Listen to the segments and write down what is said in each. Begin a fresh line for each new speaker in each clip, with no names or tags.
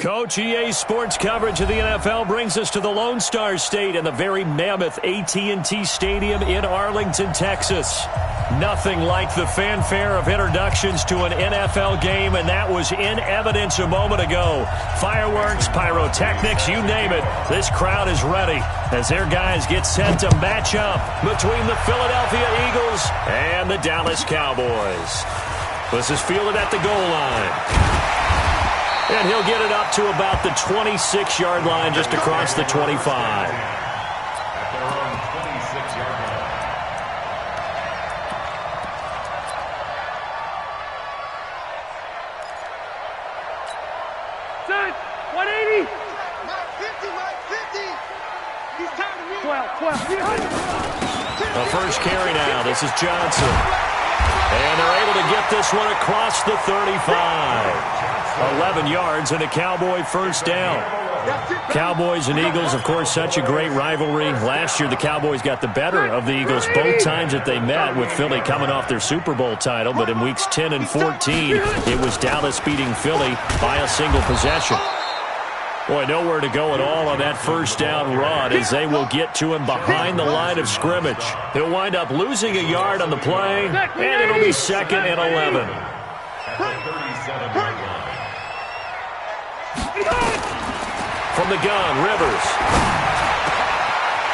Coach, EA Sports coverage of the NFL brings us to the Lone Star State in the very mammoth AT&T Stadium in Arlington, Texas. Nothing like the fanfare of introductions to an NFL game, and that was in evidence a moment ago. Fireworks, pyrotechnics, you name it. This crowd is ready as their guys get set to match up between the Philadelphia Eagles and the Dallas Cowboys. This is fielded at the goal line. And he'll get it up to about the 26-yard line, just across the 25.
Son, 180. Mike 50, Mike 50. He's tired of me. 12.
The first carry now. This is Johnson. And they're able to get this one across the 35. 11 yards and a Cowboy first down. Cowboys and Eagles, of course, such a great rivalry. Last year, the Cowboys got the better of the Eagles both times that they met, with Philly coming off their Super Bowl title. But in weeks 10 and 14, it was Dallas beating Philly by a single possession. Boy, nowhere to go at all on that first down run, as they will get to him behind the line of scrimmage. He'll wind up losing a yard on the play, and it'll be 2nd and 11. From the gun, Rivers.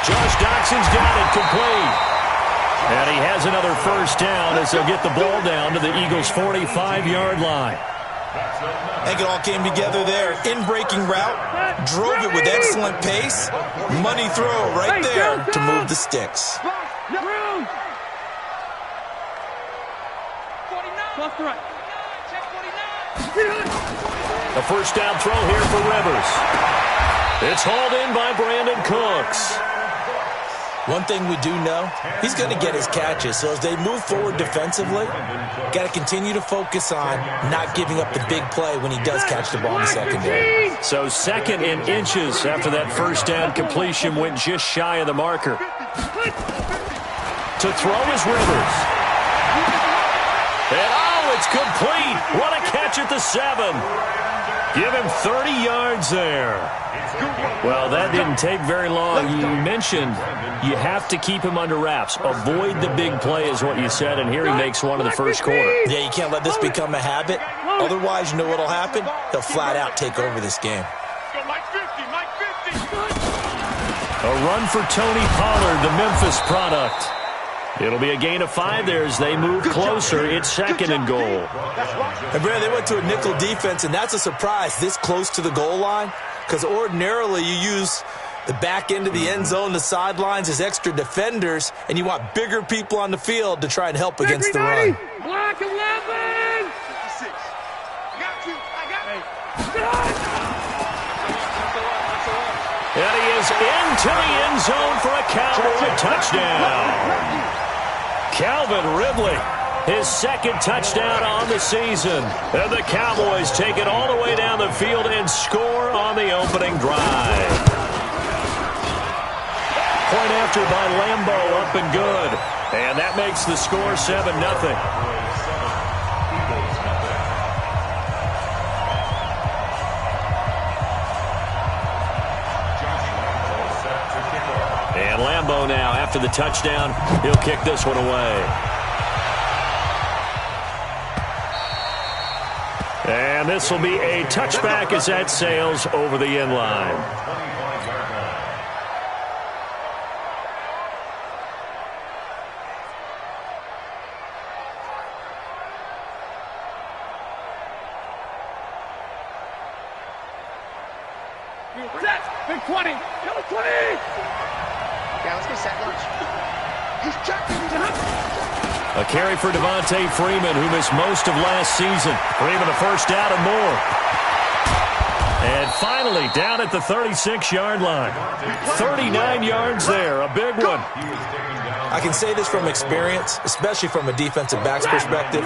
Josh Doxson's got it complete. And he has another first down as they'll get the ball down to the Eagles' 45-yard line.
I think it all came together there. In-breaking route, drove it with excellent pace. Money throw right there to move the sticks.
A first down throw here for Rivers. It's hauled in by Brandon Cooks.
One thing we do know, he's going to get his catches. So as they move forward defensively, got to continue to focus on not giving up the big play when he does catch the ball in the secondary.
So 2nd and inches after that first down completion, went just shy of the marker. To throw is Rivers. And it's complete. What a catch at the 7. Give him 30 yards there. Well, that didn't take very long. You mentioned you have to keep him under wraps. Avoid the big play is what you said, and here he makes one in the first quarter.
Yeah, you can't let this become a habit. Otherwise, you know what will happen? They'll flat out take over this game.
A run for Tony Pollard, the Memphis product. It'll be a gain of 5 there as they move closer. It's 2nd and goal.
And Brad, they went to a nickel defense, and that's a surprise this close to the goal line, because ordinarily you use the back end of the end zone, the sidelines as extra defenders, and you want bigger people on the field to try and help against the run.
Block 11. 56.
And he is into the end zone for a Cowboy touchdown. Calvin Ridley, his 2nd touchdown on the season. And the Cowboys take it all the way down the field and score on the opening drive. Point after by Lambeau, up and good. And that makes the score 7-0. And Lambeau now, after the touchdown, he'll kick this one away. And this will be a touchback as that sails over the end line.
Big 20. Yellow 20. Yeah, let's get set lunch. He's checking.
A carry for Devontae Freeman, who missed most of last season. Freeman a first down and more. And finally, down at the 36-yard line. 39 yards there, a big one.
I can say this from experience, especially from a defensive back's perspective.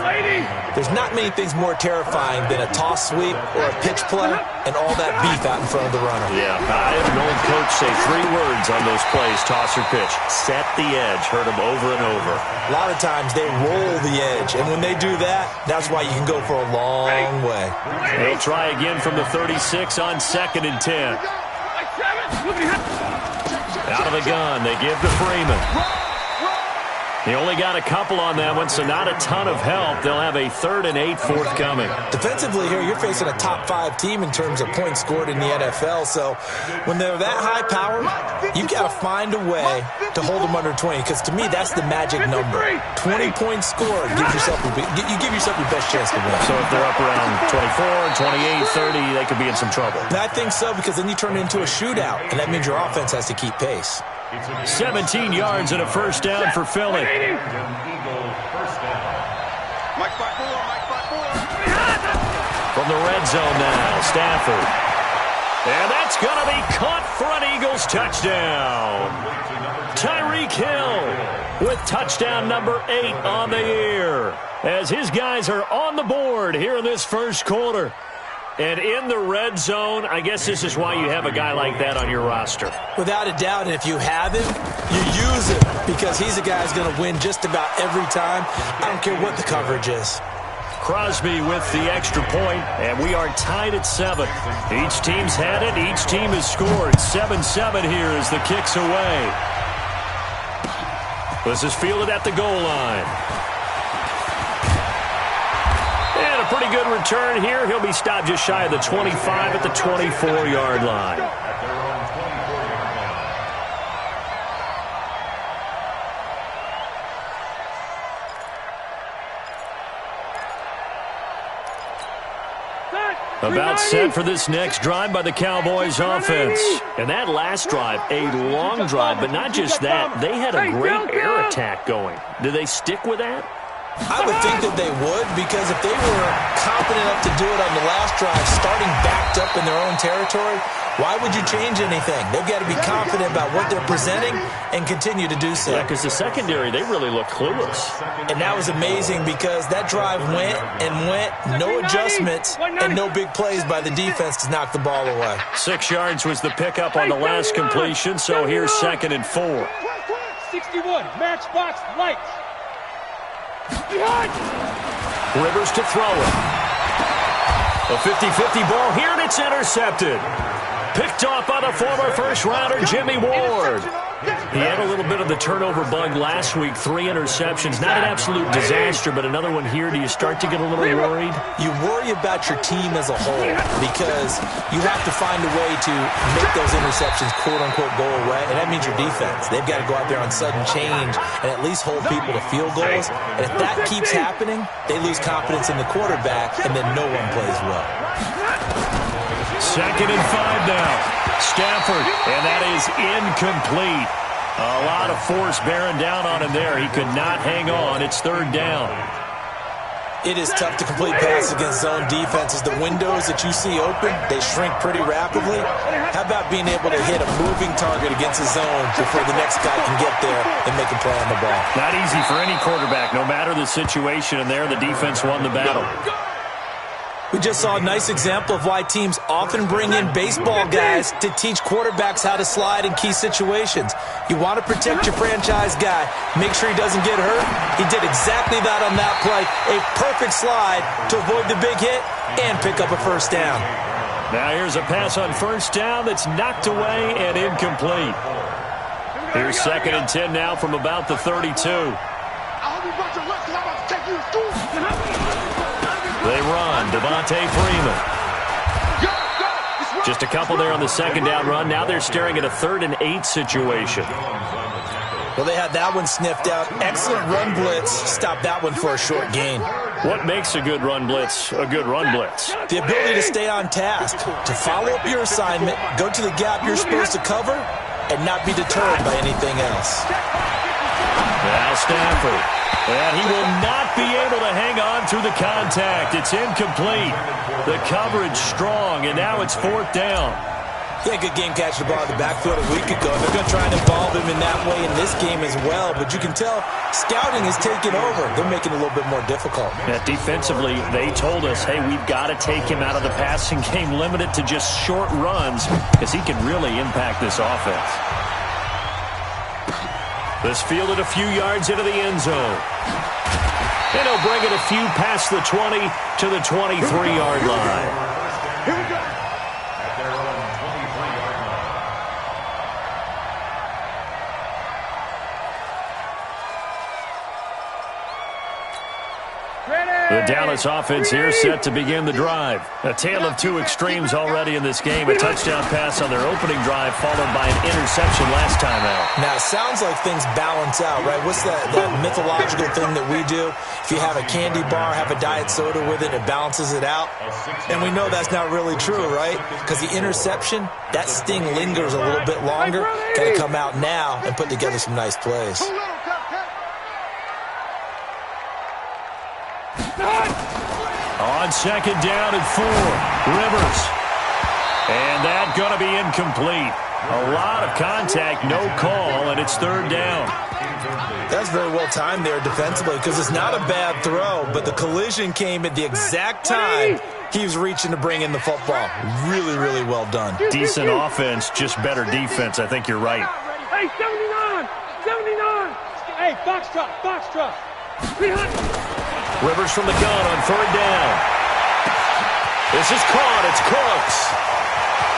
There's not many things more terrifying than a toss sweep or a pitch play and all that beef out in front of the runner.
Yeah, I had an old coach say 3 words on those plays, toss or pitch. Set the edge. Heard them over and over.
A lot of times they roll the edge, and when they do that, that's why you can go for a long way.
He'll try again from the 36 6 on 2nd and 10. Out of the gun, they give to Freeman. He only got a couple on that one, so not a ton of help. They'll have a 3rd and 8 forthcoming.
Defensively here, you're facing a top 5 team in terms of points scored in the NFL. So when they're that high power, you got to find a way to hold them under 20. Because to me, that's the magic number. 20 points scored. You give yourself your best chance to win.
So if they're up around 24, 28, 30, they could be in some trouble.
And I think so, because then you turn it into a shootout, and that means your offense has to keep pace.
17 yards and a first down for Philly. From the red zone now, Stafford. And that's going to be caught for an Eagles touchdown. Tyreek Hill with touchdown number 8 on the year, as his guys are on the board here in this first quarter. And in the red zone, I guess this is why you have a guy like that on your roster.
Without a doubt, and if you have him, you use him, because he's a guy who's going to win just about every time. I don't care what the coverage is.
Crosby with the extra point, and we are tied at 7. Each team's had it. Each team has scored. 7-7 here as the kick's away. This is fielded at the goal line. And a pretty good return here. He'll be stopped just shy of the 25 at the 24-yard line. About set for this next drive by the Cowboys offense. And that last drive, a long drive, but not just that. They had a great air attack going. Do they stick with that?
I would think that they would, because if they were confident enough to do it on the last drive, starting backed up in their own territory, why would you change anything? They've got to be confident about what they're presenting and continue to do so.
Yeah, because the secondary, they really look clueless.
And that was amazing, because that drive went and went, no adjustments and no big plays by the defense to knock the ball away.
6 yards was the pickup on the last completion, so here's 2nd and 4.
61, matchbox lights.
Rivers to throw it. A 50-50 ball here, and it's intercepted. Picked off by the former first-rounder Jimmy Ward. He had a little bit of the turnover bug last week, 3 interceptions. Not an absolute disaster, but another one here. Do you start to get a little worried?
You worry about your team as a whole, because you have to find a way to make those interceptions, quote-unquote, go away, and that means your defense. They've got to go out there on sudden change and at least hold people to field goals. And if that keeps happening, they lose confidence in the quarterback, and then no one plays well.
2nd and 5 now. Stafford, and that is incomplete. A lot of force bearing down on him there. He could not hang on. It's 3rd down.
It is tough to complete passes against zone defenses. The windows that you see open, they shrink pretty rapidly. How about being able to hit a moving target against a zone before the next guy can get there and make a play on the ball?
Not easy for any quarterback, no matter the situation, and there the defense won the battle.
We just saw a nice example of why teams often bring in baseball guys to teach quarterbacks how to slide in key situations. You want to protect your franchise guy. Make sure he doesn't get hurt. He did exactly that on that play. A perfect slide to avoid the big hit and pick up a first down.
Now here's a pass on first down that's knocked away and incomplete. Here's 2nd and 10 now from about the 32. They run. Devontae Freeman. Just a couple there on the 2nd down run. Now they're staring at a 3rd and 8 situation.
Well, they had that one sniffed out. Excellent run blitz. Stop that one for a short gain.
What makes a good run blitz a good run blitz?
The ability to stay on task, to follow up your assignment, go to the gap you're supposed to cover, and not be deterred by anything else.
Now Stafford. And he will not be able to hang on through the contact. It's incomplete. The coverage strong, and now it's 4th down.
He had a good game catching the ball in the backfield a week ago. They're going to try and involve him in that way in this game as well. But you can tell scouting is taking over. They're making it a little bit more difficult.
Defensively, they told us, hey, we've got to take him out of the passing game, limited to just short runs, because he can really impact this offense. This fielded a few yards into the end zone. And he'll bring it a few past the 20 to the 23-yard line. The Dallas offense here set to begin the drive. A tale of two extremes already in this game. A touchdown pass on their opening drive followed by an interception last time out.
Now, it sounds like things balance out, right? What's that mythological thing that we do? If you have a candy bar, have a diet soda with it, it balances it out. And we know that's not really true, right? Because the interception, that sting lingers a little bit longer. Got to come out now and put together some nice plays.
On second down and 4, Rivers. And that going to be incomplete. A lot of contact, no call, and it's third down.
That's very well timed there defensively because it's not a bad throw, but the collision came at the exact time he was reaching to bring in the football. Really, really well done.
Decent offense, just better defense. I think you're right.
Hey, 79! 79! Hey, foxtrot! 300!
Rivers from the gun on third down. This is caught. It's Cooks.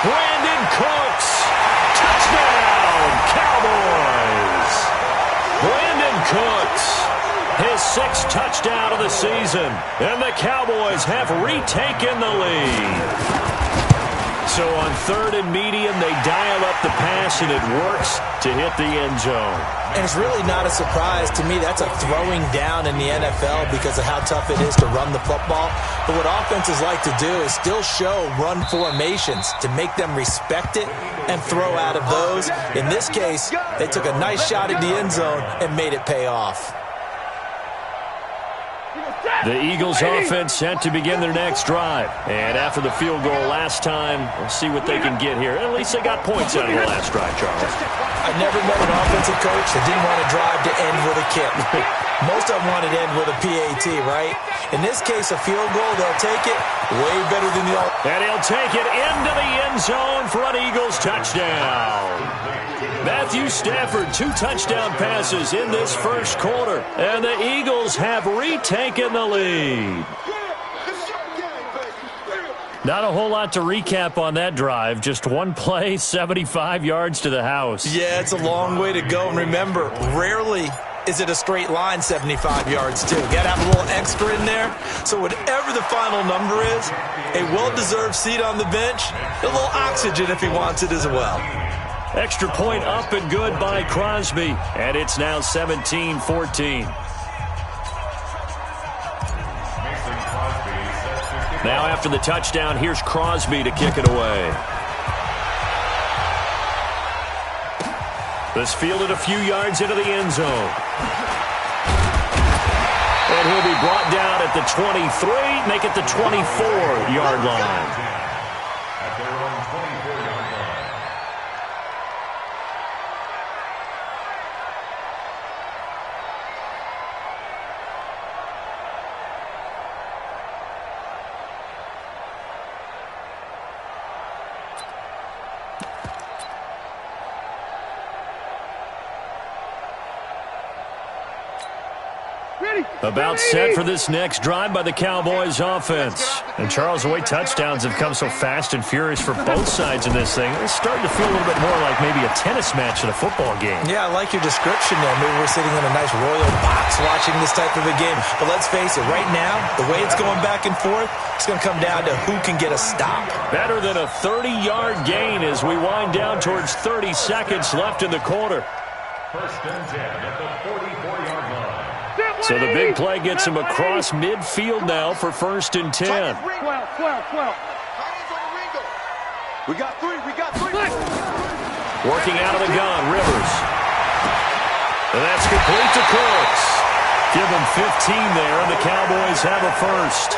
Brandon Cooks. Touchdown, Cowboys. Brandon Cooks. His 6th touchdown of the season. And the Cowboys have retaken the lead. So on third and medium, they dial up the pass, and it works to hit the end zone.
And it's really not a surprise to me. That's a throwing down in the NFL because of how tough it is to run the football. But what offenses like to do is still show run formations to make them respect it and throw out of those. In this case, they took a nice shot at the end zone and made it pay off.
The Eagles offense set to begin their next drive. And after the field goal last time, we'll see what they can get here. At least they got points out of the last drive, Charles.
I never met an offensive coach that didn't want to drive to end with a kick. Most of them wanted to end with a PAT, right? In this case, a field goal, they'll take it way better than the other.
And he'll take it into the end zone for an Eagles touchdown. Matthew Stafford, 2 touchdown passes in this first quarter. And the Eagles have retaken the lead. Not a whole lot to recap on that drive. Just one play, 75 yards to the house.
Yeah, it's a long way to go. And remember, rarely is it a straight line 75 yards, too. Got to have a little extra in there. So whatever the final number is, a well-deserved seat on the bench, a little oxygen if he wants it as well.
Extra point up and good by Crosby. And it's now 17-14. Now after the touchdown, here's Crosby to kick it away. This fielded a few yards into the end zone. And he'll be brought down at the 23, make it the 24-yard line. About set for this next drive by the Cowboys offense. And Charles, the way touchdowns have come so fast and furious for both sides in this thing, it's starting to feel a little bit more like maybe a tennis match in a football game.
Yeah, I like your description there. Maybe we're sitting in a nice royal box watching this type of a game. But let's face it, right now, the way it's going back and forth, it's going to come down to who can get a stop.
Better than a 30-yard gain as we wind down towards 30 seconds left in the quarter.
First and 10 at the 44-yard line.
So the big play gets him across midfield now for first and 10.
12.
We got three.
Working out of the gun, Rivers. And that's complete to Cooks. Give him 15 there, and the Cowboys have a first.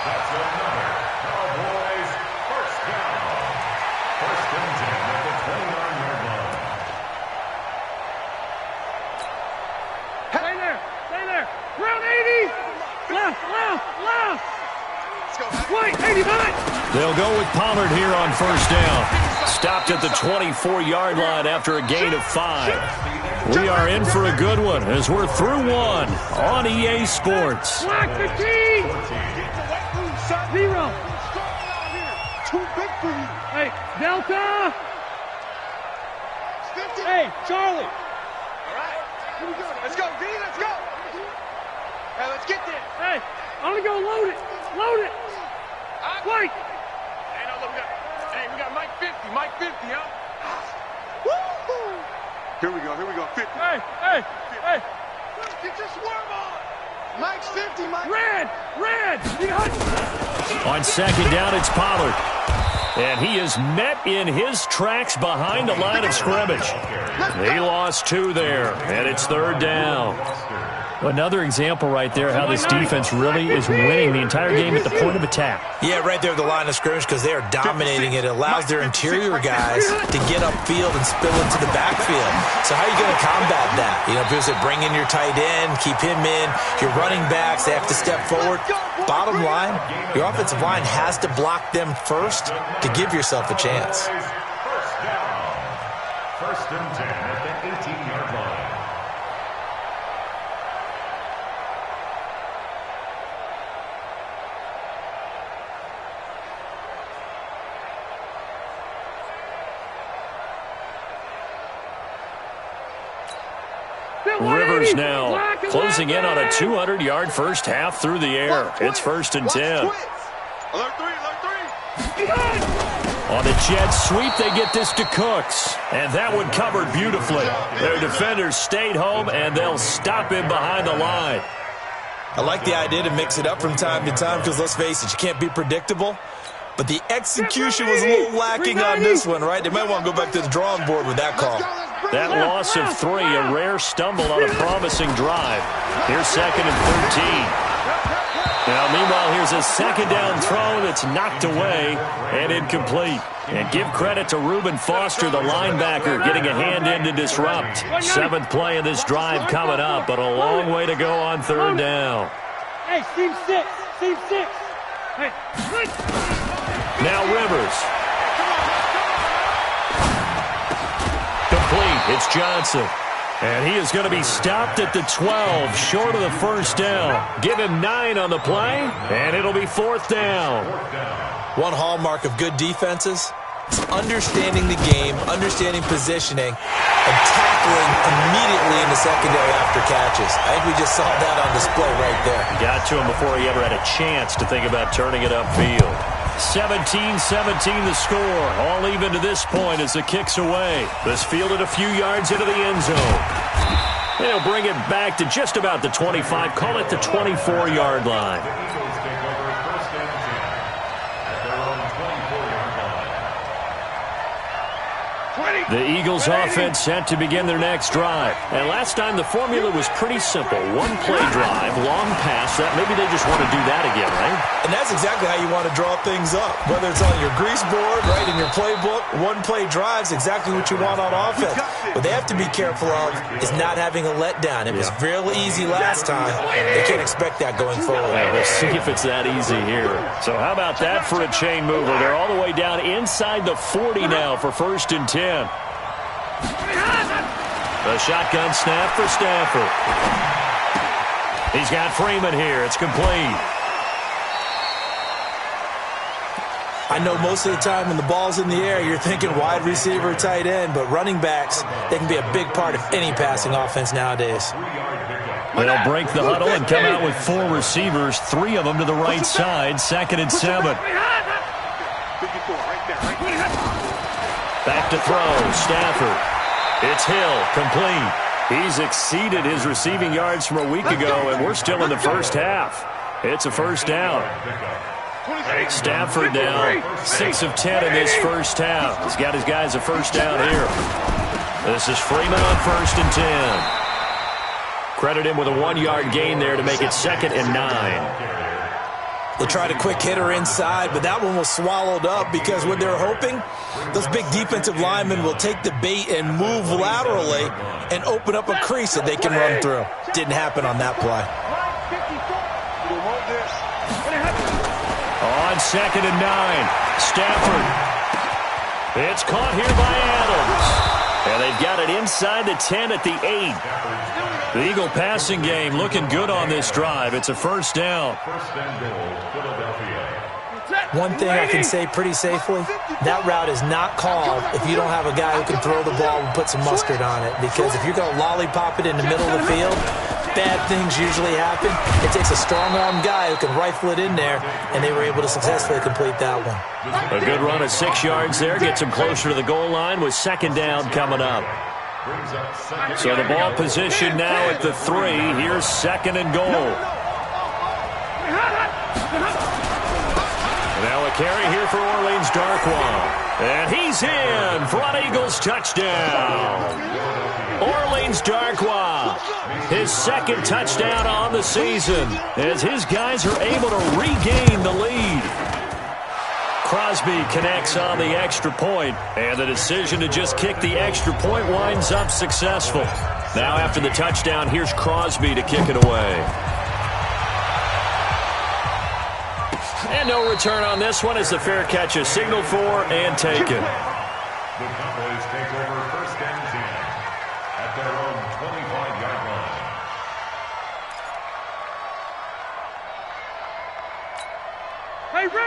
That's another Cowboys first down. First and 10 at the 29-yard line.
Stay there. Round 80. Left. Wait, 89.
They'll go with Pollard here on first down. Stopped at the 24-yard line after a gain of 5. We are in for a good one as we're through one on EA Sports.
Black 15. 0.
Too big for you.
Hey, Delta. Hey, Charlie. Let's go, D, let's go. Hey, let's get there.
Hey, only go load it. Load it. Wait.
Hey, no, look, we got Mike 50, huh? Woo! Here we go, 50.
Hey.
Get your swerve on. Mike's 50, Mike.
Red.
On second down, it's Pollard. And he is met in his tracks behind the line of scrimmage. He lost 2 there, and it's third down. Another example right there how this defense really is winning the entire game at the point of attack.
Yeah, right there at the line of scrimmage because they are dominating it. It allows their interior guys to get upfield and spill into the backfield. So how are you going to combat that? You know, people say bring in your tight end, keep him in. Your running backs, they have to step forward. Bottom line, your offensive line has to block them first to give yourself a chance.
First down. First and 10 at the 18-yard line.
Rivers now closing in on a 200-yard first half through the air. It's first and 10.
Alert three.
On the jet sweep, they get this to Cooks. And that one covered beautifully. Their defenders stayed home, and they'll stop him behind the line.
I like the idea to mix it up from time to time because, let's face it, you can't be predictable. But the execution was a little lacking on this one, right? They might want to go back to the drawing board with that call.
That loss of 3, a rare stumble on a promising drive. Here's second and 13. Now, meanwhile, here's a second down throw that's knocked away and incomplete. And give credit to Reuben Foster, the linebacker, getting a hand in to disrupt. 7th play of this drive coming up, but a long way to go on third down.
Hey, team 6. Hey.
Now Rivers. Complete. It's Johnson. And he is going to be stopped at the 12, short of the first down. Give him 9 on the play, and it'll be 4th down.
One hallmark of good defenses is understanding the game, understanding positioning, and tackling immediately in the secondary after catches. I think we just saw that on display right there.
Got to him before he ever had a chance to think about turning it upfield. 17-17 the score. All even to this point as the kick's away. This fielded a few yards into the end zone. They'll bring it back to just about the 25. Call it the 24-yard line. The Eagles offense set to begin their next drive. And last time the formula was pretty simple. One play drive, long pass. That maybe they just want to do that again, right?
And that's exactly how you want to draw things up. Whether it's on your grease board, right, in your playbook, one play drive's exactly what you want on offense. What they have to be careful of is not having a letdown. It was real easy last time. They can't expect that going forward.
Well, we'll see if it's that easy here. So how about that for a chain mover? They're all the way down inside the 40 now for first and 10. The shotgun snap for Stafford. He's got Freeman here. It's complete.
I know most of the time when the ball's in the air, you're thinking wide receiver, tight end, but running backs, they can be a big part of any passing offense nowadays.
They'll break the huddle and come out with 4 receivers, 3 of them to the right side, 2nd and 7. Back to throw, Stafford. It's Hill, complete. He's exceeded his receiving yards from a week ago, and we're still in the first half. It's a first down. Stafford now, 6 of 10 in this first half. He's got his guys a first down here. This is Freeman on first and 10. Credit him with a 1-yard gain there to make it 2nd and 9.
They tried a quick hitter inside, but that one was swallowed up because what they're hoping, those big defensive linemen will take the bait and move laterally and open up a crease that they can run through. Didn't happen on that play.
On 2nd and 9, Stafford. It's caught here by Adams. And they've got it inside the 10 at the 8. The Eagle passing game looking good on this drive. It's a first down.
First and goal, Philadelphia.
One thing I can say pretty safely, that route is not called if you don't have a guy who can throw the ball and put some mustard on it. Because if you're going to lollipop it in the middle of the field, bad things usually happen. It takes a strong-armed guy who can rifle it in there, and they were able to successfully complete that one.
A good run of 6 yards there gets him closer to the goal line with second down coming up. So the ball position now at the 3. Here's second and goal. Now a carry here for Orleans Darkwa. And he's in for an Eagles touchdown. Orleans Darkwa, his second touchdown on the season as his guys are able to regain the lead. Crosby connects on the extra point, and the decision to just kick the extra point winds up successful. Now after the touchdown, here's Crosby to kick it away. And no return on this one as the fair catch is signaled for and taken.
The Cowboys take over first and 10 at their own 25-yard line.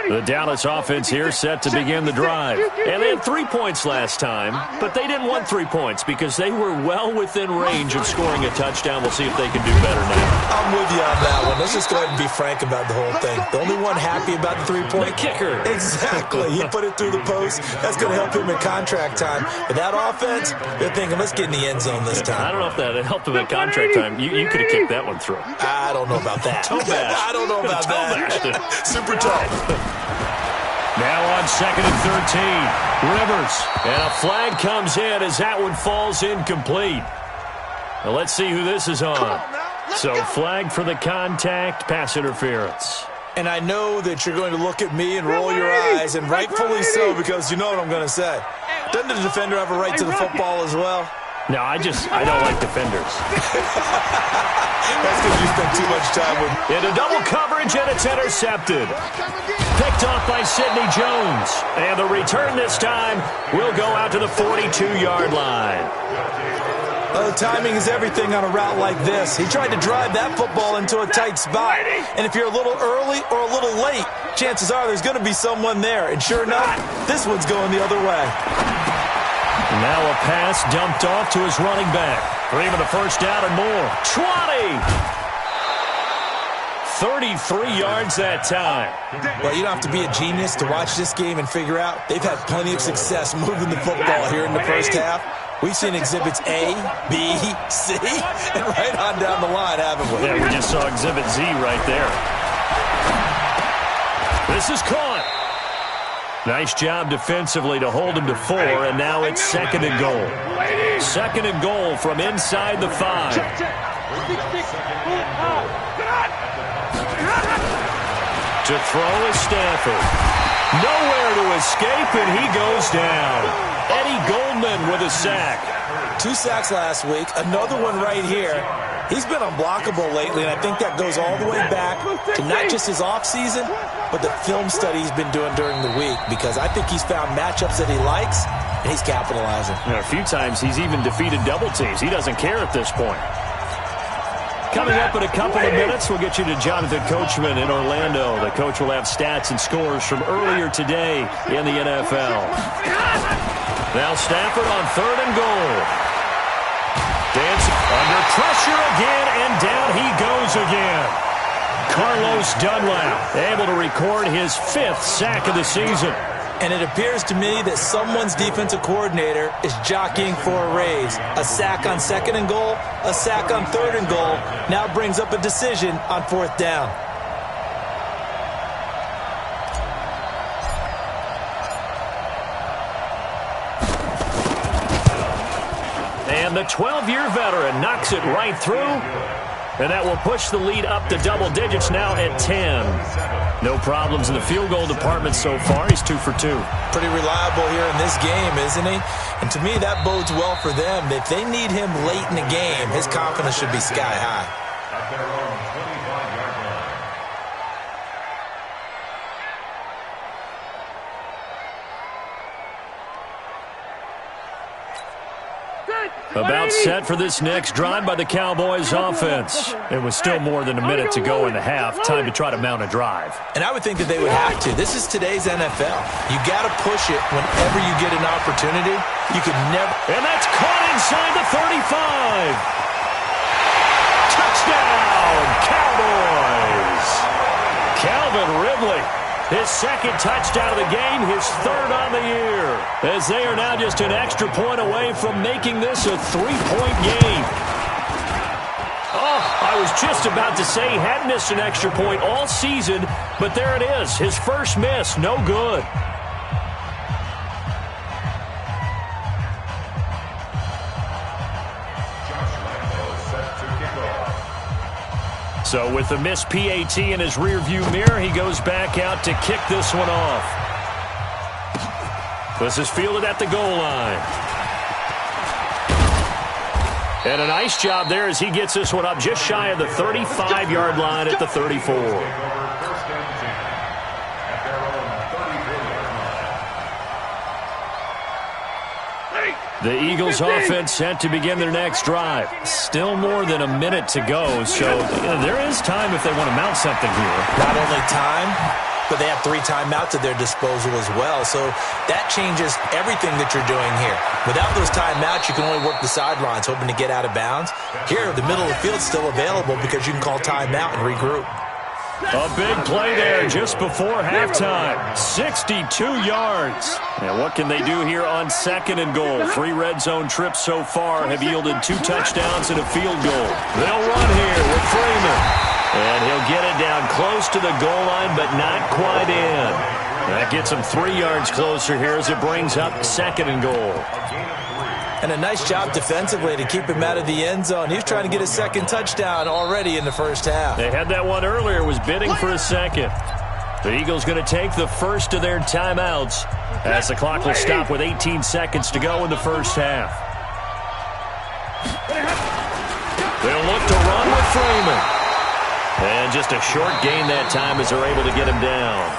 The Dallas offense here set to begin the drive. And they had 3 points last time, but they didn't want 3 points because they were well within range of scoring a touchdown. We'll see if they can do better now.
I'm with you on that one. Let's just go ahead and be frank about the whole thing. The only one happy about the 3-point
kicker.
Exactly. He put it through the post. That's going to help him in contract time. But that offense, they're thinking, let's get in the end zone this time.
I don't know if that helped him in contract time. You could have kicked that one through.
I don't know about that. I don't know about that. Super tough.
Now on second and 13, Rivers. And a flag comes in as that one falls incomplete. Now let's see who this is on. So flag for the contact, pass interference.
And I know that you're going to look at me and roll your eyes, and rightfully so, because you know what I'm going to say. Doesn't the defender have a right to the football as well?
No, I don't like defenders.
That's because you spend too much time with...
Into double coverage, and it's intercepted. Picked off by Sidney Jones. And the return this time will go out to the 42-yard line.
Timing is everything on a route like this. He tried to drive that football into a tight spot. And if you're a little early or a little late, chances are there's going to be someone there. And sure enough, this one's going the other way.
Now a pass dumped off to his running back. For even a first down and more. 33 yards that time.
Well, you don't have to be a genius to watch this game and figure out they've had plenty of success moving the football here in the first half. We've seen exhibits A, B, C, and right on down the line, haven't we?
Yeah, we just saw exhibit Z right there. This is caught. Nice job defensively to hold him to 4, and now it's second and goal. Second and goal from inside the 5. To throw is Stafford. Nowhere to escape, and he goes down. Eddie Goldman with a sack.
2 sacks last week, another one right here. He's been unblockable lately, and I think that goes all the way back to not just his offseason, but the film study he's been doing during the week, because I think he's found matchups that he likes, and he's capitalizing.
A few times he's even defeated double teams. He doesn't care at this point. Coming up in a couple of minutes, we'll get you to Jonathan Coachman in Orlando. The coach will have stats and scores from earlier today in the NFL. Now Stafford on third and goal. Dancing under pressure again, and down he goes again. Carlos Dunlap able to record his 5th sack of the season.
And it appears to me that someone's defensive coordinator is jockeying for a raise. A sack on second and goal, a sack on third and goal, now brings up a decision on 4th down.
And the 12-year veteran knocks it right through. And that will push the lead up to double digits now at 10. No problems in the field goal department so far. He's 2 for 2.
Pretty reliable here in this game, isn't he? And to me, that bodes well for them. If they need him late in the game, his confidence should be sky high.
At their own 25-yard line.
About set for this next drive by the Cowboys offense. It was still more than a minute to go in the half. Time to try to mount a drive.
And I would think that they would have to. This is today's NFL. You got to push it whenever you get an opportunity. You could never.
And that's caught inside the 35. Touchdown, Cowboys. Calvin Ridley. His second touchdown of the game, his third on the year. As they are now just an extra point away from making this a 3-point game. Oh, I was just about to say he hadn't missed an extra point all season, but there it is. His first miss, no good. So with the missed PAT in his rearview mirror, he goes back out to kick this one off. This is fielded at the goal line. And a nice job there as he gets this one up just shy of the 35-yard line at the 34. The Eagles offense set to begin their next drive. Still more than a minute to go, so there is time if they want to mount something here.
Not only time, but they have 3 timeouts at their disposal as well, so that changes everything that you're doing here. Without those timeouts, you can only work the sidelines, hoping to get out of bounds. Here, the middle of the field is still available because you can call timeout and regroup.
A big play there just before halftime. 62 yards. And what can they do here on 2nd and goal? 3 red zone trips so far have yielded 2 touchdowns and a field goal. They'll run here with Freeman. And he'll get it down close to the goal line, but not quite in. That gets him 3 yards closer here as it brings up 2nd and goal.
And a nice job defensively to keep him out of the end zone. He was trying to get his 2nd touchdown already in the first half.
They had that one earlier, was bidding for a second. The Eagles going to take the first of their timeouts as the clock will stop with 18 seconds to go in the first half. They'll look to run with Freeman. And just a short gain that time as they're able to get him down.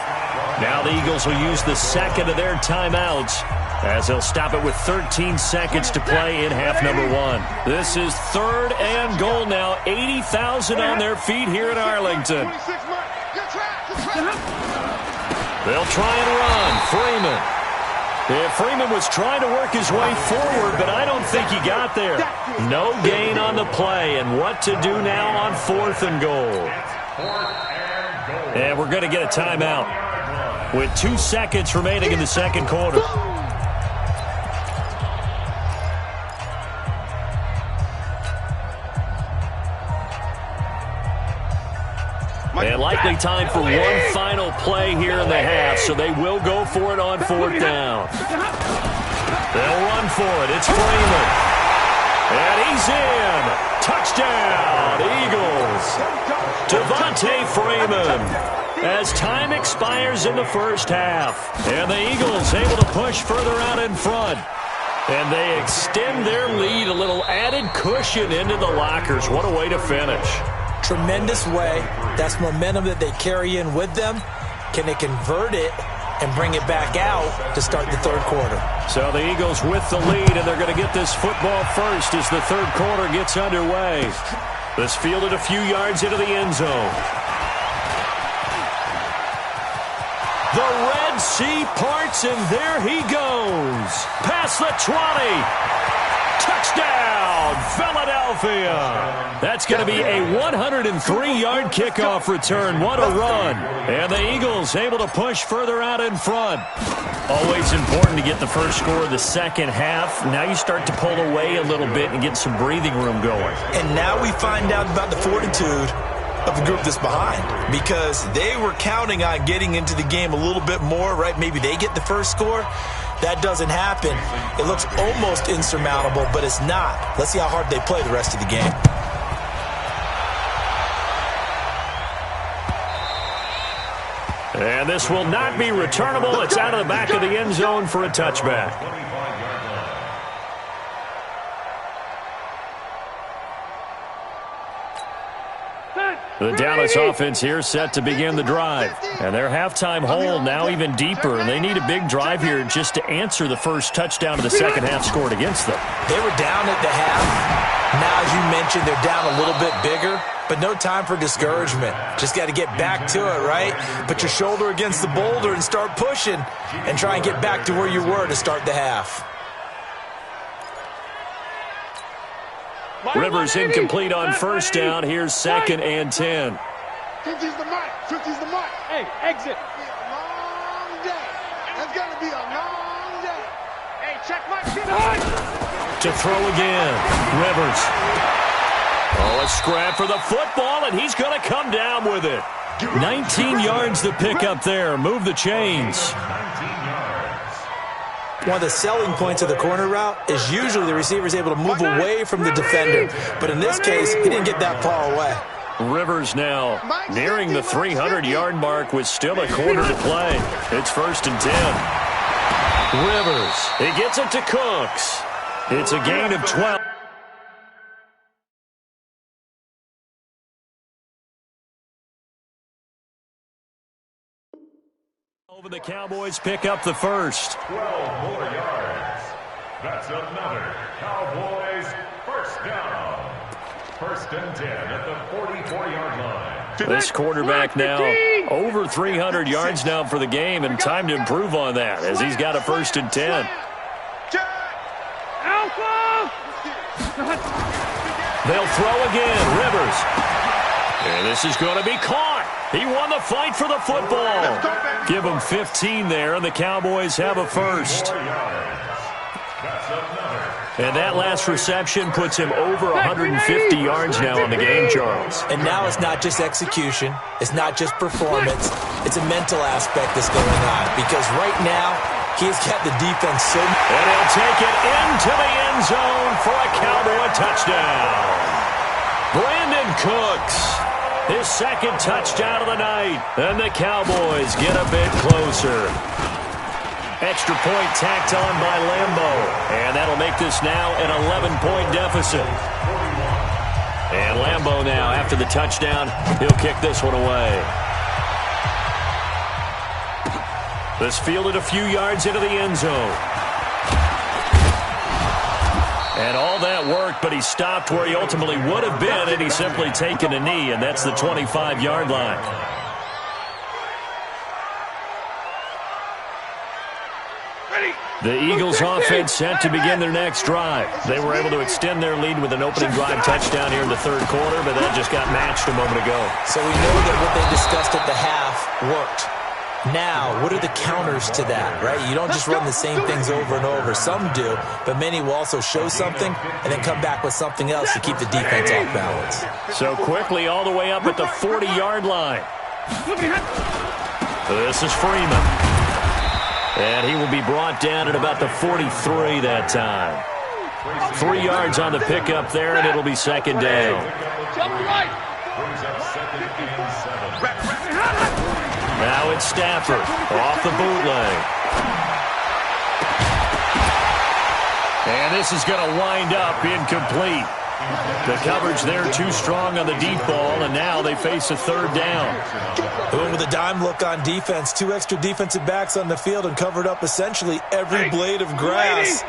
Now the Eagles will use the second of their timeouts as they'll stop it with 13 seconds to play in half number 1. This is 3rd and goal now. 80,000 on their feet here in Arlington. They'll try and run. Freeman. Yeah, Freeman was trying to work his way forward, but I don't think he got there. No gain on the play, and what to do now on 4th and goal. And we're going to get a timeout with 2 seconds remaining in the second quarter. And likely time for one final play here in the half, so they will go for it on 4th down. They'll run for it. It's Freeman. And he's in. Touchdown, Eagles. Devontae Freeman as time expires in the first half. And the Eagles able to push further out in front. And they extend their lead, a little added cushion into the lockers. What a way to finish.
Tremendous way. That's momentum that they carry in with them. Can they convert it and bring it back out to start the 3rd quarter?
So the Eagles with the lead, and they're going to get this football first as the 3rd quarter gets underway. This fielded a few yards into the end zone. The Red Sea parts, and there he goes. Past the 20. Touchdown, Philadelphia. That's going to be a 103-yard kickoff return. What a run. And the Eagles able to push further out in front. Always important to get the first score of the second half. Now you start to pull away a little bit and get some breathing room going.
And now we find out about the fortitude of the group that's behind, because they were counting on getting into the game a little bit more, right? Maybe they get the first score. That doesn't happen. It looks almost insurmountable, but it's not. Let's see how hard they play the rest of the game.
And this will not be returnable. It's out of the back of the end zone for a touchback. The Dallas offense here set to begin the drive. And their halftime hole now even deeper. And they need a big drive here just to answer the first touchdown of the second half scored against them.
They were down at the half. Now, as you mentioned, they're down a little bit bigger. But no time for discouragement. Just got to get back to it, right? Put your shoulder against the boulder and start pushing. And try and get back to where you were to start the half.
Rivers incomplete on first down. Here's 2nd and 10.
50's the mark. 50's the mark.
Hey, exit.
It's gonna be a long day. It's gonna be a long day. Hey, check my shit.
To throw again. Rivers. Oh, a scrap for the football, and he's going to come down with it. 19 yards to pick up there. Move the chains.
One of the selling points of the corner route is usually the receiver is able to move away from the defender. But in this case, he didn't get that far away.
Rivers now nearing the 300-yard mark with still a quarter to play. It's 1st and 10. Rivers, he gets it to Cooks. It's a gain of 12. Over the Cowboys pick up the first.
12 more yards. That's another Cowboys first down. 1st and 10 at the 44-yard line.
This quarterback now over 300 yards now for the game, and time to improve on that as he's got a 1st and 10.
Alpha!
They'll throw again. Rivers. And this is going to be caught. He won the fight for the football. Give him 15 there, and the Cowboys have a first. And that last reception puts him over 150 yards now in the game, Charles.
And now it's not just execution. It's not just performance. It's a mental aspect that's going on. Because right now, he's got the defense so...
And he'll take it into the end zone for a Cowboy touchdown. Brandon Cooks. His 2nd touchdown of the night. And the Cowboys get a bit closer. Extra point tacked on by Lambo. And that'll make this now an 11-point deficit. And Lambo now, after the touchdown, he'll kick this one away. This fielded a few yards into the end zone. And all that worked, but he stopped where he ultimately would have been, and he's simply taken a knee, and that's the 25-yard line. The Eagles offense set to begin their next drive. They were able to extend their lead with an opening drive touchdown here in the 3rd quarter, but that just got matched a moment ago.
So we know that what they discussed at the half worked. Now, what are the counters to that, right? You don't just run the same things over and over. Some do, but many will also show something and then come back with something else to keep the defense off balance.
So quickly all the way up at the 40-yard line. This is Freeman. And he will be brought down at about the 43 that time. 3 yards on the pickup there, and it'll be 2nd down. Now it's Stafford off the bootleg. And this is going to wind up incomplete. The coverage there too strong on the deep ball, and now they face a 3rd down.
Going with a dime look on defense. 2 extra defensive backs on the field and covered up essentially every blade of grass.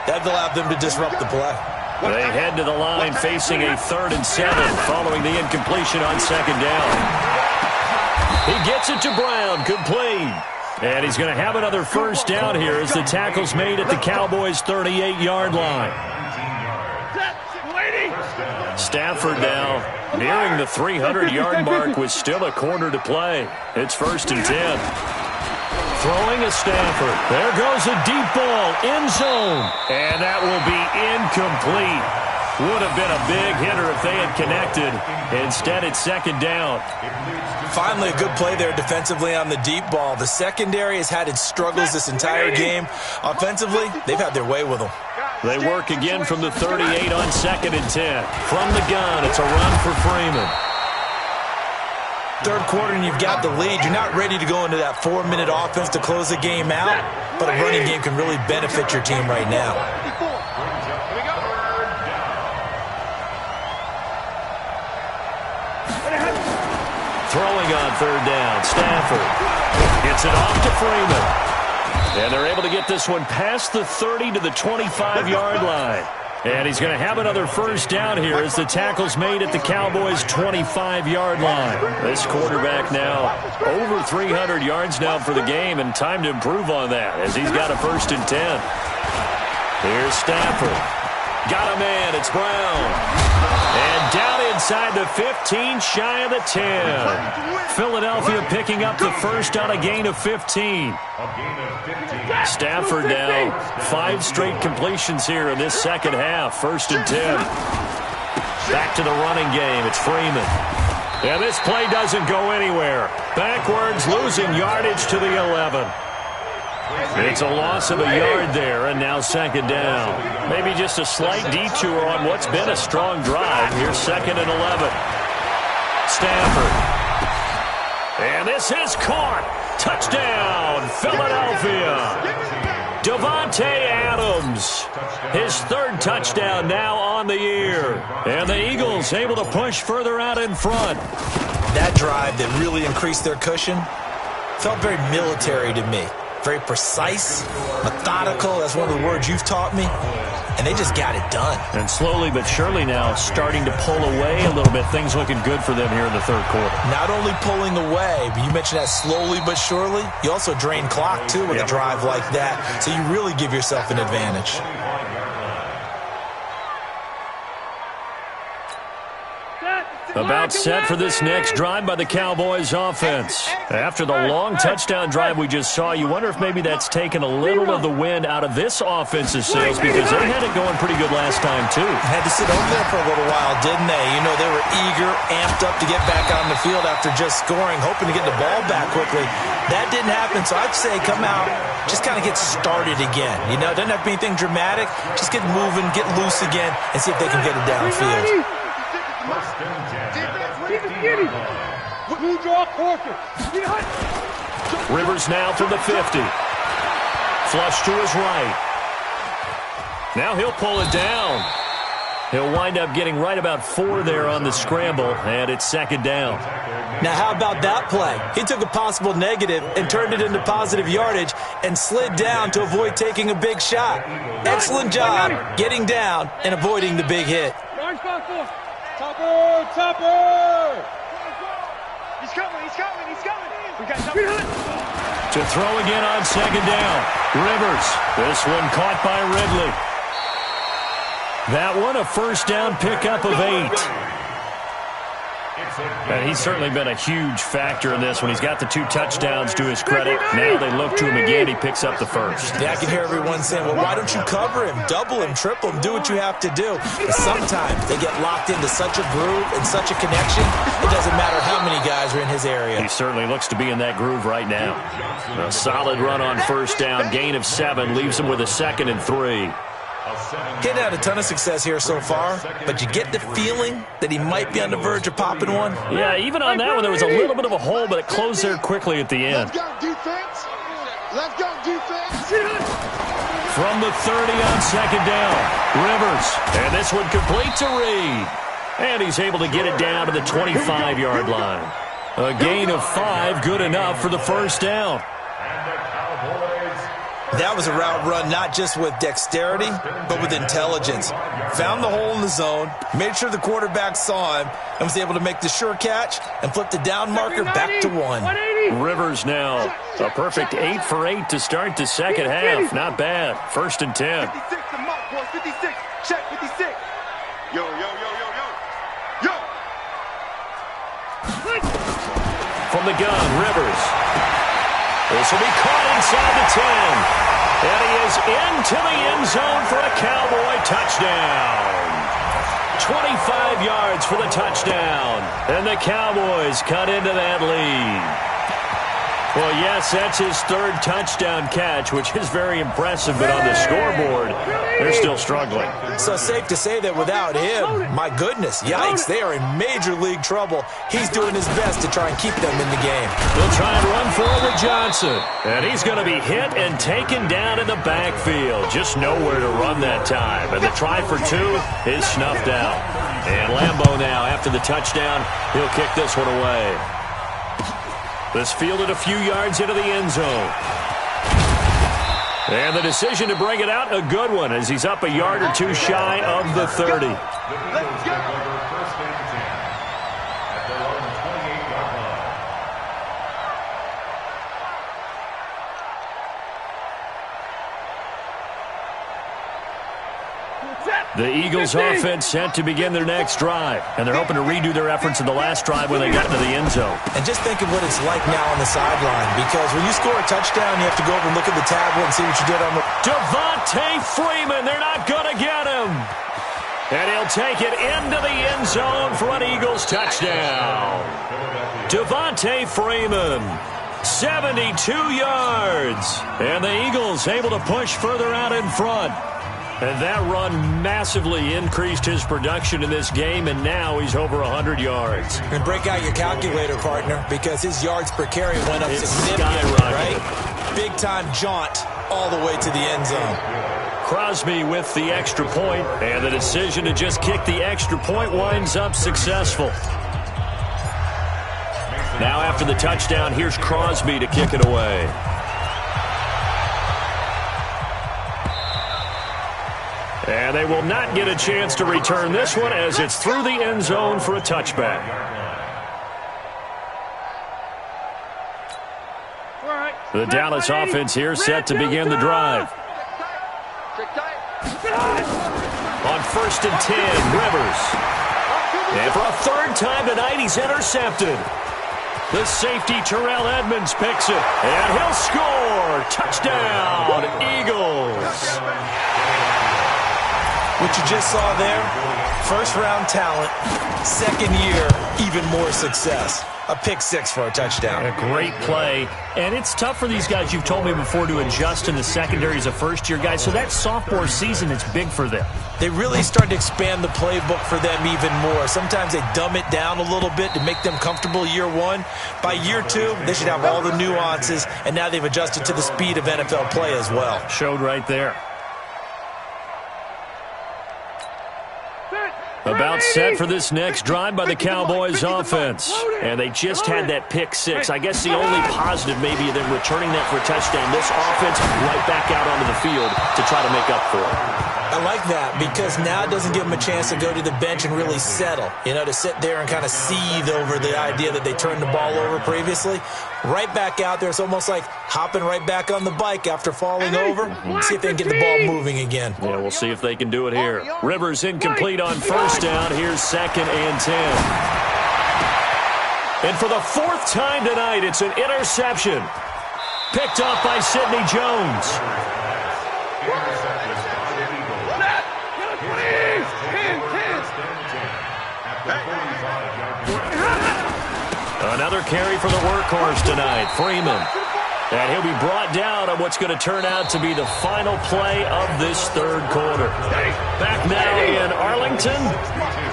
That allowed them to disrupt the play.
They head to the line facing a 3rd and 7 following the incompletion on 2nd down. He gets it to Brown, complete. And he's going to have another 1st down here as the tackle's made at the Cowboys' 38-yard line. Stafford now nearing the 300-yard mark with still a quarter to play. It's 1st and 10. Throwing a Stafford. There goes a deep ball, end zone. And that will be incomplete. Would have been a big hitter if they had connected. Instead, it's 2nd down.
Finally, a good play there defensively on the deep ball. The secondary has had its struggles this entire game. Offensively, they've had their way with them.
They work again from the 38 on 2nd and 10. From the gun, it's a run for Freeman.
3rd quarter and you've got the lead. You're not ready to go into that 4-minute offense to close the game out, but a running game can really benefit your team right now.
third down. Stafford gets it off to Freeman. And they're able to get this one past the 30 to the 25-yard line. And he's going to have another first down here as the tackle's made at the Cowboys' 25-yard line. This quarterback now over 300 yards now for the game, and time to improve on that as he's got a 1st and 10. Here's Stafford. Got a man. It's Brown. And down inside the 15, shy of the 10. Philadelphia picking up the first on a gain of 15. Stafford now 5 straight completions here in this second half. 1st and 10. Back to the running game. It's Freeman. And this play doesn't go anywhere. Backwards, losing yardage to the 11. It's a loss of a yard there, and now 2nd down. Maybe just a slight detour on what's been a strong drive. Here's 2nd and 11. Stafford. And this is caught. Touchdown, Philadelphia. Davante Adams. His 3rd touchdown now on the year. And the Eagles able to push further out in front.
That drive that really increased their cushion felt very military to me. Very precise, methodical. That's one of the words you've taught me. And they just got it done.
And slowly but surely now starting to pull away a little bit. Things looking good for them here in the 3rd quarter.
Not only pulling away, but you mentioned that slowly but surely. You also drain clock, too, with a drive like that. So you really give yourself an advantage.
About set for this next drive by the Cowboys offense. After the long touchdown drive we just saw, you wonder if maybe that's taken a little of the wind out of this offense's sails, because they had it going pretty good last time, too.
Had to sit over there for a little while, didn't they? You know, they were eager, amped up to get back on the field after just scoring, hoping to get the ball back quickly. That didn't happen, so I'd say come out, just kind of get started again. You know, it doesn't have to be anything dramatic. Just get moving, get loose again, and see if they can get it downfield.
Rivers now from the 50. Flush to his right. Now he'll pull it down. He'll wind up getting right about 4 there on the scramble, and it's 2nd down.
Now, how about that play? He took a possible negative and turned it into positive yardage and slid down to avoid taking a big shot. Excellent job getting down and avoiding the big hit.
Topper! He's coming! We got Topper.
To throw again on 2nd down. Rivers. This one caught by Ridley. That one a 1st down pickup of 8. And he's certainly been a huge factor in this when he's got the 2 touchdowns to his credit. Now they look to him again. He picks up the 1st.
Yeah, I can hear everyone saying, well, why don't you cover him, double him, triple him, do what you have to do. But sometimes they get locked into such a groove and such a connection, it doesn't matter how many guys are in his area.
He certainly looks to be in that groove right now. A solid run on 1st down, gain of 7, leaves him with a 2nd and 3.
Getting had a ton of success here so far, but you get the feeling that he might be on the verge of popping one.
Yeah, even on that one, there was a little bit of a hole, but it closed there quickly at the end.
Let's go, defense.
From the 30 on 2nd down, Rivers. And this one complete to Reed. And he's able to get it down to the 25-yard line. A gain of 5, good enough for the 1st down.
That was a route run not just with dexterity, but with intelligence. Found the hole in the zone, made sure the quarterback saw him, and was able to make the sure catch and flip the down marker back to 1.
Rivers now a perfect 8 for 8 to start the second half. Not bad. 1st and 10.
56 to mark, boys. 56. Check 56. Yo.
From the gun, Rivers. This will be caught inside the 10. And he is into the end zone for a Cowboy touchdown. 25 yards for the touchdown. And the Cowboys cut into that lead. Well, yes, that's his 3rd touchdown catch, which is very impressive. But on the scoreboard, they're still struggling.
So safe to say that without him, my goodness, yikes, they are in major league trouble. He's doing his best to try and keep them in the game.
They'll try and run forward Johnson. And he's going to be hit and taken down in the backfield. Just nowhere to run that time. And the try for 2 is snuffed out. And Lambeau now, after the touchdown, he'll kick this one away. This fielded a few yards into the end zone. And the decision to bring it out, a good one, as he's up a yard or two shy of the 30.
Let's go. First and 10 at their own 28-yard line.
The Eagles offense set to begin their next drive, and they're hoping to redo their efforts in the last drive when they got into the end zone.
And just think of what it's like now on the sideline, because when you score a touchdown, you have to go over and look at the tablet and see what you did on the...
Devontae Freeman, they're not going to get him. And he'll take it into the end zone for an Eagles touchdown. Devontae Freeman, 72 yards. And the Eagles able to push further out in front. And that run massively increased his production in this game, and now he's over 100 yards.
And break out your calculator, partner, because his yards per carry went up significantly, right? Big-time jaunt all the way to the end zone.
Crosby with the extra point, and the decision to just kick the extra point winds up successful. Now after the touchdown, here's Crosby to kick it away. And they will not get a chance to return this one as it's through the end zone for a touchback. The Dallas offense here set to begin the drive. On 1st and 10, Rivers. And for a third time tonight, he's intercepted. The safety, Terrell Edmonds, picks it. And he'll score. Touchdown, Eagles.
What you just saw there, first-round talent, second year, even more success. A pick six for a touchdown.
A great play. And it's tough for these guys, you've told me before, to adjust in the secondary as a first-year guy. So that sophomore season, it's big for them.
They really start to expand the playbook for them even more. Sometimes they dumb it down a little bit to make them comfortable year one. By year two, they should have all the nuances, and now they've adjusted to the speed of NFL play as well.
Showed right there. About set for this next drive by the Cowboys offense. And they just had that pick six. I guess the only positive maybe of them returning that for a touchdown. This offense right back out onto the field to try to make up for it.
I like that because now it doesn't give them a chance to go to the bench and really settle. You know, to sit there and kind of seethe over the idea that they turned the ball over previously. Right back out there. It's almost like hopping right back on the bike after falling over. See if they can get the ball moving again.
Yeah, we'll see if they can do it here. Rivers incomplete on first down. Here's 2nd and 10. And for the 4th time tonight, it's an interception. Picked off by Sidney Jones. Another carry for the workhorse tonight, Freeman. And he'll be brought down on what's going to turn out to be the final play of this 3rd quarter. Back now in Arlington.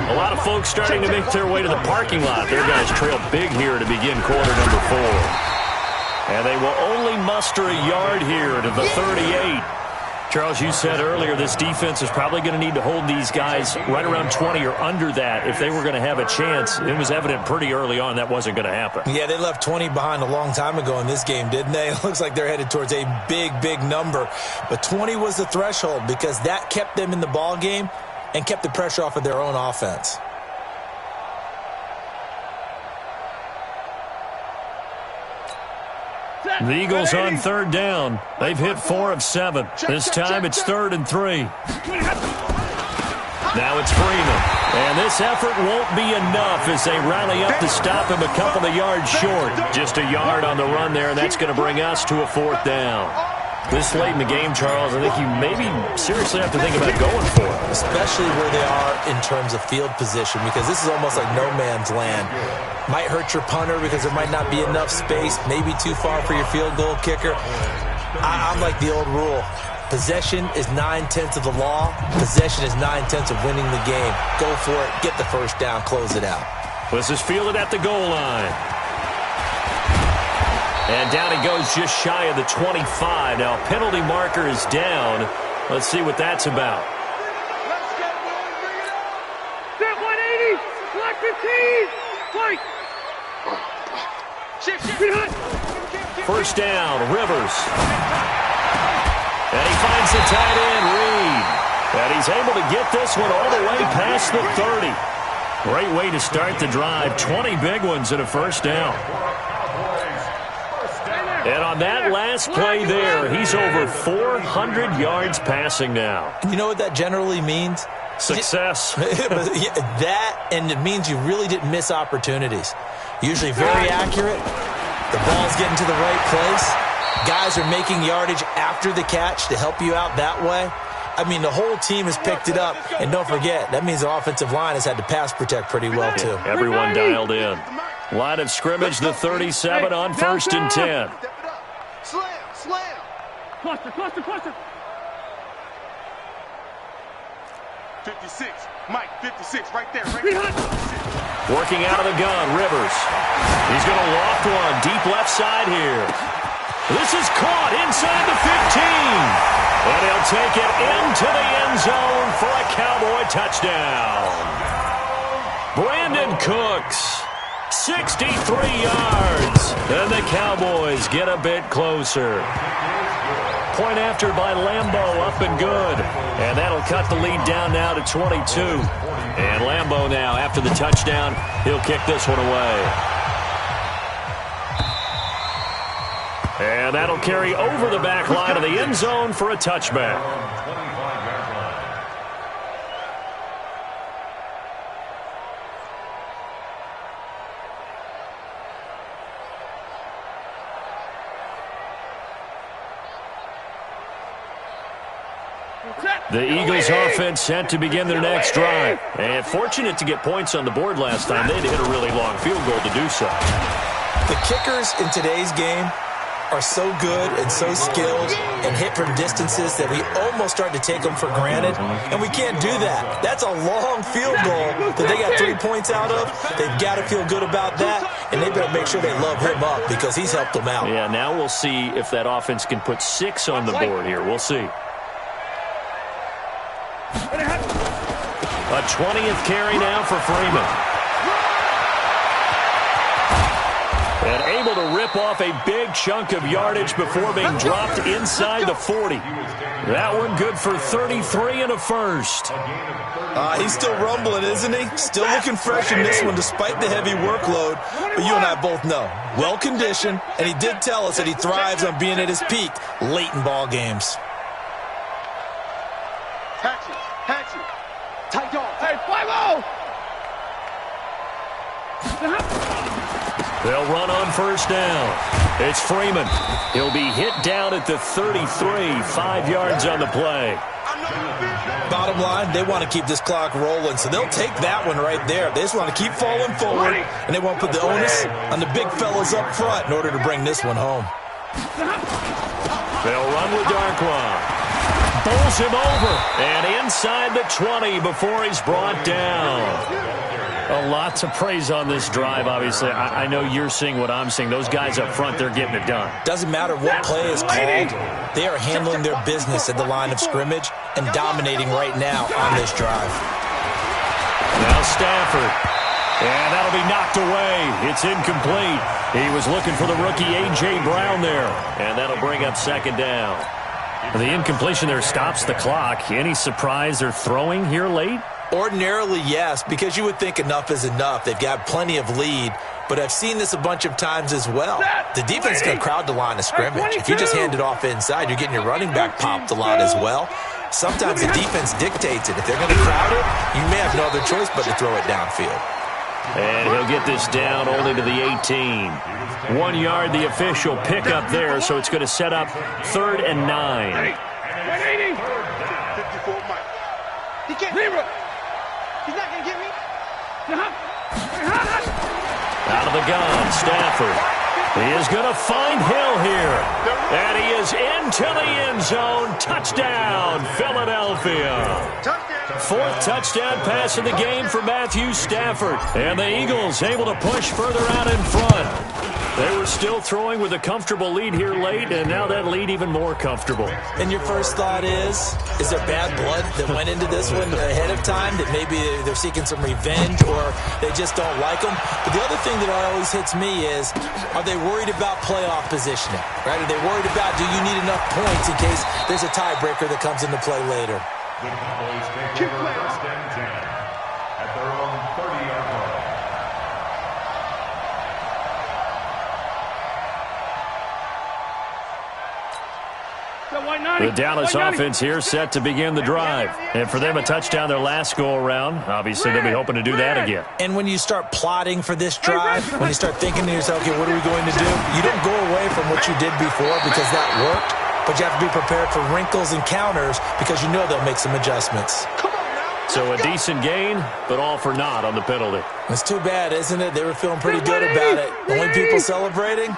A lot of folks starting to make their way to the parking lot. Their guys trail big here to begin quarter number 4. And they will only muster a yard here to the 38. Charles, you said earlier this defense is probably going to need to hold these guys right around 20 or under that if they were going to have a chance. It was evident pretty early on that wasn't going to happen.
Yeah, they left 20 behind a long time ago in this game, didn't they? It looks like they're headed towards a big, big number. But 20 was the threshold because that kept them in the ball game and kept the pressure off of their own offense.
The Eagles on 3rd down. They've hit 4 of 7. This time it's 3rd and 3. Now it's Freeman. And this effort won't be enough as they rally up to stop him a couple of yards short. Just a yard on the run there, and that's going to bring us to a 4th down. This late in the game, Charles, I think you maybe seriously have to think about going for it.
Especially where they are in terms of field position, because this is almost like no man's land. Might hurt your punter because there might not be enough space, maybe too far for your field goal kicker. I'm like the old rule. Possession is 9/10 of the law. Possession is 9/10 of winning the game. Go for it, get the first down, close it out.
This is fielded at the goal line. And down he goes just shy of the 25. Now, penalty marker is down. Let's see what that's about.
Set 180, black 15, fight.
First down, Rivers. And he finds the tight end, Reed. And he's able to get this one all the way past the 30. Great way to start the drive. 20 big ones and a first down. And on that last play there, he's over 400 yards passing now.
You know what that generally means?
Success.
That, and it means you really didn't miss opportunities. Usually very accurate. The ball's getting to the right place. Guys are making yardage after the catch to help you out that way. I mean, the whole team has picked it up. And don't forget, that means the offensive line has had to pass protect pretty well, too.
Everyone dialed in. Line of scrimmage, the 37 on 1st and 10.
Slam.
Cluster.
56. Mike, 56, right there.
Working out of the gun, Rivers. He's going to loft one deep left side here. This is caught inside the 15. And he'll take it into the end zone for a Cowboy touchdown. Brandon Cooks, 63 yards. And the Cowboys get a bit closer. Point after by Lambeau, up and good. And that'll cut the lead down now to 22. And Lambeau now, after the touchdown, he'll kick this one away. And that'll carry over the back line of the end zone for a touchback. The Eagles offense set to begin their next drive. And fortunate to get points on the board last time. They had to hit a really long field goal to do so.
The kickers in today's game are so good and so skilled and hit from distances that we almost start to take them for granted. And we can't do that. That's a long field goal that they got 3 points out of. They've got to feel good about that. And they better make sure they love him up because he's helped them out.
Yeah, now we'll see if that offense can put 6 on the board here. We'll see. A 20th carry now for Freeman. And able to rip off a big chunk of yardage before being dropped inside the 40. That one good for 33 and a first.
He's still rumbling, isn't he? Still looking fresh in this one despite the heavy workload. But you and I both know, well-conditioned, and he did tell us that he thrives on being at his peak late in ball games.
Hatchet. Tight dog.
Hey, 5-0.
They'll run on first down. It's Freeman. He'll be hit down at the 33, 5 yards on the play.
Bottom line, they want to keep this clock rolling, so they'll take that one right there. They just want to keep falling forward, and they won't put the onus on the big fellas up front in order to bring this one home.
They'll run with Darkwa. Bowls him over, and inside the 20 before he's brought down. A lot to praise on this drive, obviously. I know you're seeing what I'm seeing. Those guys up front, they're getting it done.
Doesn't matter what play is called. They are handling their business at the line of scrimmage and dominating right now on this drive.
Now Stafford. And that'll be knocked away. It's incomplete. He was looking for the rookie A.J. Brown there. And that'll bring up second down. The incompletion there stops the clock. Any surprise they're throwing here late?
Ordinarily, yes, because you would think enough is enough. They've got plenty of lead, but I've seen this a bunch of times as well. The defense can crowd the line of scrimmage. If you just hand it off inside, you're getting your running back popped a lot as well. Sometimes the defense dictates it. If they're going to crowd it, you may have no other choice but to throw it downfield.
And he'll get this down only to the 18. 1 yard, the official pickup there, so it's going to set up 3rd and 9.
54 Mike. He can't. He's not going to get me.
Out of the gun, Stafford. He is going to find Hill here. And he is into the end zone. Touchdown, Philadelphia.
Touchdown.
Fourth touchdown pass of the game for Matthew Stafford. And the Eagles able to push further out in front. They were still throwing with a comfortable lead here late, and now that lead even more comfortable.
And your first thought is there bad blood that went into this one ahead of time, that maybe they're seeking some revenge or they just don't like them? But the other thing that always hits me is, are they worried about playoff positioning? Right? Are they worried about, do you need enough points in case there's a tiebreaker that comes into play later?
The Cowboys take over first and 10 at their own 30-yard line.
The Dallas offense here set to begin the drive. And for them, a touchdown their last go-around. Obviously, they'll be hoping to do that again.
And when you start plotting for this drive, when you start thinking to yourself, okay, what are we going to do? You don't go away from what you did before because that worked, but you have to be prepared for wrinkles and counters because you know they'll make some adjustments.
So a decent gain, but all for naught on the penalty.
It's too bad, isn't it? They were feeling pretty good about it. The only people celebrating,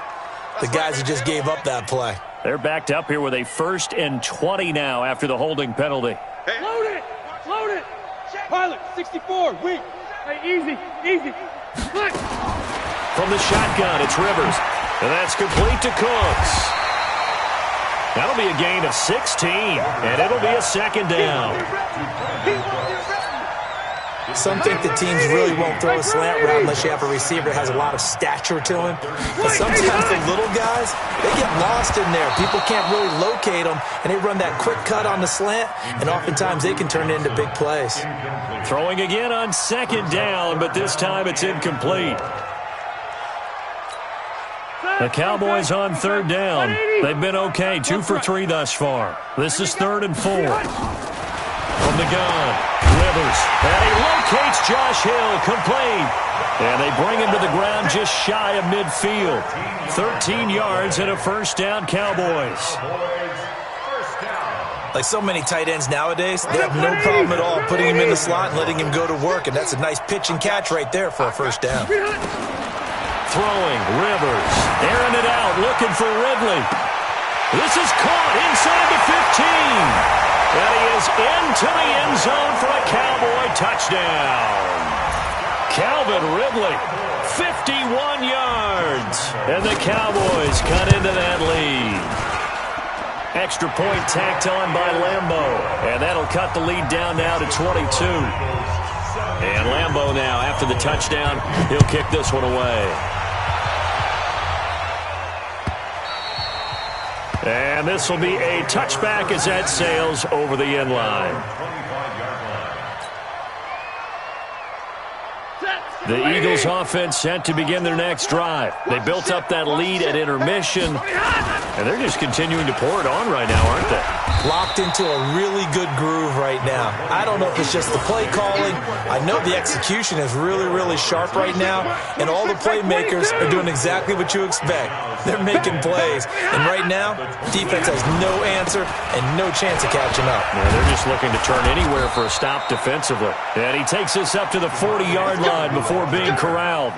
the guys who just gave up that play.
They're backed up here with a 1st and 20 now after the holding penalty.
Load it! Load it! Pilot, 64, weak. Hey, easy, easy. Click.
From the shotgun, it's Rivers. And that's complete to Cooks. That'll be a gain of 16, and it'll be a 2nd down.
Some think the teams really won't throw a slant route unless you have a receiver that has a lot of stature to him. But sometimes the little guys, they get lost in there. People can't really locate them, and they run that quick cut on the slant, and oftentimes they can turn it into big plays.
Throwing again on 2nd down, but this time it's incomplete. The Cowboys on 3rd down. They've been okay, 2 for 3 thus far. This is 3rd and 4. From the gun, Rivers, and he locates Josh Hill, complete. And they bring him to the ground just shy of midfield. 13 yards and a 1st down, Cowboys.
Like so many tight ends nowadays, they have no problem at all putting him in the slot and letting him go to work, and that's a nice pitch and catch right there for a 1st down.
Throwing, Rivers, airing it out, looking for Ridley. This is caught inside the 15. And he is into the end zone for a Cowboy touchdown. Calvin Ridley, 51 yards. And the Cowboys cut into that lead. Extra point tacked on by Lambo. And that'll cut the lead down now to 22. And Lambo now, after the touchdown, he'll kick this one away. And this will be a touchback as that sails over the end line. The Eagles offense set to begin their next drive. They built up that lead at intermission, and they're just continuing to pour it on right now, aren't they?
Locked into a really good groove right now. I don't know if it's just the play calling. I know the execution is really, really sharp right now, and all the playmakers are doing exactly what you expect. They're making plays, and right now, defense has no answer and no chance of catching up.
Yeah, they're just looking to turn anywhere for a stop defensively. And he takes us up to the 40-yard line before being corralled.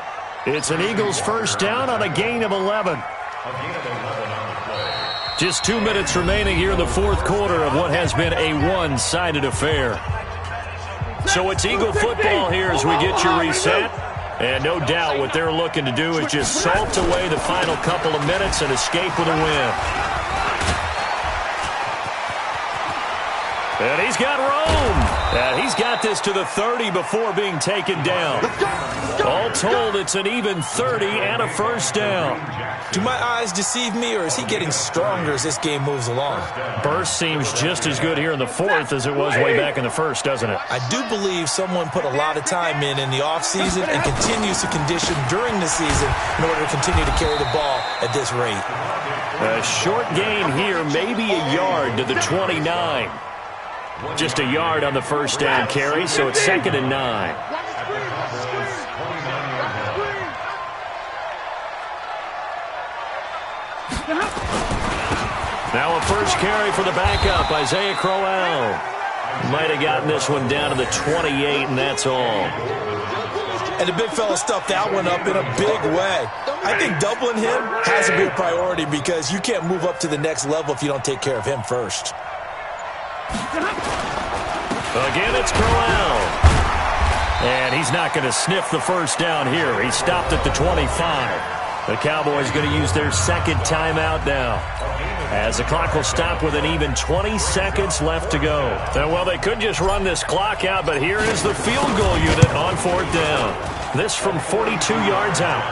It's an Eagles 1st down on a gain of 11. Just 2 minutes remaining here in the 4th quarter of what has been a one-sided affair. So it's Eagle football here as we get you reset. And no doubt what they're looking to do is just salt away the final couple of minutes and escape with a win. And he's got room. And he's got this to the 30 before being taken down. All told, it's an even 30 and a 1st down.
Do my eyes deceive me, or is he getting stronger as this game moves along?
Burst seems just as good here in the 4th as it was way back in the 1st, doesn't it?
I do believe someone put a lot of time in the offseason and continues to condition during the season in order to continue to carry the ball at this rate.
A short gain here, maybe a yard to the 29. Just a yard on the 1st down carry, so it's 2nd and 9. Now a first carry for the backup, Isaiah Crowell. Might have gotten this one down to the 28, and that's all.
And the big fella stuffed that one up in a big way. I think doubling him has a big priority because you can't move up to the next level if you don't take care of him first.
Again, it's Crowell. And he's not going to sniff the first down here. He stopped at the 25. The Cowboys going to use their second timeout now, as the clock will stop with an even 20 seconds left to go. Well, they could just run this clock out, but here is the field goal unit on 4th down. This from 42 yards out.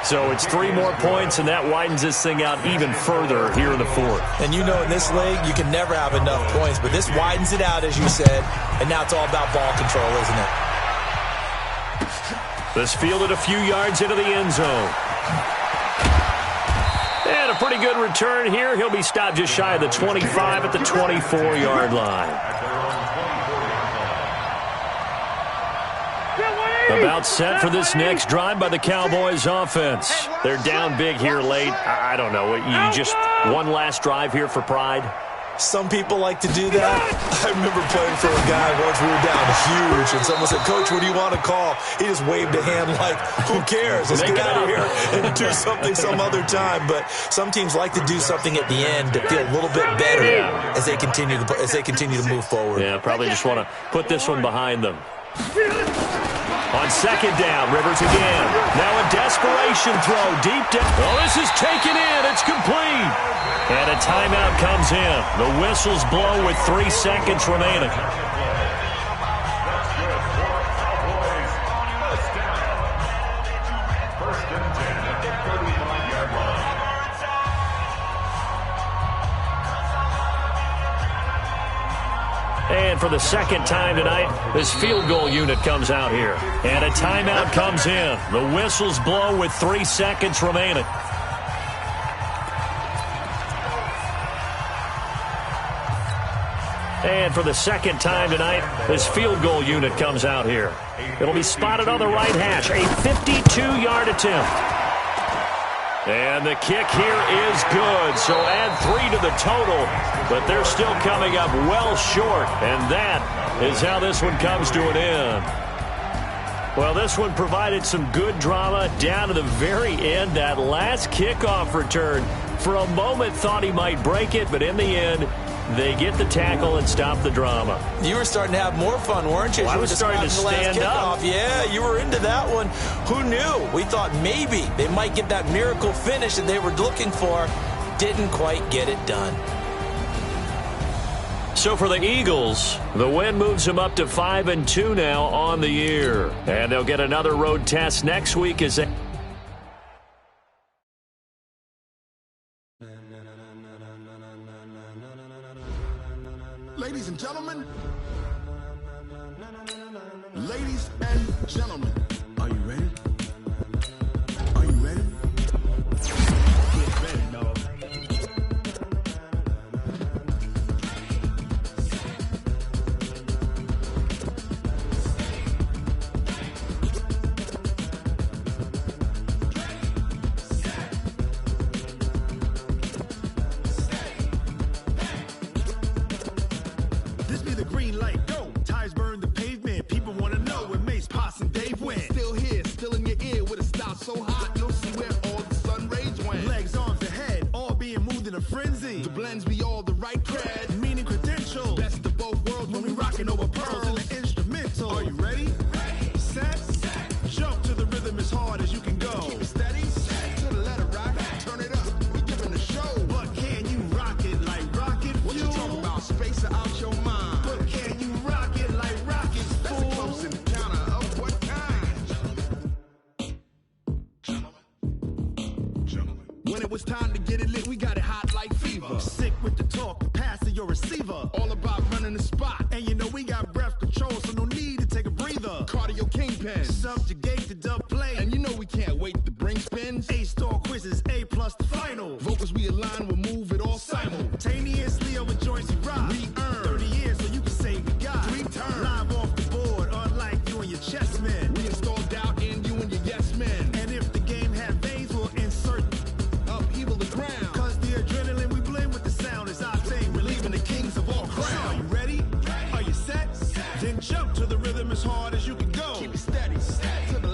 So it's 3 more points, and that widens this thing out even further here in the 4th.
And you know in this league, you can never have enough points, but this widens it out, as you said, and now it's all about ball control, isn't it?
This fielded a few yards into the end zone. And a pretty good return here. He'll be stopped just shy of the 25 at the 24-yard line. About set for this next drive by the Cowboys offense. They're down big here late. I don't know. You just one last drive here for pride?
Some people like to do that. I remember playing for a guy once. We were down huge, and someone said, "Coach, what do you want to call?" He just waved a hand like, "Who cares? Let's get out of here and do something some other time." But some teams like to do something at the end to feel a little bit better as they continue to move forward.
Yeah, probably just want to put this one behind them. On second down, Rivers again. Now a desperation throw deep down. Oh, this is taken in. It's complete. And a timeout comes in. The whistles blow with 3 seconds remaining.
First and 10 at the 35-yard line.
And for the second time tonight, this field goal unit comes out here. And a timeout comes in. The whistles blow with 3 seconds remaining. And for the second time tonight, this field goal unit comes out here. It'll be spotted on the right hash. A 52-yard attempt. And the kick here is good. So add 3 to the total. But they're still coming up well short. And that is how this one comes to an end. Well, this one provided some good drama down to the very end. That last kickoff return, for a moment, thought he might break it. But in the end, they get the tackle and stop the drama.
You were starting to have more fun, weren't you?
Well, I was starting to stand up.
Yeah, you were into that one. Who knew? We thought maybe they might get that miracle finish that they were looking for. Didn't quite get it done.
So for the Eagles, the win moves them up to 5-2 now on the year. And they'll get another road test next week as they...
Ladies and gentlemen, are you ready? Are you ready? Get ready, dog. This be the green light, go. Tires burn the pavement. People want to know when Mace, Pops, and Dave went. Still here, still in your ear with a style so hot, you'll see where all the sun rays went. Legs, arms, and head, all being moved in a frenzy. The blends be all the right cred, meaning credentials. Best of both worlds when we rocking over pearls in the instrumental. Are you ready? Ready. Set. Jump to the rhythm as hard as you can go. Keep it steady. To the letter rock. Turn it up. We giving the show. But can you rock it like rocket fuel? What you talking about? Space out your mind. But can you rock it like rockets, fool? That's a close encounter of what kind? Gentlemen. When it was time to get it lit, we got it hot like fever. Sick with the talk, passing your receiver. All about running the spot. And you know we got breath control, so no need to take a breather. Cardio kingpin. Subjugate the dub play. And you know we can't wait to bring spins. A-star quizzes, A+ the final. Vocals we align, we'll move it all simultaneously over joints we rock. We earn 30 years, so you can say we got 3 turns. Live off the board, unlike you and your chess men. We install doubt in you and your yes men. And if the game had veins, we'll insert upheaval the ground. Cause the adrenaline we blend with the sound is our thing. Relieving the kings of all crowns. Are you ready? Are you set? Then jump to the rhythm as hard as you can go. Keep it steady. To the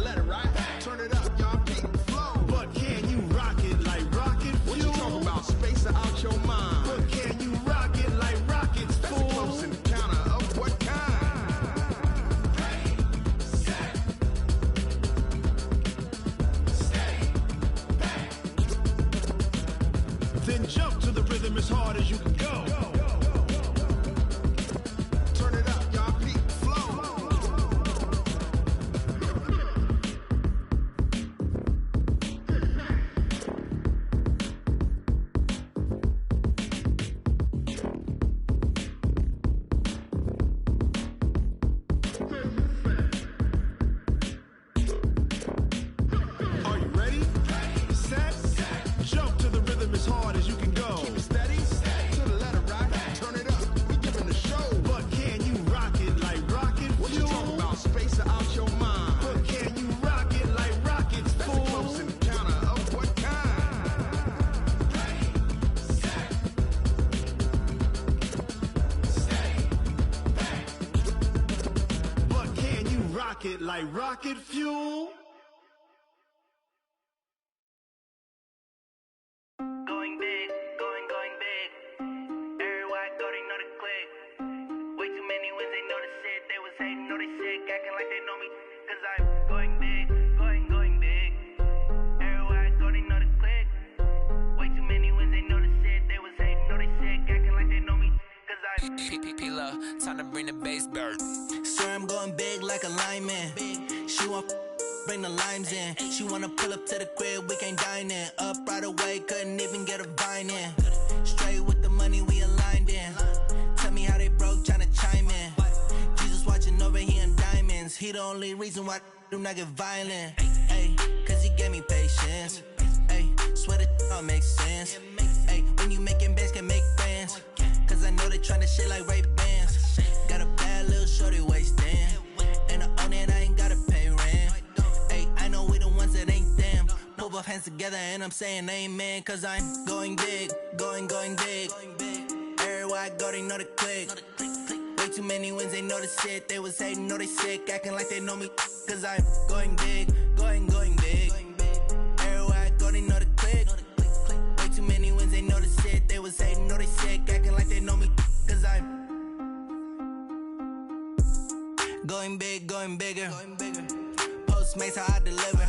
pocket like rocket fuel.
Going big, going big. Everywhere I go, they know the click. Way too many wins, they know the shit. They was hating, know they sick, acting like they know me. Cause I'm going big, going big. Everywhere I go, they know the click. Way too many wins, they know the shit. They was hating, know they sick, acting like they know me. Cause I'm
P-P-P-Lo, time to bring the bass bird.
Swear I'm going big like a lineman. She want bring the limes in. She wanna pull up to the crib, we can't dine in. Up right away, couldn't even get a vine in. Straight with the money we aligned in. Tell me how they broke, tryna chime in. Jesus watching over here in diamonds. He the only reason why I do not get violent. Ay, cause he gave me patience. Ay, swear that all makes sense. Ay, when you making bands, can make friends. Cause I know they tryna shit like Ray-Bans. Got a bad little shorty wasting. And I own it, I ain't gotta pay rent. Ay, I know we the ones that ain't them. Pull both hands together and I'm saying amen. Cause I'm going big, going big. Everywhere I go, they know the click. Way too many wins, they know the shit. They was hating, know they sick, acting like they know me. Cause I'm going big, going big. Everywhere I go, they know the click. Way too many wins, they know the shit. They was hating, know they sick, acting like they know me. Cause I'm going big, going bigger. Postmates how I deliver.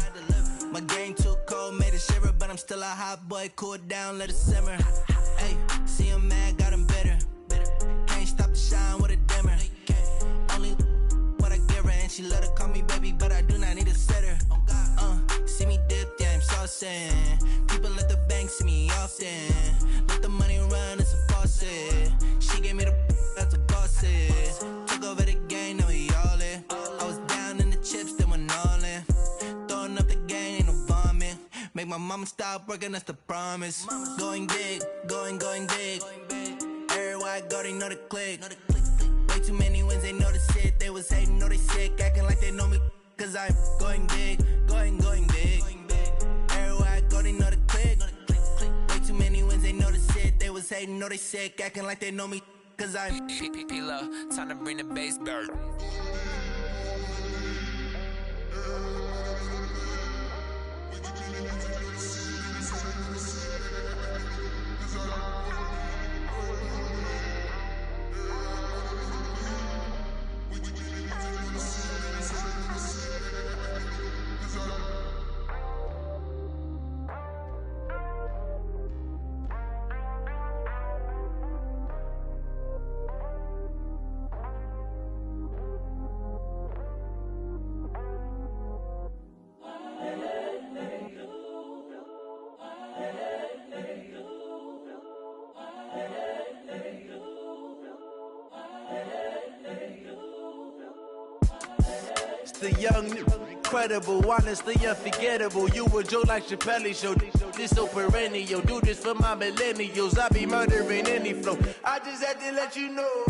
My game too cold, made it shiver, but I'm still a hot boy. Cool it down, let it simmer. Hey, see him mad, got him bitter. Can't stop the shine with a dimmer. Only what I give her, and she love to call me baby, but I do not need a sitter. See me dip, yeah, I'm saucing. People at the bank see me often. Let the money run, it's a faucet. She gave me the that's a boss is. Took over the game, now we all in. I was down in the chips, then went all in. Throwing up the game, ain't no vomit. Make my mama stop working, that's the promise. Going big, going big. Everywhere I go, they know the click. Way too many wins, they know the shit. They was hating, know they sick, acting like they know me. Cause I'm going big, going big. Everywhere I go, they know the click. Way too many wins, they know the shit. They was hating, know they sick, acting like they know me. Cause I'm
P-P-P-Lo, time to bring the bass bird.
The young, incredible, honestly unforgettable. You a Joe like Chappelle show. This so perennial. Do this for my millennials. I be murdering any flow. I just had to let you know.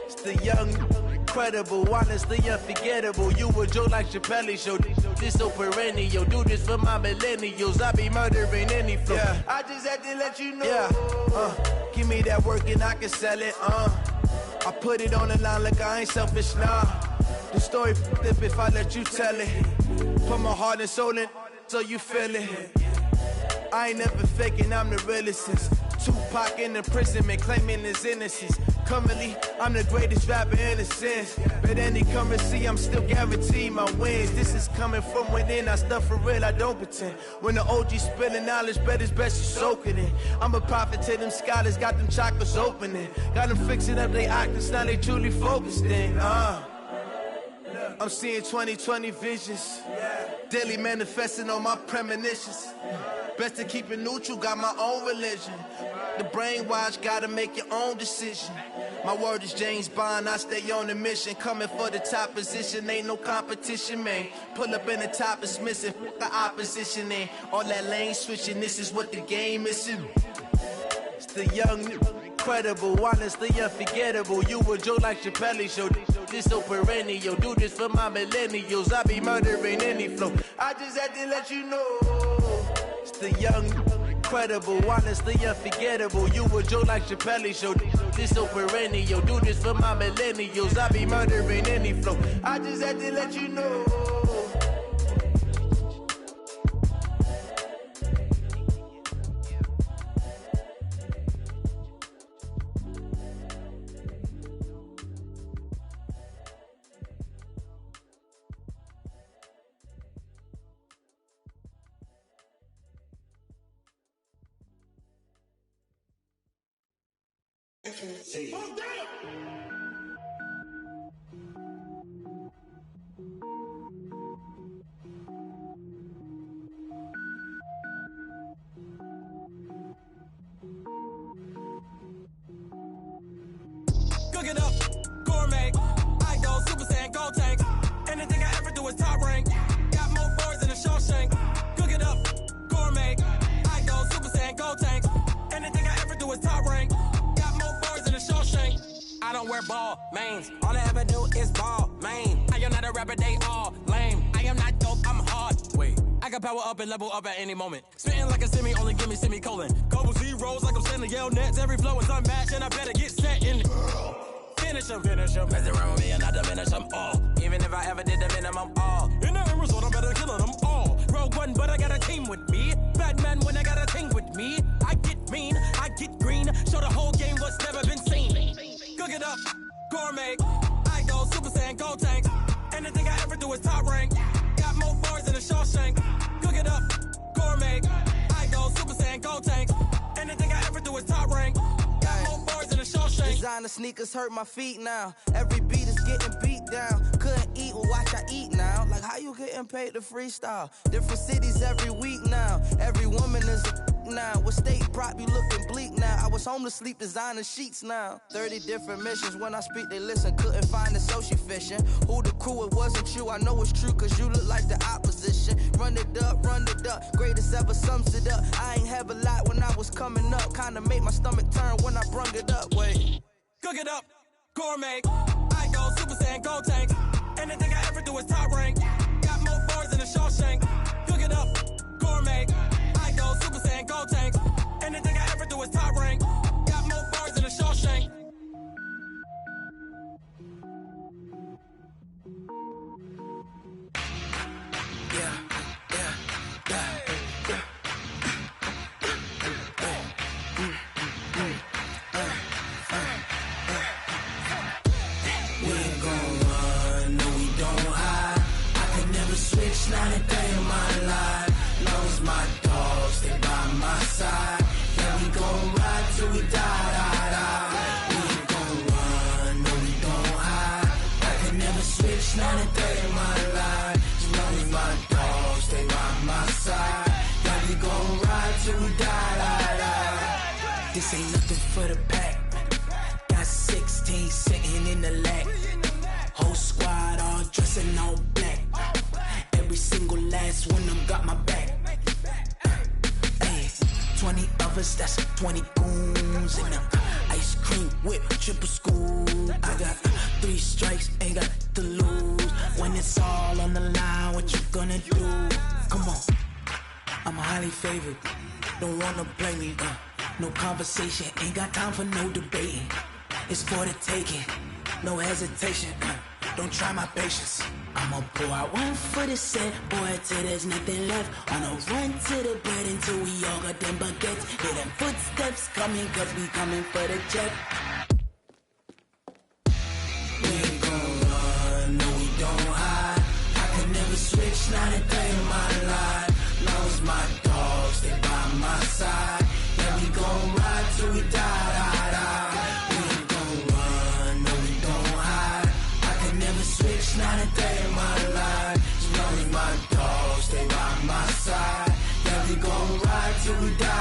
It's the young, incredible, honestly unforgettable. You a Joe like Chappelle show. This so perennial. Do this for my millennials. I be murdering any flow. Yeah. I just had to let you know. Yeah. Give me that work and I can sell it. I put it on the line like I ain't selfish, nah. The story flip if I let you tell it. Put my heart and soul in so you feel it. I ain't never faking, I'm the realest since Tupac in the imprisonment, claiming his innocence. Currently, I'm the greatest rapper in a sense. But any currency, I'm still guaranteed my wins. This is coming from within, I stuff for real, I don't pretend. When the OG spilling knowledge, bet it's best you soak it in. I'm a prophet to them scholars, got them chakras opening. Got them fixing up they octaves, now they truly focused in. I'm seeing 2020 visions. Daily manifesting on my premonitions. Best to keep it neutral, got my own religion. The brainwash, gotta make your own decision. My word is James Bond, I stay on the mission. Coming for the top position, ain't no competition, man. Pull up in the top, it's missing, the opposition in. All that lane switching, this is what the game is. It's the young, incredible, honestly unforgettable. You a Joe like Chappelle show. This so perennial. Do this for my millennials. I be murdering any flow. I just had to let you know. It's the young, incredible, honestly unforgettable. You a Joe like Chappelle show. This so perennial. Do this for my millennials. I be murdering any flow. I just had to let you know.
Cook it up, gourmet. I go Super Saiyan, gold tank. Anything I ever do is top rank. Got more boards than a Shawshank. Cook it up, gourmet. I go Super Saiyan, gold tank. Anything I ever do is top rank. Got more boards than a Shawshank. I don't wear ball mains. All I ever do is ball main. I am not a rapper, they all lame. I am not dope, I'm hard. Wait, I can power up and level up at any moment. Spitting like a semi, only give me semicolon. Couple zeros like I'm sending yell nets. Every flow is unmatched and I better get set in. Finish him. Mess around with me and I diminish them all. Even if I ever did the minimum, all. In the end result, I'm better killing them all. Rogue One, but I got a team with me. Batman when I got a team with me. I get mean, I get green. Show the whole game what's never been seen. Cook it up, gourmet. I go Super Saiyan, gold tank. Anything I ever do is top rank. Got more bars than a Shawshank. Cook it up, gourmet. I go Super Saiyan, gold tank. Anything I ever do is top rank. Got more bars than a Shawshank.
Designer sneakers hurt my feet now. Every beat is getting beat down. Couldn't eat, well watch I eat now. Like how you getting paid to freestyle? Different cities every week now. Every woman is a now. What state prop you looking bleak now? I was home to sleep designing sheets now. 30 different missions. When I speak they listen. Couldn't find it so she fishing. Who the crew, it wasn't you. I know it's true cause you look like the opposition. Run it up. Greatest ever sums it up. I ain't have a lot when I was coming up. Kinda made my stomach turn when I brung it up. Wait.
Cook it up, gourmet. I go Super Saiyan, gold tank. Anything I ever do is top rank. Got more bars than a Shawshank. Cook it up, gourmet. I go Super Saiyan, gold tank. Anything I ever do is top rank. Got more bars than a Shawshank.
Not a day in my life. Long as my dogs stay by my side. Yeah, we gon' ride till we die. We ain't gon' run, no we don't hide. I can never switch, not a day in my life. As long as my dogs stay by my side. Yeah, we gon' ride till we die. This ain't nothing for the pack. Got 16 sitting in the lap. Whole squad all dressing all black. Every single last one of them got my back. Hey, 20 of us, that's 20 goons. And ice cream whip, triple scoop. I got 3 strikes, ain't got to lose. When it's all on the line, what you gonna do? Come on, I'm highly favored. Don't wanna play me, no conversation. Ain't got time for no debating. It's for the taking, no hesitation. Don't try my patience. I'ma pour out one for the set, boy, till there's nothing left. On a run to the bed until we all got them baguettes. Hear them footsteps coming, cause we coming for the jet. We ain't gon' run, no we don't hide. I can never switch, not a day in my life. Long as my dogs stay by my side. Yeah, we gon' ride till we die. We ain't gon' run, no we don't hide. I can never switch, not a day in my life. As long as my dogs stay by my side. Yeah, we gon' ride till we die.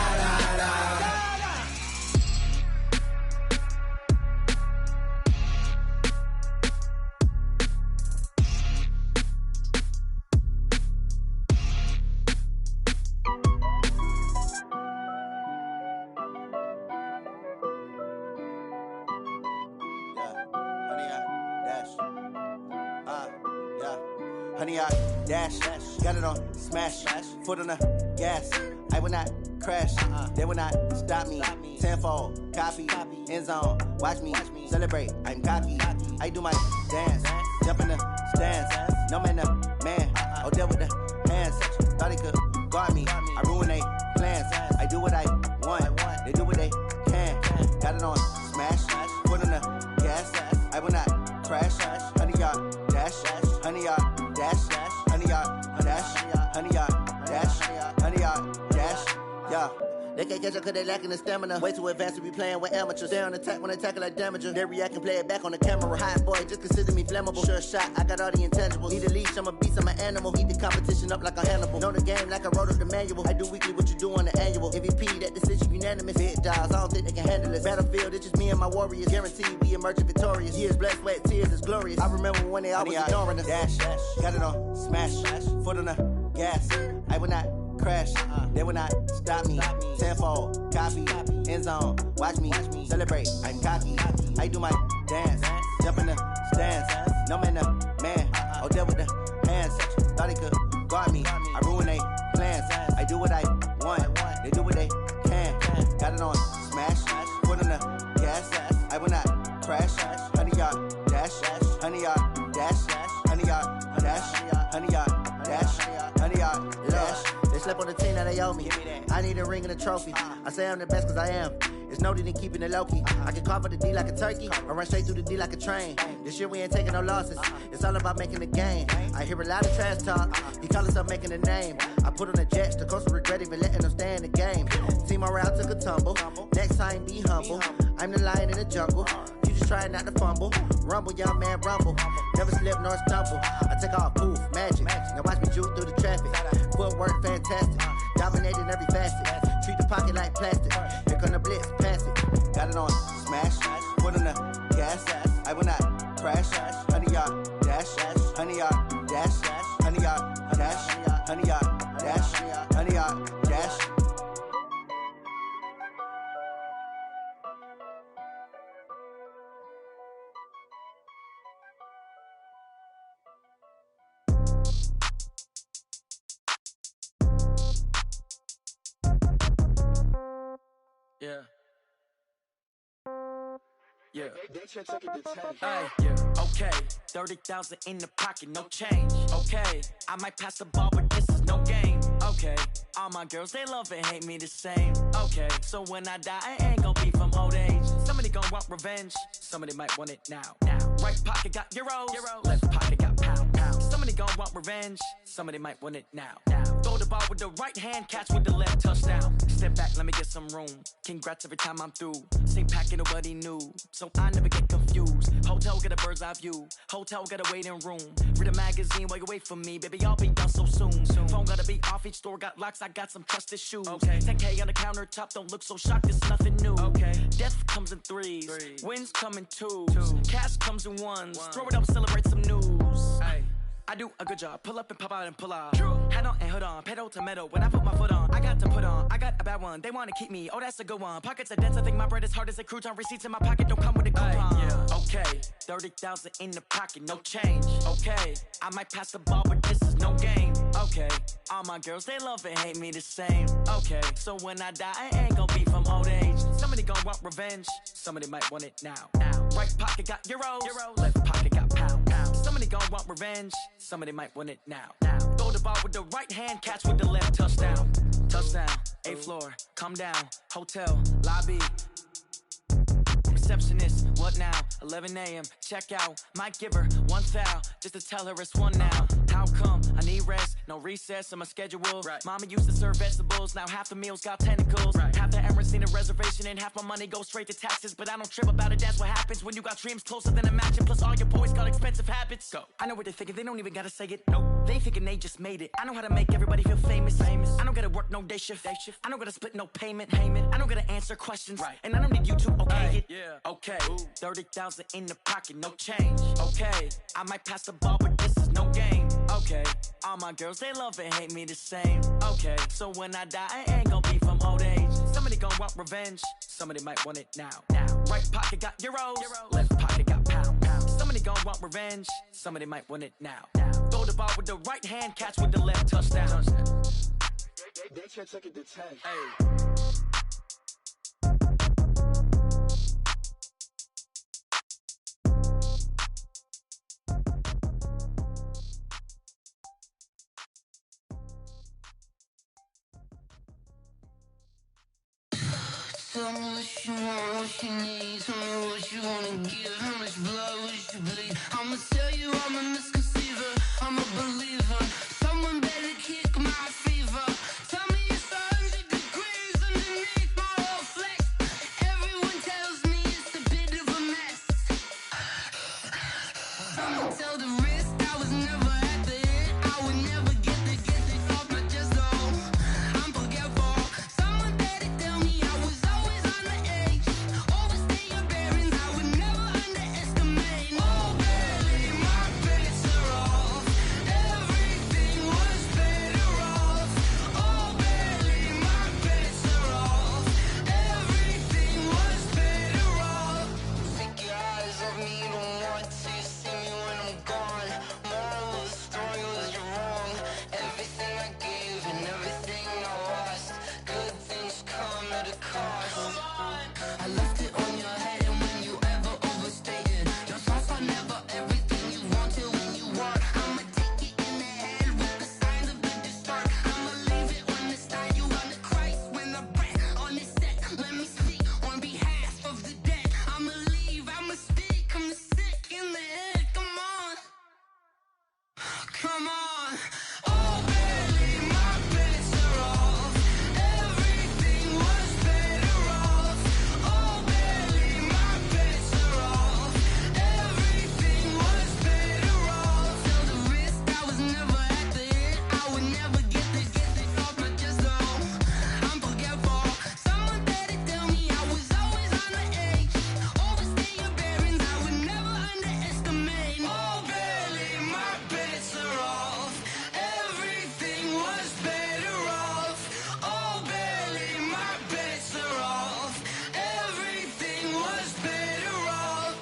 Honey, I dash, got it on, smash, foot on the gas. I will not crash. They will not stop me. Tenfold, copy, end zone. Watch me celebrate. I'm cocky. I do my dance, jump in the stands. No man, man. Oh, deal with the hands. Thought he could guard me. I ruin they plans. I do what I want. They do what they can. Got it on smash. Put on the gas. I will not crash. 100-yard dash. 100-yard dash. 100-yard dash. 100-yard dash. 100-yard dash. Yeah. They can't catch up cause they lacking the stamina. Way too advanced to be playing with amateurs. Stay on attack when they tackle like damager. They react and play it back on the camera. Hot boy, just consider me flammable. Sure shot, I got all the intangibles. Need a leash, I'm a beast, I'm an animal. Eat the competition up like a Hannibal. Know the game like I wrote up the manual. I do weekly what you do on the annual. MVP, that decision unanimous. Hit dials, I don't think they can handle it. Battlefield, it's just me and my warriors. Guaranteed we emerging victorious. Years, blood, sweat, tears, it's glorious. I remember when they always ignoring us. Dash, got it on smash. Foot on the gas. I will not crash. They will not stop me. Tenfold, copy, end zone. Watch me celebrate. I'm cocky. I do my dance, jump in the stands. No man, man. Oh, deal with the hands. Thought he could guard me. I ruin they plans. I do what I want. They do what they can. Got it on smash. Put on the gas. I will not crash. 100-yard dash. 100-yard dash. 100-yard dash. 100-yard dash. 100-yard dash. They slept on the team that they owe me. I need a ring and a trophy. I say I'm the best cause I am. It's noted in keeping it low-key. I can carve up the D like a turkey or run straight through the D like a train. This year we ain't taking no losses. It's all about making the game. I hear a lot of trash talk. He call himself making a name. I put on the Jets. The coach will regret even letting them stay in the game. Team morale took a tumble. Next time be humble. I'm the lion in the jungle. You just try not to fumble. Rumble, young man, rumble. Never slip nor stumble. I take off, poof, magic. Now watch me juke through the traffic. Footwork fantastic. Dominating every facet. Treat the pocket like plastic. Here come the blitz, pass it. Got it on smash. Put on the gas. I will not crash. 100-yard dash. 100-yard dash. 100-yard dash. 100-yard dash. 100-yard dash.
Yeah. Yeah. Hey, yeah. Okay. 30,000 in the pocket, no change. Okay. I might pass the ball, but this is no game. Okay. All my girls, they love and hate me the same. Okay. So when I die, I ain't gonna be from old age. Somebody gon' want revenge. Somebody might want it now. Right pocket got euros. Left pocket got pound. Somebody gon' want revenge. Somebody might want it now. Throw the ball with the right hand, catch with the left, touchdown. Step back, let me get some room. Congrats every time I'm through. Same packet, nobody knew, so I never get confused. Hotel get a bird's eye view. Hotel get a waiting room. Read a magazine while you wait for me, baby. I'll be done so soon. Phone gotta be off. Each store got locks. I got some trusted shoes. Okay. 10K on the countertop. Don't look so shocked. It's nothing new. Okay. Death comes in threes. Wins come in twos. Cash comes in ones. Throw it up, celebrate some news. Hey. I do a good job. Pull up and pop out and pull out. Head on and hood on. Pedal to metal. When I put my foot on, I got to put on. I got a bad one. They want to keep me. Oh, that's a good one. Pockets are dense. I think my bread is hard as a crouton. Receipts in my pocket don't come with a coupon. Yeah. Okay. 30,000 in the pocket. No change. Okay. I might pass the ball, but this is no game. Okay. All my girls, they love and hate me the same. Okay. So when I die, I ain't gonna be from old age. Somebody gon' want revenge. Somebody might want it now. Right pocket got euros. Left pocket got pound. Somebody gon' want revenge. Somebody might want it now. Throw the ball with the right hand, catch with the left, touchdown. Touchdown, 8th floor, come down, hotel, lobby. Receptionist, what now? 11 a.m., check out. Might give her one foul, just to tell her it's one now. How come? I need rest, no recess in my schedule. Right. Mama used to serve vegetables, now half the meals got tentacles. Right. Half the errands need a reservation, and half my money goes straight to taxes. But I don't trip about it, that's what happens when you got dreams closer than a match. And plus all your boys got expensive habits. Go. I know what they're thinking, they don't even gotta say it. Nope. They thinking they just made it. I know how to make everybody feel famous. I don't gotta work no day shift. I don't gotta split no payment. I don't gotta answer questions. Right. And I don't need you to okay it. Yeah. Okay. 30,000 in the pocket, no change. Okay. I might pass the ball, but this is no game. Okay. All my girls, they love and hate me the same. Okay. So when I die, I ain't gonna be from old age. Somebody gon' want revenge. Somebody might want it now. Right pocket got euros. Left pocket got pound. Somebody gon' want revenge. Somebody might want it now. Throw the ball with the right hand, catch with the left, touchdown.
They can't take it to 10.
Hey.
Tell me what you want, what you need. Tell me what you wanna give. How much blood would you bleed? I'ma tell you I'm a misconceiver. I'm a believer. Someone better kick my fever. Tell me it's 100 degrees underneath my whole flesh. Everyone tells me it's a bit of a mess. Someone tell the risk I was never at the end. I would never get the off my chest though. I'm forgetful. Someone better tell me I was always on the edge. Overstay your bearings, I would never underestimate. Oh baby, my bets are off. Everything was better off. Oh baby, my bets are off. Everything was better off. Take your eyes off me, you don't want to see me when I'm gone. Moral of the story was you're wrong. Everything I gave and everything I lost. Good things come at a cost. I left it on your head, and when you ever overstated, your thoughts are never everything you wanted when you want. I'ma take it in the head with the signs of the distort. I'ma leave it on the side. You on the Christ when the breath on the set. Let me speak on behalf of the dead. I'ma leave, I'ma speak. I'm the sick in the head. Come on, come on. Oh baby, my bets are off. Everything was better off. Oh baby, my bets are off. Everything was better off. Tell the risk I was never at the end. I would never get the off my chest though. I'm forgetful. Someone better tell me I was always on the edge. Overstay your bearings, I would never underestimate. Oh baby, my bets are off. Everything was better off. Oh baby, my bets are off. Everything was better off.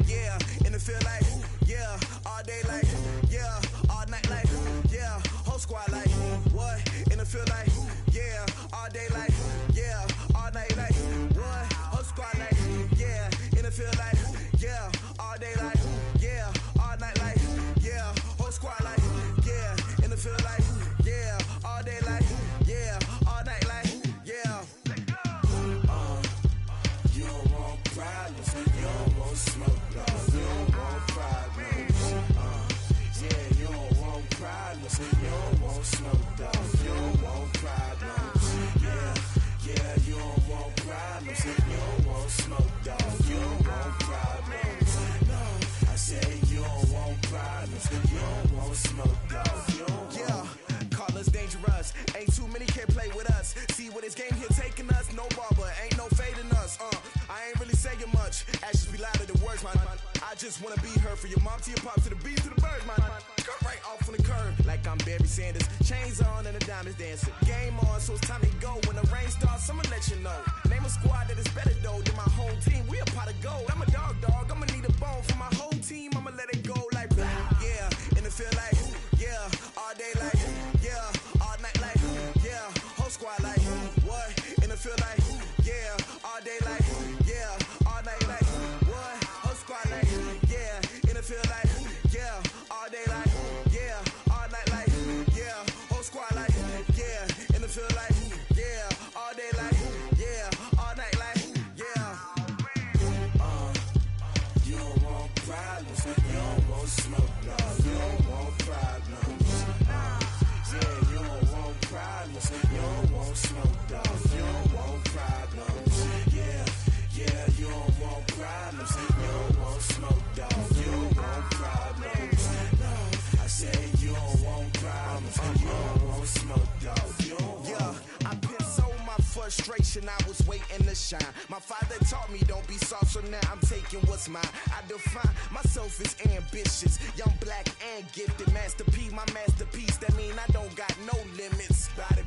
Yeah, and it feel like, yeah, all day like, yeah, all night like, yeah, whole squad like, what? And it feel like, yeah, all day like, yeah, all night like, what? Whole squad like, yeah, and it feel like, yeah, all day like, yeah, all night like, yeah, whole squad like, yeah, and it feel like, yeah, all day like, yeah, all night like, yeah. You don't want problems, you don't want smoke, dog. You don't want problems. Yeah, you don't want problems, you don't want smoke, dog. You don't want problems. Yeah, yeah, you don't want problems, you don't want smoke, dog. You don't want problems. No, I say you don't want problems, you don't want smoke, dog. You don't want. Yeah, call us dangerous. Ain't too many can play with us. See where this game here taking us. No barber, ain't no fading us. I ain't really saying much. Actions be louder than words, man. I just wanna be heard from your mom to your pop to the beat to the birds, man. Cut right off on the curb like I'm Barry Sanders. Chains on and the diamonds dancing. Game on, so it's time to go. When the rain starts, I'ma let you know. Name a squad that is better though than my home team. We a pot of gold. I'm a dog. I'ma need a bone for my whole team. I'ma let it go like blah. Yeah, and it feel like, yeah, all day like, yeah, all night like, yeah, whole squad like, what? And it feel like, yeah, all day like, yeah, all night like, what? Whole squad like, yeah, and it feel like, yeah, all day like, yeah, all night like, yeah, whole squad like, yeah, and it feel like, yeah, all day like, yeah, all night like, yeah. You don't want problems, you don't want smoke, no, you don't want problems. Yeah, you don't want problems, you don't want smoke, dog. You don't want problems. Yeah, yeah, you don't want problems, you don't want smoke, dog. You don't want problems. No, I say you don't want problems, you don't want smoke, dog. You don't want. Yeah, I've been so my frustration, I was waiting to shine. My father taught me don't be soft, so now I'm taking what's mine. I define myself as ambitious, young, black, and gifted. Master P, my masterpiece. That mean I don't got no limits. Bout it,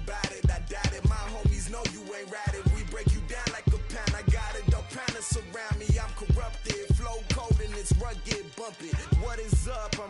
I doubt it. My homies know you ain't ratted. We break you down like a pound. I got it, don't pound us around me. I'm corrupted, flow cold and it's rugged, bump it. What is up? I'm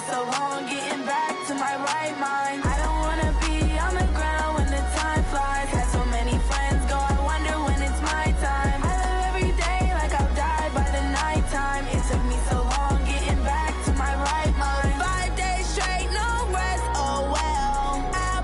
so long getting back to my right mind. I don't wanna be on the ground when the time flies. Had so many friends go, I wonder when it's my time. I live every day like I'll die by the nighttime. It took me so long getting back to my right mind. 5 days straight, no rest, oh well. I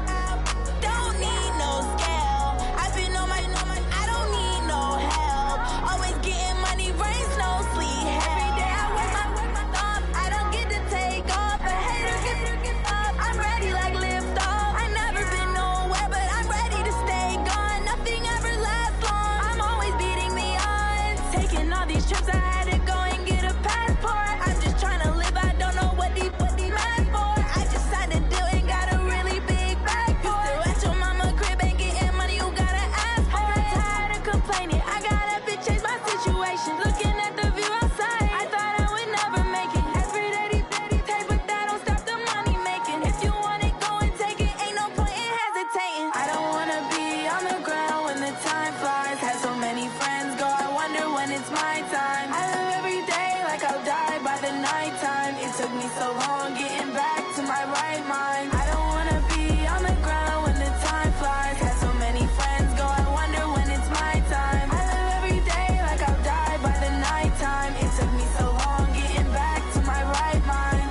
don't need no scale. I've been on my, I don't need no help. Always getting money, rains, no sleep. Every day I work my thumb, I don't get to take off. A hater get up, I'm ready like lift off. I never been nowhere, but I'm ready to stay gone. Nothing ever lasts long, I'm always beating the odds. Taking all these trips, I had to go and get a passport. I'm just trying to live, I don't know what these mad for. I just signed a deal and got a really big bag for it. You still at your mama crib and getting money, you gotta ask for it. I'm tired of complaining, I gotta change my situation. Looking at the view outside, I thought I would never make it. Every day they pay, but that don't stop the money making. If you want it, go and take it, ain't no point in hesitating. I don't wanna be on the ground when the time flies. Had so many friends go, I wonder when it's my time. I live every day like I'll die by the nighttime. It took me so long getting back to my right mind. I don't wanna be on the ground when the time flies. Had so many friends go, I wonder when it's my time. I live every day like I'll die by the nighttime. It took me so long getting back to my right mind.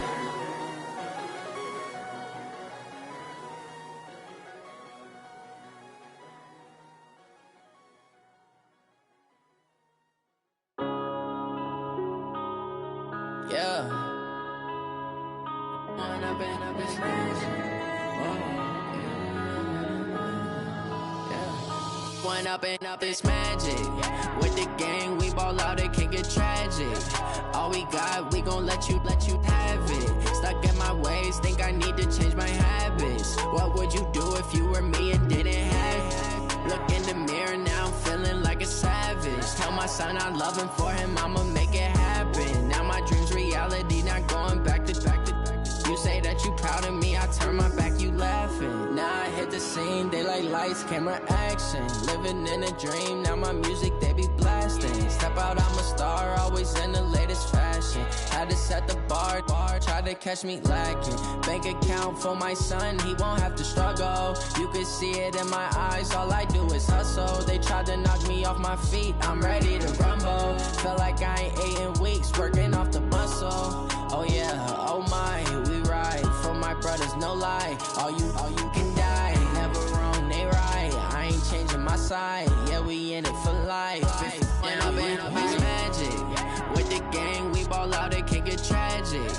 Yeah. When I've been up this When up this magic. With the gang, we ball out, it can get tragic. All we got, we gon' let you have it. Stuck in my ways, think I need to change my habits. What would you do if you were me and didn't have it? Look in the mirror now, I'm feeling like a savage. Tell my son I love him, for him I'ma make it happen. Now my dream's reality, not going back to. You say that you proud of me, I turn my back, you laughing. Now I hit the scene, they like lights, camera, action. Living in a dream, now my music, they be blasting. Step out, I'm a star, always in the latest fashion. Had to set the bar, try to catch me lacking. Bank account for my son, he won't have to struggle. You can see it in my eyes, all I do is hustle. They tried to knock me off my feet, I'm ready to rumble. Feel like I ain't ate in weeks, working off the muscle. Oh yeah, oh my, we ride for my brothers, no lie. All you can die, never wrong, they right. I ain't changing my side, yeah, we in it for life. When I've been up this magic. With the gang, we ball out, it can get tragic.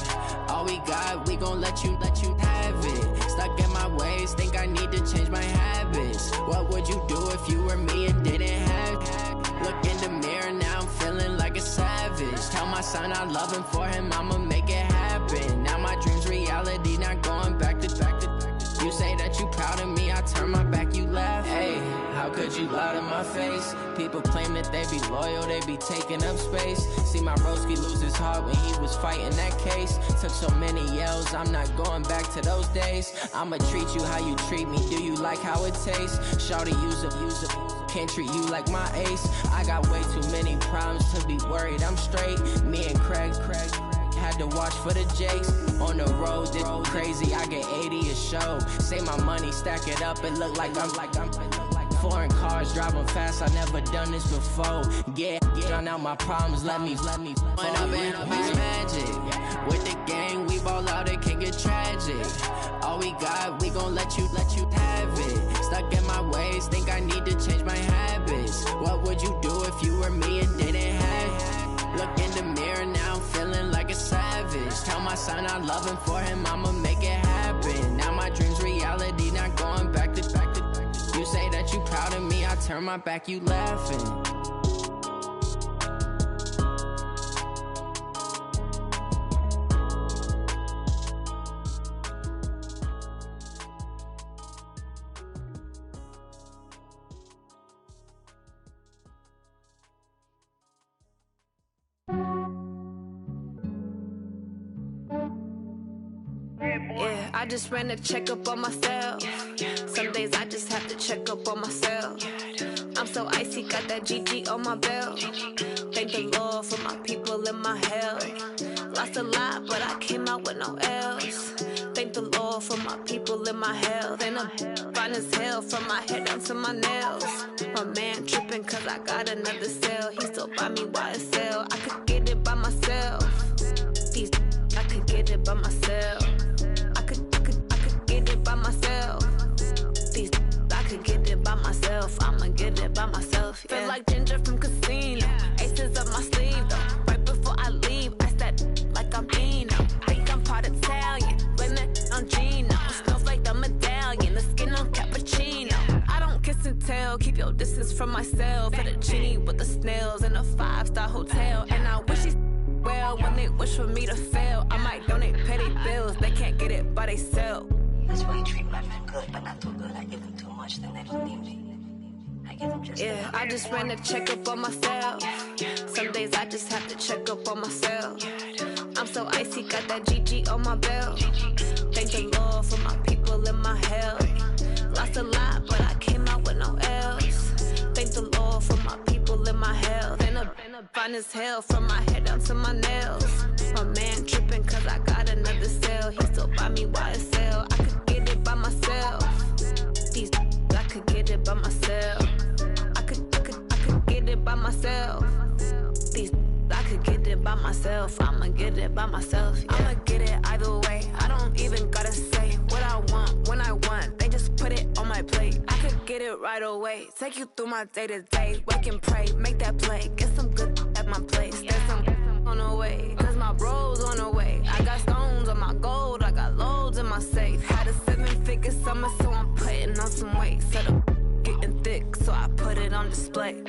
All we got, we gon' let you have it. Stuck in my ways, think I need to change my habits. What would you do if you were me and didn't have it? Look in the mirror now, I'm feeling like a savage. Tell my son I love him, for him I'ma make it happen. Now my dream's reality, not going back to. You say that you proud of me, I turn my back, you laugh. Hey, how could you lie to my face? People claim that they be loyal, they be taking up space. See my broski lose his heart when he was fighting that case. Took so many yells, I'm not going back to those days. I'ma treat you how you treat me, do you like how it tastes? Shawty, use it, can't treat you like my ace. I got way too many problems to be worried, I'm straight. Me and Craig had to watch for the Jakes. On the road, did crazy, I get 80 a show. Say my money, stack it up, it look like I'm foreign cars, driving fast, I never done this before. Get drown out my problems, let me When I've been up this magic. With the gang, we ball out, it can get tragic. All we got, we gon' let you have it. Stuck in my ways, think I need to change my habits. What would you do if you were me and didn't have it? Look in the mirror now, I'm feeling like a savage. Tell my son I love him, for him I'ma make it happen. Now my dream's reality, not going back to. You say that you proud of me, I turn my back, you laughing.
Yeah, I just ran a checkup on myself. Some days I just have to check up on myself. I'm so icy, got that GG on my belt. Thank the Lord for my people in my hell. Lost a lot, but I came out with no L's. Thank the Lord for my people in my health. And I'm fine as hell from my head down to my nails. My man tripping cause I got another cell. He still buy me YSL. I could get it by myself. These I could get it by myself. I could get it by myself. These I could get it by myself. I'ma get it by myself. Yeah. Feel like Ginger from Casino. Aces up my sleeve though. Right before I leave, I step like I'm Dino. Think I'm part Italian. Blame it on Gino. Snowflake the medallion. The skin on cappuccino. I don't kiss and tell. Keep your distance from myself. For the genie with the snails in a 5-star hotel. And I wish he's well when they wish for me to fail. I might donate petty bills. They can't get it by themselves.
That's why you treat my men good, but not too good. I give them too much, then they don't need me. I give them just
yeah, I just ran a checkup on myself. Some days I just have to check up on myself. I'm so icy, got that GG on my belt. Thank the Lord for my people in my health. Lost a lot, but I came out with no L's. Thank the Lord for my people in my health. And I'm fine as hell from my head down to my nails. My man tripping cause I got another cell. He still buy me YSL. I could get it by myself. These I could get it by myself. I could get it by myself. These I could get it by myself. I'ma get it by myself. Yeah. I'ma get it either way. I don't even gotta say what I want when I want. They just put it on my plate. I could get it right away. Take you through my day to day. Wake and pray, make that play. Get some good at my place. There's some on the way, cause my bro's on the way. I got stones on my gold. I got loads in my safe. Had a 7-figure summer, so I'm putting on some weight. Set up getting thick, so I put it on display.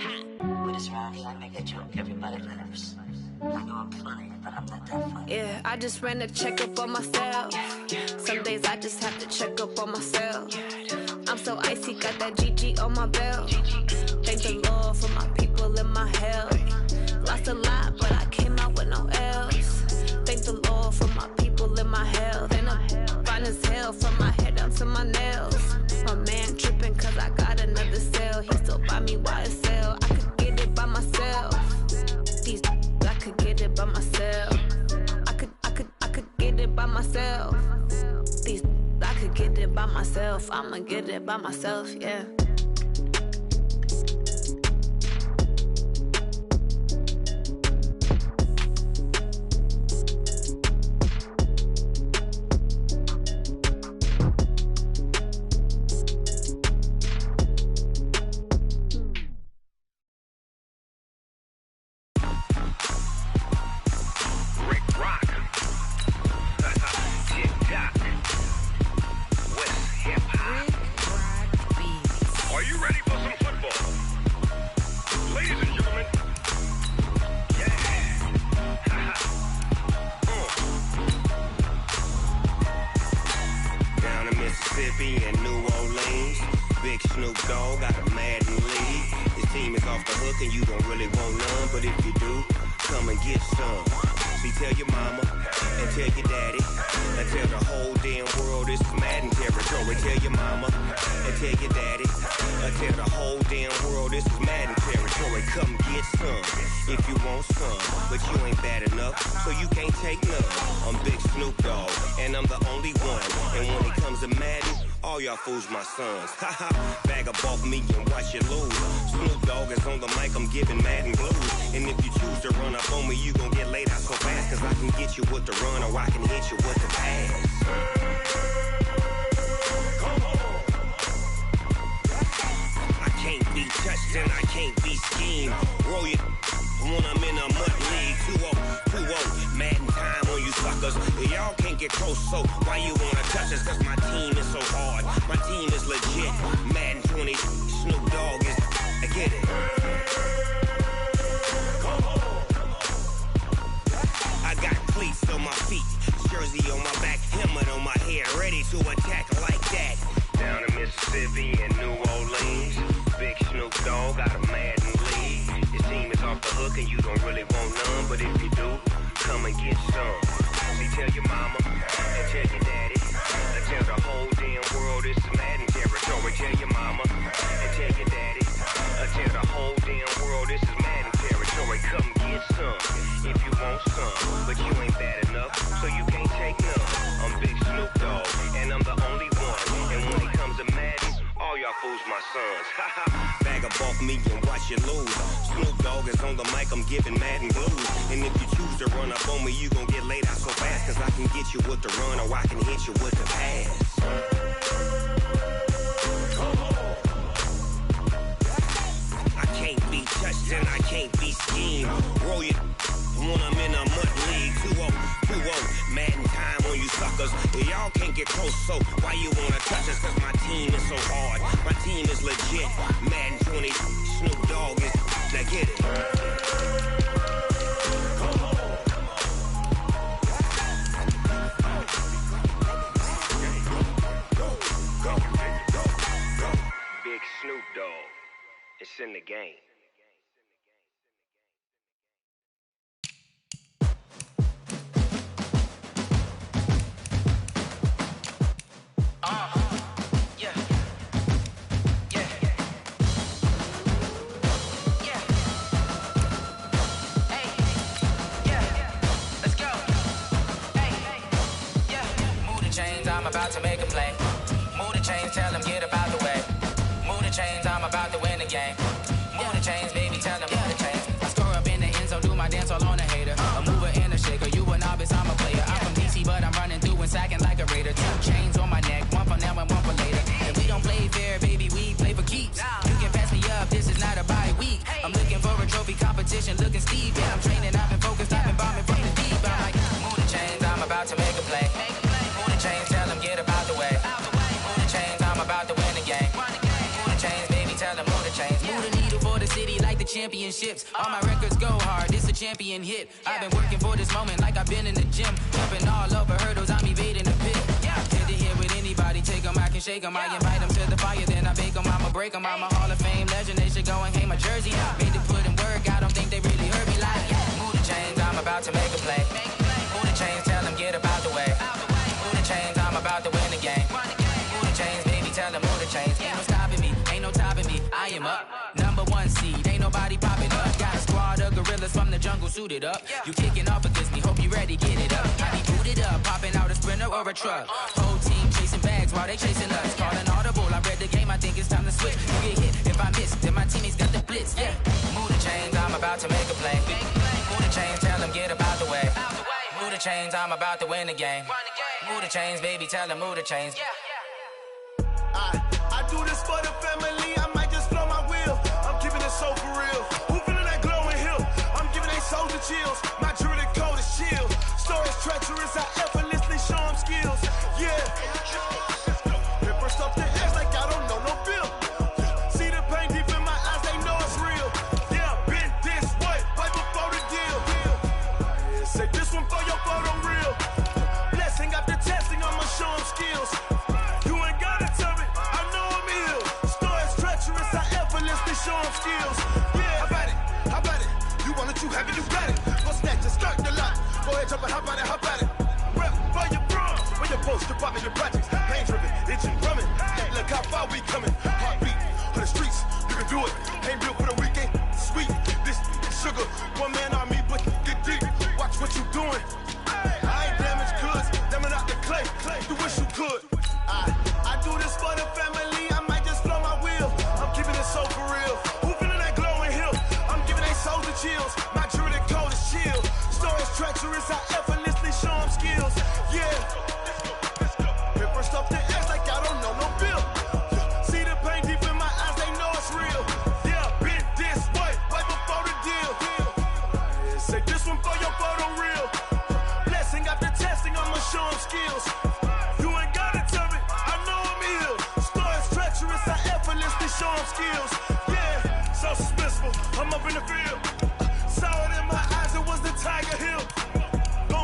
With this round here, I make a joke, everybody laughs. I know I'm funny, but I'm not that funny.
Yeah, I just ran a checkup on myself. Some days I just have to check up on myself. I'm so icy, got that GG on my belt. Thank the Lord for my people in my health. Lost a lot, but I came out with no L's. Thank the Lord for my people in my health. And I'm fine as hell from my head down to my nails. My man tripping cause I got another cell. He still buy me YSL. I could get it by myself. These I could get it by myself. I could get it by myself. These I could get it by myself. I'ma get it by myself, yeah.
Fools my sons. Haha, bag up off me and watch you lose. Snoop Dogg is on the mic, I'm giving Madden blues. And if you choose to run up on me, you gon' get laid out so fast. Cause I can get you with the run or I can hit you with the pass. Come on. I can't be touched and I can't be schemed. Roll you when I'm in a mud league. 2-0, Madden time on you suckers. Y'all can't get close, so why you wanna touch us? Cause my team is so hard. My team is legit. Madden 20, Snoop Dogg is. I get it. Come on. I got cleats on my feet, jersey on my back, helmet on my head, ready to attack like that. Down in Mississippi and New Orleans, Big Snoop Dogg got a Madden league. Your team is off the hook and you don't really want none, but if you do, come and get some. See, tell your mama and tell your daddy. And tell the whole damn world it's Madden territory. Tell your mama and tell your daddy. Tell the whole damn world this is Madden territory. Come get some if you want some, but you ain't bad enough, so you can't take none. I'm Big Snoop Dogg, and I'm the only one. And when it comes to Madden, all y'all fools my sons. Bag up off me and watch you lose. Snoop Dogg is on the mic, I'm giving Madden blues. And if you choose to run up on me, you gon' get laid out so fast. Cause I can get you with the run or I can hit you with the pass. I can't be touched and I can't be schemed. Roll you when I'm in a mud league. 2-0, Madden time on you suckers. Y'all can't get close, so why you wanna touch us? Cause my team is so hard, my team is legit. Madden 20, Snoop Dogg is, now get it. Big Snoop Dogg, it's in the game.
I'm about to make a play. Move the chains, tell them get about the way. Move the chains, I'm about to win the game. Move the chains, baby, tell them move the chains. I score up in the end zone, do my dance all on a hater. A mover and a shaker, you a novice, I'm a player. I'm from DC, but I'm running through and sacking like a raider. 2 chains on my neck, one for now and one for later. And we don't play fair, baby, we play for keeps. You can pass me up, this is not a bye week. I'm looking for a trophy competition, looking steep. Yeah, I'm training, I've been focused, I've been bombing from the deep. I'm like, move the chains, I'm about to make a play. Move the chains, tell them get about the way. Move the chains, I'm about to win the game. Move the chains, baby, tell them move the chains. Move the needle for the city like the championships. All my records go hard, it's a champion hit. I've been working for this moment like I've been in the gym. Jumping all over hurdles, I'm evading the pit. Head to head with anybody, take them, I can shake them. I invite them to the fire, then I bake them, I'ma break them. I'm a Hall of Fame legend, they should go and hang my jersey. Made to put in work, I don't think they really heard me like, move the chains, I'm about to make a play. Move the chains, tell them get about the way. Move the chains, I'm about to win the game. Move the chains, baby, tell them move the chains. Ain't no stopping me, ain't no topping me, I am up. Number 1 seed, ain't nobody popping up. Got a squad of gorillas from the jungle suited up. You kicking off against me, hope you ready, get it up. I be booted up, popping out a sprinter or a truck. Whole team chasing bags while they chasing us. Calling audible, I read the game, I think it's time to switch. You get hit, if I miss, then my teammates got the blitz, Move the chains, I'm about to make a play. Move the chains, tell them get about the way. Move the chains, I'm about to win the game. Move the chains, baby, tell them move the chains.
I do this for the family, I might just blow my wheel. I'm keeping it so for real. Who feeling that glowing hill? I'm giving they soldier chills. My jewelry code is chill. Stories treacherous, I effortlessly show them skills. Paper stuff the edge like I don't know no bill. See the pain deep in my eyes, they know it's real. Been this way, right before the deal. Say this one for your photo real. Blessing after testing, I'ma show them skills. You ain't gotta tell me, I know I'm ill. Stories treacherous, I effortlessly show them skills. How about it? You want it, you have it, you got it. Go snatch and skirt the lot. Go ahead, jump and hop on it. Rep for your bro, where your post, department, your projects. Pain driven, itching, drumming. Hey, look how far we coming. Heartbeat on the streets, you can do it. Ain't built for the weekend, sweet. This sugar, one man army, but get deep. Watch what you doing. I ain't damaged goods, damn out the clay. You wish you could. I do this for the family, I might just blow my wheel. I'm keeping it so for real. Who feeling that glowing hill? I'm giving they soldier chills. My jewelry code is chill. Stories treacherous, I effortlessly show them skills. Paper stuff the edge like I don't know no bill. See the pain deep in my eyes, they know it's real. Been this way, right before the deal. Say this one for your photo real. Blessing after testing, I'ma show them skills. You ain't gotta tell me, I know I'm ill. Stories treacherous, I effortlessly show them skills. So suspenseful, I'm up in the field. Saw it in my eyes, it was the Tiger Hill. Go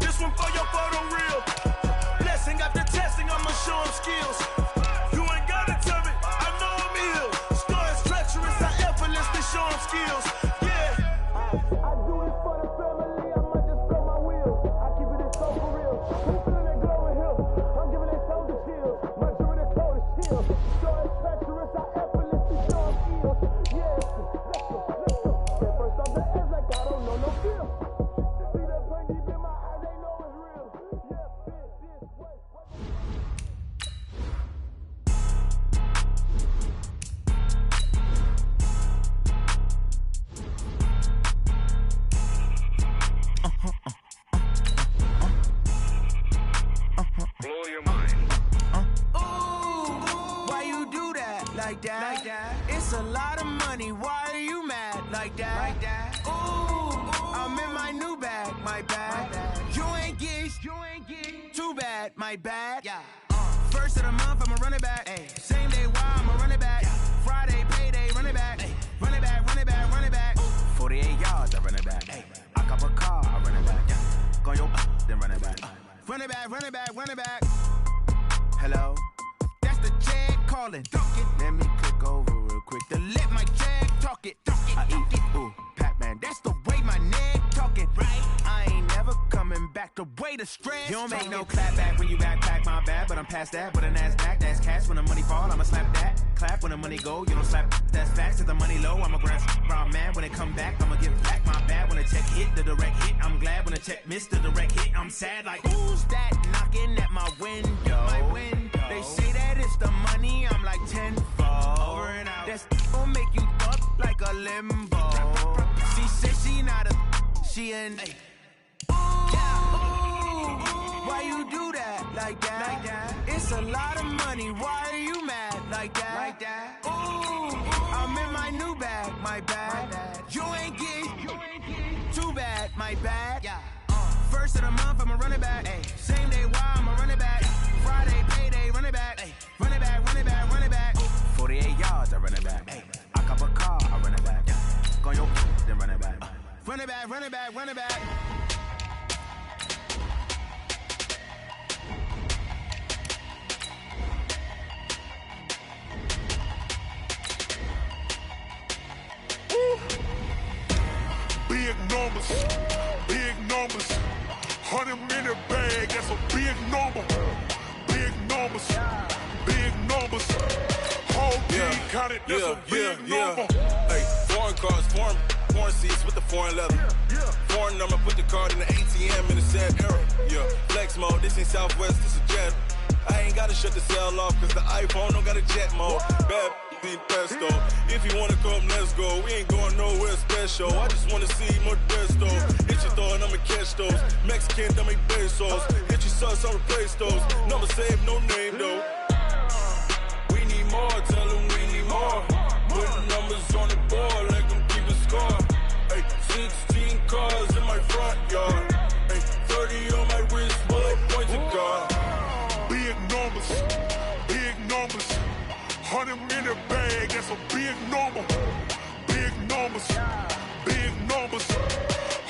This one for your photo reel. Blessing after testing, I'ma show 'em skills. You ain't gotta tell me, I know I'm ill. Stories treacherous, I effortlessly show 'em skills. Yeah. I do this for the family, I might just blow my wheel. I keep it in so for real. I'm feeling that glowing hill. I'm giving they soldier chills. My jewelry the coldest chill. Stories treacherous, I effortlessly show 'em skills. Yeah, let's go. Get first off the edge like I don't know no feel. See that pain deep in my eyes, they know it's real. Yeah, this way.
Blow your mind.
Why you do that like that? It's a lot of money. Why are you mad like that? Ooh, I'm in my new bag, my bad. You ain't get too bad, my bad. Yeah. First of the month, I'ma run it back. Same day, why I'ma run it back. Friday, payday, run it back. Run it back, run it back, run it back. 48 yards, I run it back. I cop a car, I run it back. Go your then run it back. Run it back, run it back, run it back. Hello? That's the jag calling. Let me click over real quick to let my jag talk it. I eat it, ooh, Pac-Man. That's the way my neck talking. Right? I ain't never coming back the way the stress. You don't make no clap back when you backpack, my bad, but I'm past that. With a NASDAQ, that's cash. When the money fall, I'ma slap that. Clap when the money go, you don't slap. That's facts. If the money low, I'ma grab round man. When it come back, I'ma give back my bad. When the check hit, the direct hit. I'm glad when the check missed the direct hit. I'm sad like, who's that knocking at my window? They say that it's the money, I'm like tenfold. Over and out. That's gon' make you up like a limbo. She said she not a, she an. Why you do that like that? It's a lot of money. Why are you mad like that? Ooh, I'm in my new bag, my bad. You ain't get too bad, my bad. First of the month, I'ma run it back. Same day, why I'ma run it back. Friday, payday, run it back. Run it back, run it back, run it back. 48 yards, I run it back. I cop a car, I run it back. Go your then run it back. Run it back, run it back, run it back.
Big numbers, big numbers. 100-minute bag, that's a big number. Big numbers, big numbers. Whole team counted, that's a big number.
Hey, foreign cars, foreign seats with the foreign leather. Foreign number, put the card in the ATM in the sad era. Yeah, flex mode, this ain't Southwest, this is jet. I ain't gotta shut the cell off, cause the iPhone don't got a jet mode. Bad need pesto. If you wanna come, let's go. We ain't going nowhere special. I just wanna see more desto. Hit your thought, I'ma catch those. Mexican, don't make pesos. Hit your sauce, I'll replace those. Number save, no name though. We need more, tell them we need more. Put numbers on the board, let them keep a score. Hey, 16 cars in my front yard. Hey, 30 on my wrist, bullet points a car.
Big numbers, big numbers. 100-minute bag, that's a big number. Big numbers, big numbers.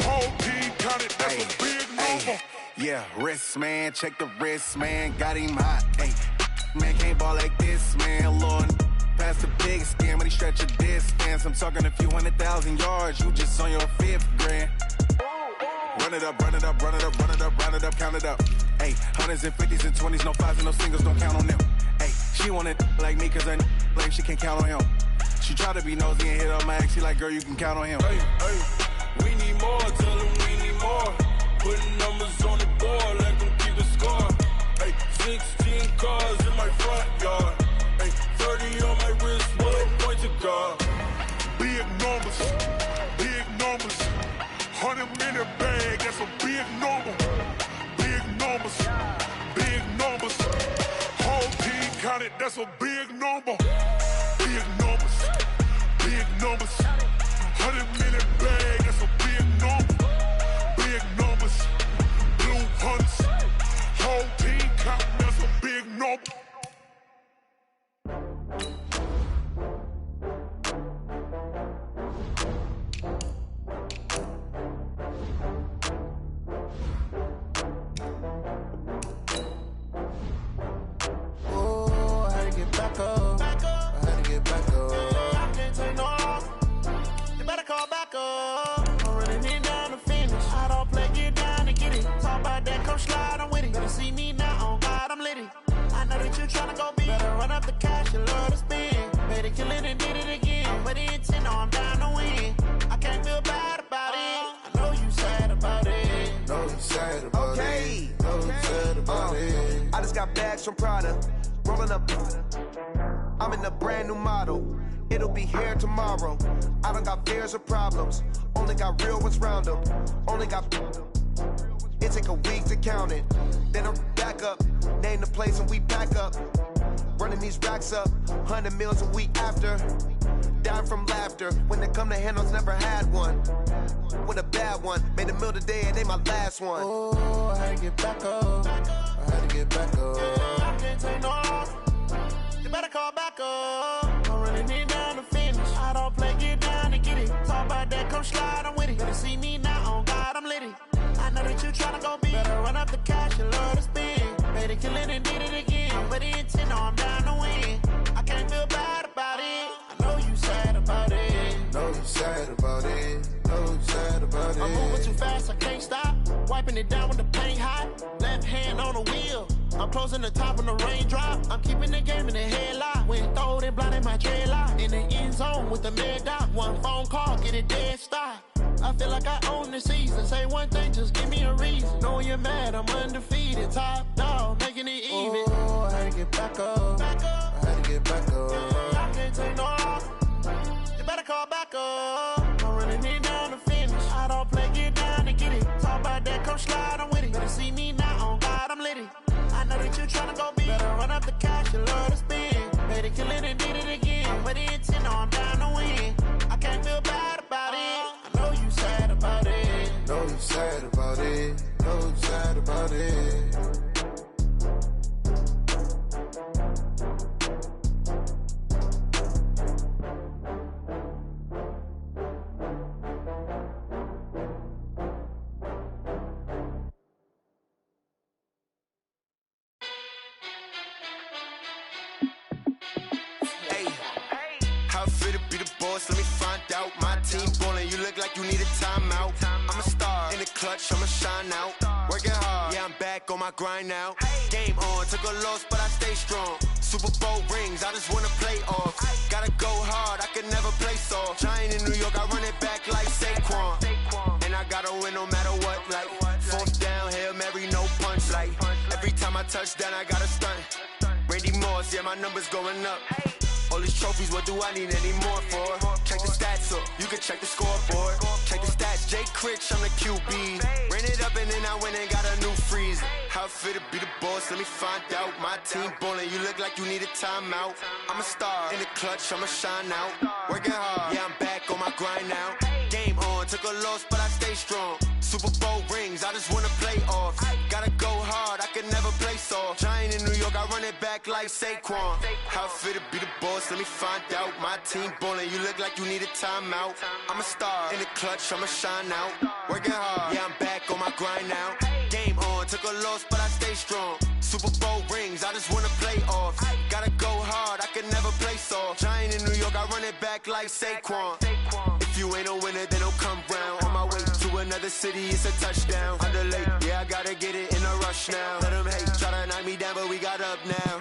Whole team counted, that's a big number.
Yeah, wrist man, check the wrist man, got him hot. Hey, man can't ball like this, man. Lord, past the big skin when he stretch a distance. I'm talking a few 100,000 yards, you just on your 5th grand. Run it up, run it up, run it up, run it up, run it up, count it up. Hey, 100s and 50s and 20s, no 5s and no singles, don't count on them. Hey, she want it like me, cause I like she can't count on him. She try to be nosy and hit on my ex, she like, girl, you can count on him.
Hey, we need more, tell them we need more. Putting numbers on the board, let them keep the score. Hey, 16 cars in my front yard. Hey, 30 on my wrist, bullet points a car.
Big numbers, big numbers. 100-minute bag, that's a big number. Big numbers, big numbers. Whole team counted, that's a big number. Big numbers, big numbers. 100-minute bag, that's a big number. Big numbers, blue hunts. Whole team counting, that's a big number.
cash, you love to spend. Made it kill it and did it again. But the intent, no, I'm down to win. I can't feel bad about it. I know you sad about it.
Know you sad about it. Know you sad about it.
I just got bags from Prada. Rolling up. I'm in a brand new model. It'll be here tomorrow. I don't got fears or problems. Only got real ones round them. Only got. It take a week to count it. Then I'm back up. Name the place and we pack up. Running these racks up. 100 meals a week after. Dying from laughter. When it come to handles, never had one. With a bad one. Made a meal today and they my last one.
Oh, I had to get back up. I had to get back up. I can't take no loss. You better call back up. I'm running it down to finish. I don't play, get down to get it. Talk about that, come slide, I'm with it. Better see me now, on God, I'm litty. I know that you tryna go big. Better run up the cash, you love to spend. Made it kill it and did it again. But the intent, no, I'm down to win. I can't feel bad about it. I know you sad about it.
Know you sad about it. Know you sad about it.
I'm moving too fast, I can't stop. Wiping it down with the paint hot. Left hand on the wheel. I'm closing the top when the raindrop. I'm keeping the game in the headlock. When throwed and blinded my dreadlock. In the end zone with the mad dot. One phone call, get it dead stop. I feel like I own the season. Say one thing, just give me a reason. Knowing you're mad, I'm undefeated. Top dog, making it even.
Oh, I had to get back up. I had to get back up.
I can't take no loss. You better call back up. I'm running it down to finish. I don't play, get down to get it. Talk about that, come slide, I'm with it. Better see me now, on God, I'm litty. I know that you tryna go big. Better run up the cash, you love to spend. Made it kill it and did it again. But the intent, no, I'm down to win. I can't feel bad about it. I know you sad about it.
Know you sad about it. Know you sad about it.
Let me find out. My team ballin', you look like you need a timeout. I'm a star in the clutch, I'ma shine out. Working hard, yeah, I'm back on my grind now. Game on, took a loss, but I stay strong. Super Bowl rings, I just wanna play off. Gotta go hard, I can never play soft. Giant in New York, I run it back like Saquon. And I gotta win no matter what, like fourth down, Hail Mary, no punch. Like every time I touch down, I gotta stunt. Randy Moss, yeah, my numbers going up. All these trophies, what do I need any more for? Check the stats up, you can check the scoreboard. Check the stats, Jake Critch, I'm the QB. Ran it up and then I went and got a new freeze. How it fit to be the boss, let me find out. My team ballin', you look like you need a timeout. I'm a star in the clutch, I'ma shine out. Working hard, yeah, I'm back on my grind now. Game on, took a loss, but I stay strong. Super Bowl rings, I just wanna play off. Gotta go hard, I can never play soft. Giant in New York, I run it back like Saquon. How it fit to be the boss, let me find out. My team ballin', you look like you need a timeout. I'm a star in the clutch, I'ma shine out. Working hard, yeah, I'm back on my grind now. Game on, took a loss, but I stay strong. Super Bowl rings, I just wanna play off. Gotta go hard, I can never play soft. Giant in New York, I run it back like Saquon. If you ain't a winner, then don't come round. On my way to another city, it's a touchdown. Under late, yeah, I gotta get it in a rush now. Let them hate, try to knock me down, but we got up now.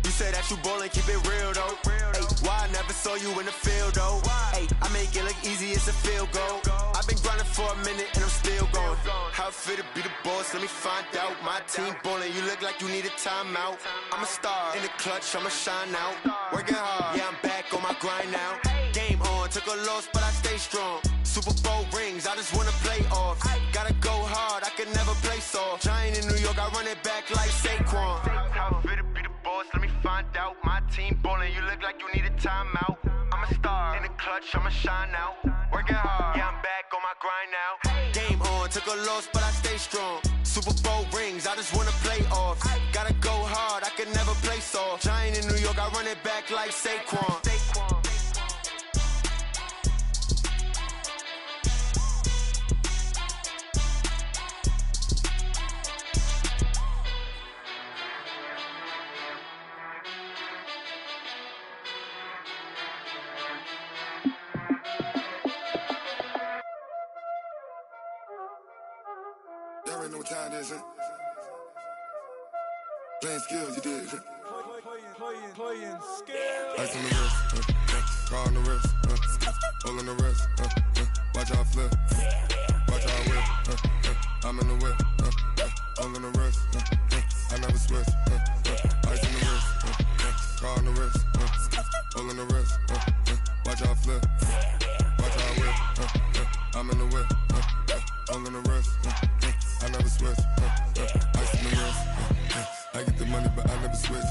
You say that you ballin', keep it real though. Hey, why I never saw you in the field though? Hey, I make it look easy, it's a field goal. I've been grinding for a minute and I'm still going. How it fit to be the boss, let me find out. My team ballin', you look like you need a timeout. I'm a star in the clutch, I'ma shine out. Working hard, yeah, I'm back on my grind now. Game on, took a loss, but I stay strong. Super Bowl rings, I just wanna play off. Gotta go hard, I can never play soft. Giant in New York, I run it back like Saquon. How it fit to be the boss, let me find out. My team ballin', you look like you need a timeout. I'm a star in the clutch, I'ma shine out. Working hard, yeah, I'm back on my grind now. Game on, took a loss, but I stay strong. Super Bowl rings, I just wanna play off. Gotta go hard, I can never play soft. Giant in New York, I run it back like Saquon.
Y'all already know what time it is, huh? Playing skills, you did. Ice on the wrist, car on the wrist, hole in the wrist, watch how I flip, watch how I whip, I'm in the whip, hole in the wrist, I never switch, ice on the wrist, car on the wrist, hole in the wrist, watch how I flip, watch how I whip, I'm in the whip, hole in the wrist, I never switch, ice on the wrist, I get the money but I never switch.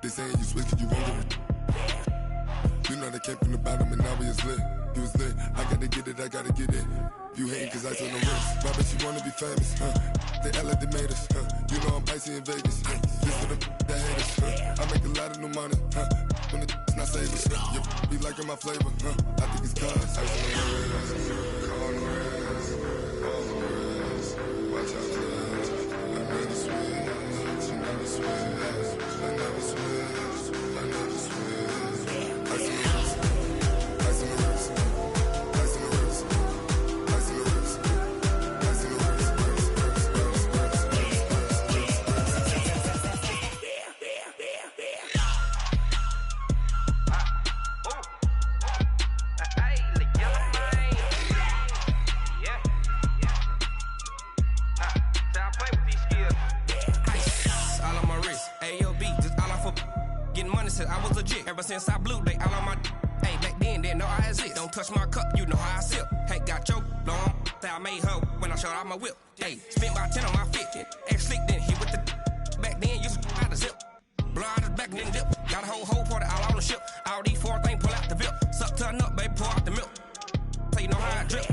They saying you switch, you won't get it. You know they came from the bottom and now we is lit. You was lit, I gotta get it, I gotta get it. You hating cause I told them wrist. Why bet you wanna be famous, They Ella they made us, You know I'm icy in Vegas, This for the that hate us, I make a lot of new money, When the not savers, You be liking my flavor, I think it's cause I on the wrist, on the wrist, on the wrist. Watch out, I never switch, you never switch. I never switch, I never switch. Ice in the wrist, ice in the wrist, ice in the wrist, ice in the wrist, ice in the wrist,
I was legit ever since I blew they all on my hey back then didn't know I exist. Don't touch my cup, you know how I sip. Hey, got your long I made her when I showed out my whip. Hey, spent about 10 on my fit. Ex slick then hit with the back then used to out the zip. Blow out his back then dip. Got a whole party all on the ship. All these four things pull out the VIP. Suck to a nut, baby, pour out the milk. So you know how I drip.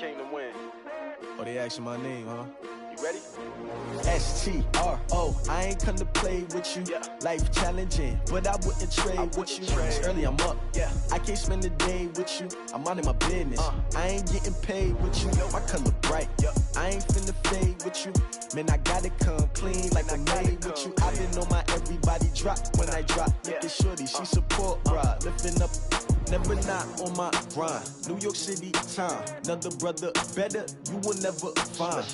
Came to win.
Oh, they asking my name, huh?
You ready?
S-T-R-O, I ain't come to play with you. Life challenging, but I wouldn't trade with you. It's early, I'm up. I can't spend the day with you. I'm minding my business. I ain't getting paid with you. My color bright. I ain't finna fade with you. Man, I gotta come clean like I'm made with you. I been on my everybody drop when I drop. Look at shorty, she support ride. Lifting up, never not on my grind. New York City time, another brother better, you will never find.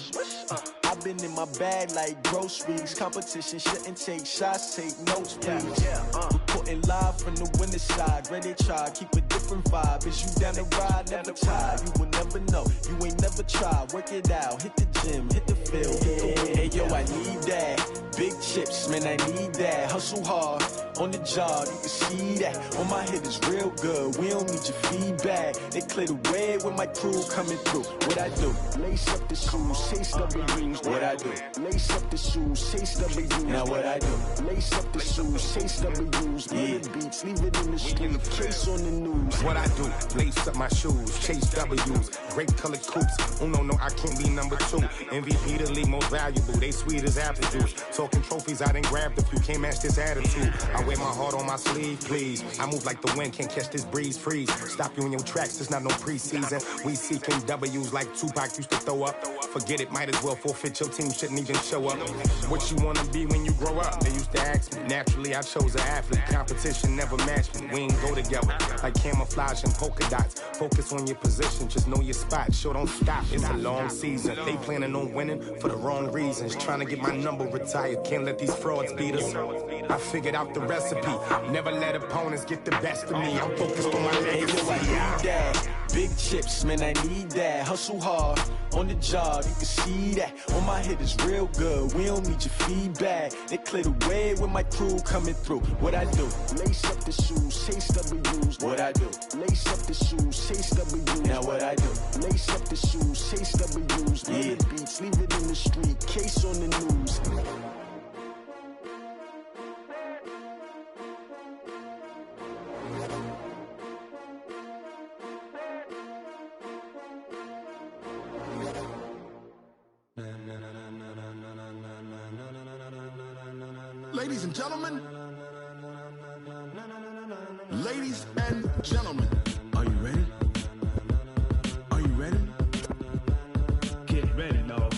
I've been in my bag like groceries. Competition shouldn't take shots, take notes, please. Reporting live from the winter side. Ready to try, keep a different vibe. Is you down the ride, never tired. You will never know, you ain't never tried. Work it out, hit the gym, hit the field, hit the wind. Hey yo, I need that. Big chips, man, I need that. Hustle hard, on the job, you can see that. On my head is real good, we don't need your feedback. They clear the way when my crew coming through. What I do? Lace up the shoes, chase W's. What I do? Lace up the shoes, chase W's. Now what I do? Lace up the shoes, chase W's. Murder beats, leave it in the street, case on the news.
What I do? Lace up my shoes, chase W's. Great colored coops. Oh no, I can't be number 2. MVP the league most valuable. They sweet as apple juice. Talking trophies, I done grabbed a few. Can't match this attitude. I wear my heart on my sleeve, please. I move like the wind, can't catch this breeze. Freeze. Stop you in your tracks. It's not no preseason. We seeking W's like Tupac used to throw up. Forget it, might as well forfeit. Your team shouldn't even show up. What you wanna be when you grow up? They used to ask me. Naturally, I chose an athlete. Competition never matched me. We ain't go together like camouflage and polka dots. Focus on your position, just know your spot. Sure, don't stop. It's a long season. They planning on winning for the wrong reasons. Trying to get my number retired. Can't let these frauds beat us. I figured out the recipe. Never let opponents get the best of me. I'm focused on my legacy.
I need that. Big chips, man, I need that. Hustle hard on the job, you can see that. On my head is real good. We don't need your feedback. They clear the way with my crew coming through. What I do? Lace up the shoes, chase W's. What I do? Lace up the shoes, chase W's. Now what I do? Lace up the shoes, chase W's. Yeah. The beats, leave it in the street. Case on the news.
Ladies and gentlemen, ladies and gentlemen, are you ready? Are you ready? Get ready, dog.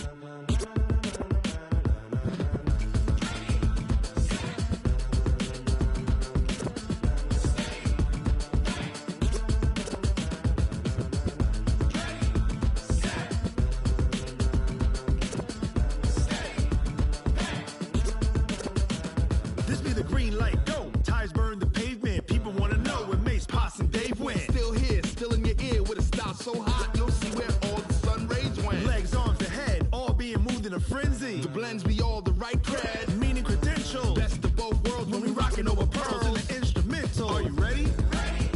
This be the green light, go. Tires burn the pavement. People wanna know where Mace, Pops, and Dave went. Still here, still in your ear with a style so hot, you'll see where all the sun rays went. Legs, arms, and head, all being moved in a frenzy. The blends be all the right cred, meaning credentials. Best of both worlds when we rockin' over pearls in the instrumental. Are you ready?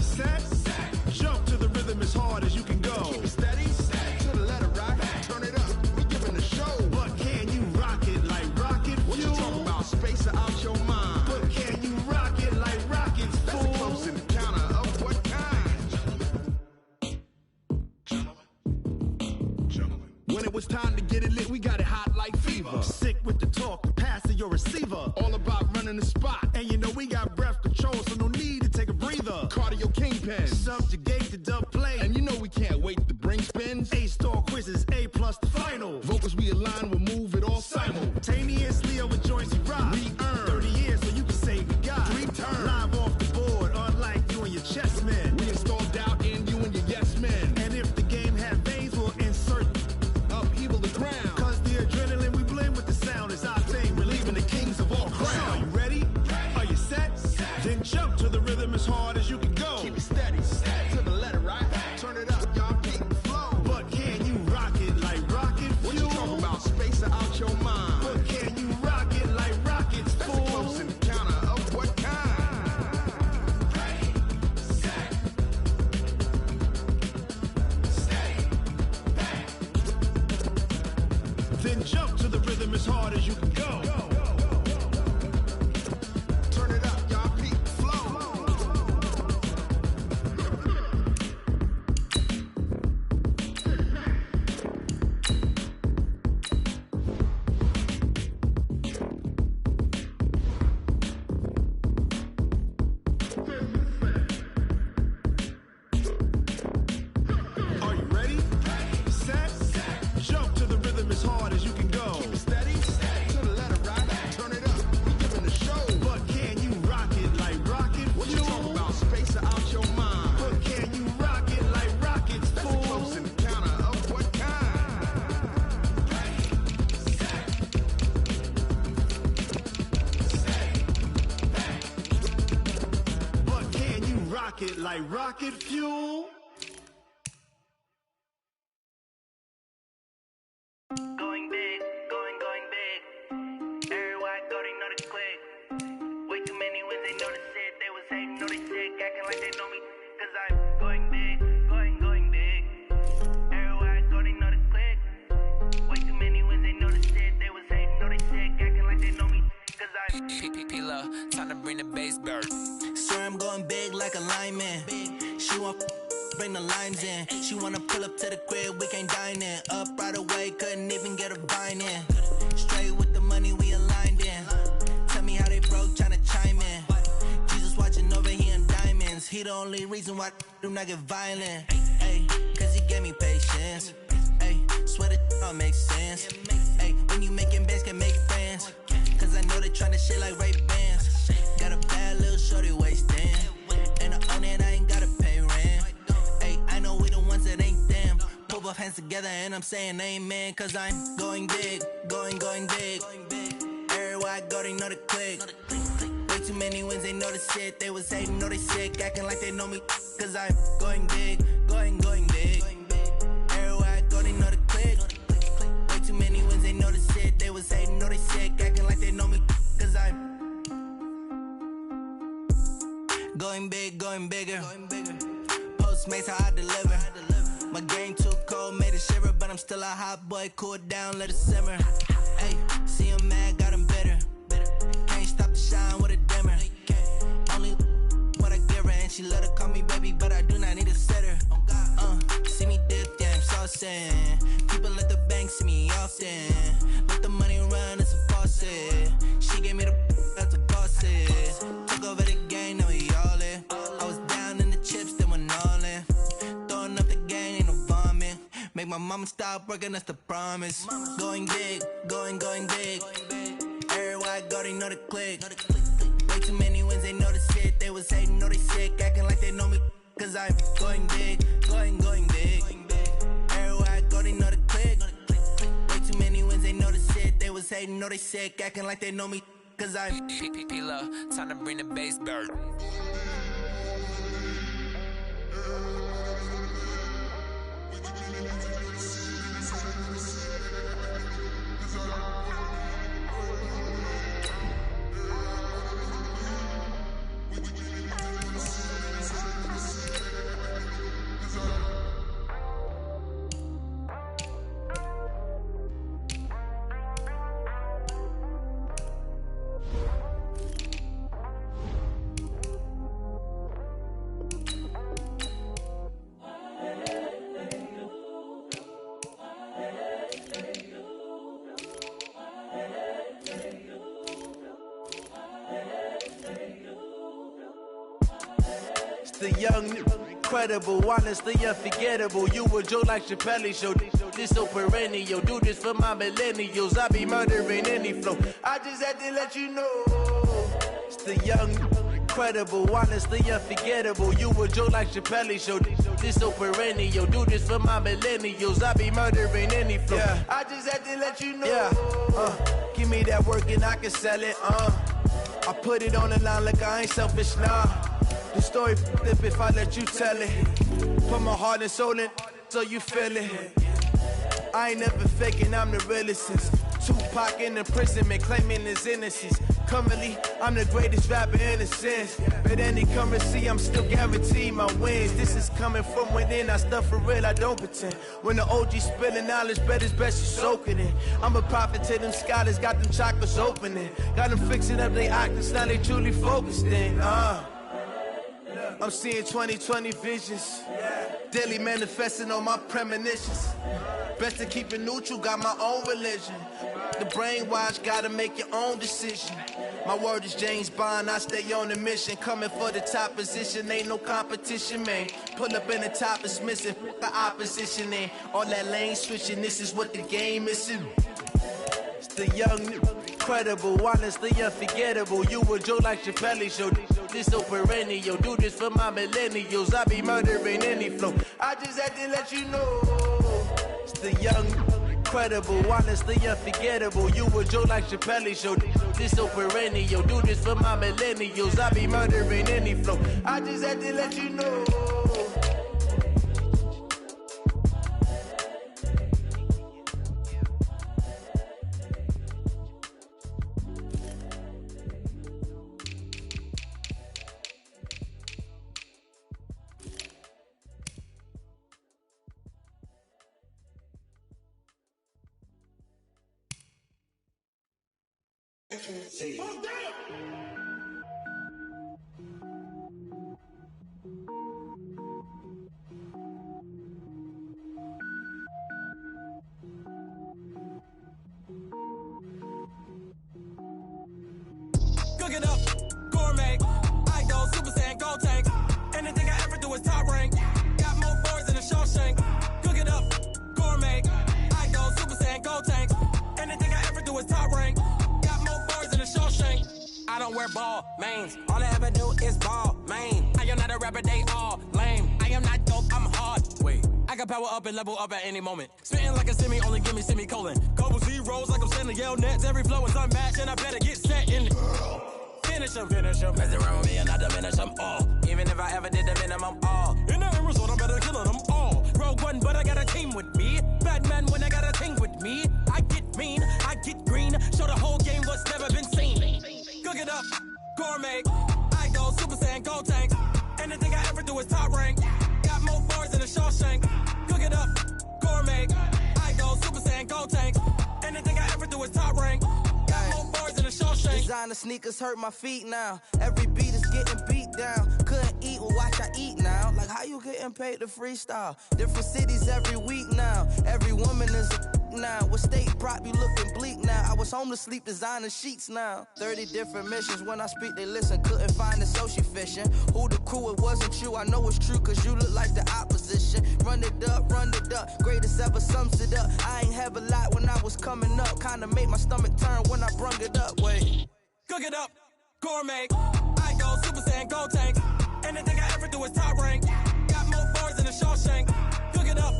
Set, jump to the rhythm as hard as you can go. Keep it steady, to the letter rock, turn it up, we giving the show. But can you rock it like rocket fuel? What you talking about, space out your mind? But can you rock it like rockets, fool? That's a close encounter of what kind? Gentlemen. When it was time to get it lit, we got it hot like fever. Sick with the talk, passing your receiver. All about running the spot. And you know we got breath control, so no need to take a breather. Cardio kingpin, subjugate the dub play. And you know we can't wait to bring spins. A-star quizzes, A+ the final. Vocals we align, we'll move it all simultaneously over joints we rock. We earn 30 years, so you can say we got 3 turns. Live off the board, unlike you and your chess men. We install doubt in you and your yes men. And if the game had veins, we'll insert upheaval the ground. Cause the adrenaline we blend with the sound is our thing. Relieving the kings of all crowns. So are you ready? Are you set? Then jump to the rhythm as hard as you can go. Keep it steady, to the letter right. Turn it up, y'all keep the flow. But can you rock it like rocket fuel? What you talking about, space out your mind? But can you rock it like rockets, fool? That's a close encounter of what kind? Then jump to the rhythm as hard as you can go. Turn it up, y'all keep the flow. Are you ready? Set, jump to the rhythm as hard as you can go. Keep it steady, to the letter right. Turn it up, we giving the show. But can you rock it like rocket fuel? What you talking about, space out your mind? But can you rock it like rockets, fool? That's a close encounter of what kind? But can you rock it like rocket fuel?
Going big, going big. Everywhere I go, they know the click. Way too many when they know the shit. They was hating, know they sick, acting like they know me. Cause I'm going big, going big. Everywhere I go, they know the click. Way too many when they know the shit. They was hating, know they sick, acting like they know me. Cause I'm
P-P-P-Love, time to bring the bass bird.
Swear I'm going big like a lineman. She want bring the lines in. She wanna pull up to the crib, we can't dine in. Up right away, couldn't even get a vine in. Straight with the money we aligned in. Tell me how they broke, tryna chime in. Jesus watching over here in diamonds. He the only reason why I do not get violent. Ay, cause he gave me patience. Ay, swear that all makes sense. Ay, when you making bands, can make friends. Cause I know they tryna shit like Ray Bans. Got a bad little shorty wasting. And I own it, I ain't gotta pay rent. Ay, I know we the ones that ain't them. Pull both hands together and I'm saying amen. Cause I'm going big, going big. Everywhere I go, they know the click. too many wins, they know the shit. They was hating, know they sick, acting like they know me. Cause I'm going big, going big. Everywhere I go, they know the click. Way too many wins, they know the shit. They was hating, know they sick, acting like they know me. Cause I'm going big, going bigger. Postmates, how I deliver. My game too cold, made it shiver, but I'm still a hot boy. Cool it down, let it simmer. Hey, see him mad, got him bitter. Can't stop the shine with a dimmer. Only what I give her, and she let her call me baby, but I do not need a sitter. See me dip, yeah, I'm saucing. People at the bank see me often. Let the money run, it's a faucet. She gave me the that's a bosses. Took over the game, now we all in. I was down in the chips, then went all in. Throwing up the game, ain't no vomit. Make my mama stop working, that's the promise. Going big, going big. Everywhere I go, they know the click. Way too many wins, they know the shit. They was hating, know they sick, acting like they know me. Cause I'm going big, going big. Everywhere I go, they know the click. Way too many wins, they know the shit. They was hating, know they sick, acting like they know me. Cause I'm
P-P-P-Love, time to bring the bass back.
The young, incredible, honestly unforgettable. You a Joe like Chappelle show. This so perennial. Do this for my millennials. I be murdering any flow. I just had to let you know. It's the young, incredible, honestly unforgettable. You a Joe like Chappelle show. This so perennial. Do this for my millennials. I be murdering any flow. Yeah. I just had to let you know. Yeah. Give me that work and I can sell it. I put it on the line like I ain't selfish, nah. The story flip if I let you tell it. Put my heart and soul in so you feel it. I ain't never faking, I'm the realest since Tupac in imprisonment, claiming his innocence. Currently, I'm the greatest rapper in a sense. But any currency, I'm still guaranteed my wins. This is coming from within, I stuff for real, I don't pretend. When the OG spilling knowledge, bet it's best you soak it in. I'm a prophet to them scholars, got them chakras opening. Got them fixing up their octaves, now they truly focused in. I'm seeing 2020 visions, daily manifesting on my premonitions. Best to keep it neutral, got my own religion. The brainwash, gotta make your own decision. My word is James Bond, I stay on the mission. Coming for the top position, ain't no competition, man. Pull up in the top, it's missing, the opposition in. All that lane switching, this is what the game is in. It's the young, incredible, honestly unforgettable. You a Joe like Chappelle show. This so perennial. Do this for my millennials. I be murdering any flow. I just had to let you know. It's the young, incredible, honestly unforgettable. You a Joe like Chappelle show. This so perennial. Do this for my millennials. I be murdering any flow. I just had to let you know.
Cook it up, gourmet. I go Super Saiyan, go tank. Anything I ever do is top rank. Got more boards than a Shawshank. Cook it up, gourmet. I go Super Saiyan, go tank. Anything I ever do is top rank. Got more boards than a Shawshank. I don't wear ball mains. All I ever do is ball main. I am not a rapper, they all lame. I am not dope, I'm hard. Wait, I can power up and level up at any moment. Spitting like a semi, only give me semicolon. Couple zeros like I'm sending Yale nets. Every flow is unmatched and I better get set in. finish them. Mess around with me and I diminish them all. Even if I ever did the minimum, all. In the end result, I'm better killing them all. Rogue One, but I got a team with me. Batman when I got a team with me. I get mean, I get green. Show the whole game what's never been seen. Cook it up, gourmet. I go Super Saiyan, go tank. Anything I ever do is top rank. Got more bars than a Shawshank. Cook it up, gourmet. I go Super Saiyan, go tank. Anything I ever do is top rank. Got more bars than a Shawshank.
Designer sneakers hurt my feet now. Every beat is getting beat down. Couldn't eat, well watch I eat now. Like how you getting paid to freestyle? Different cities every week now. Every woman is a now. With state prop, you looking bleak now. I was home to sleep designing sheets now. 30 different missions. When I speak, they listen. Couldn't find the social fishing. Who the crew, it wasn't you. I know it's true, cause you look like the opposition. Run it up. Greatest ever sums it up. I ain't have a lot when I was coming up. Kinda made my stomach turn when I brung it up. Wait.
Cook it up, gourmet. I go Super Saiyan, go tank. Anything I ever do is top rank. Got more bars than a Shawshank. Cook it up,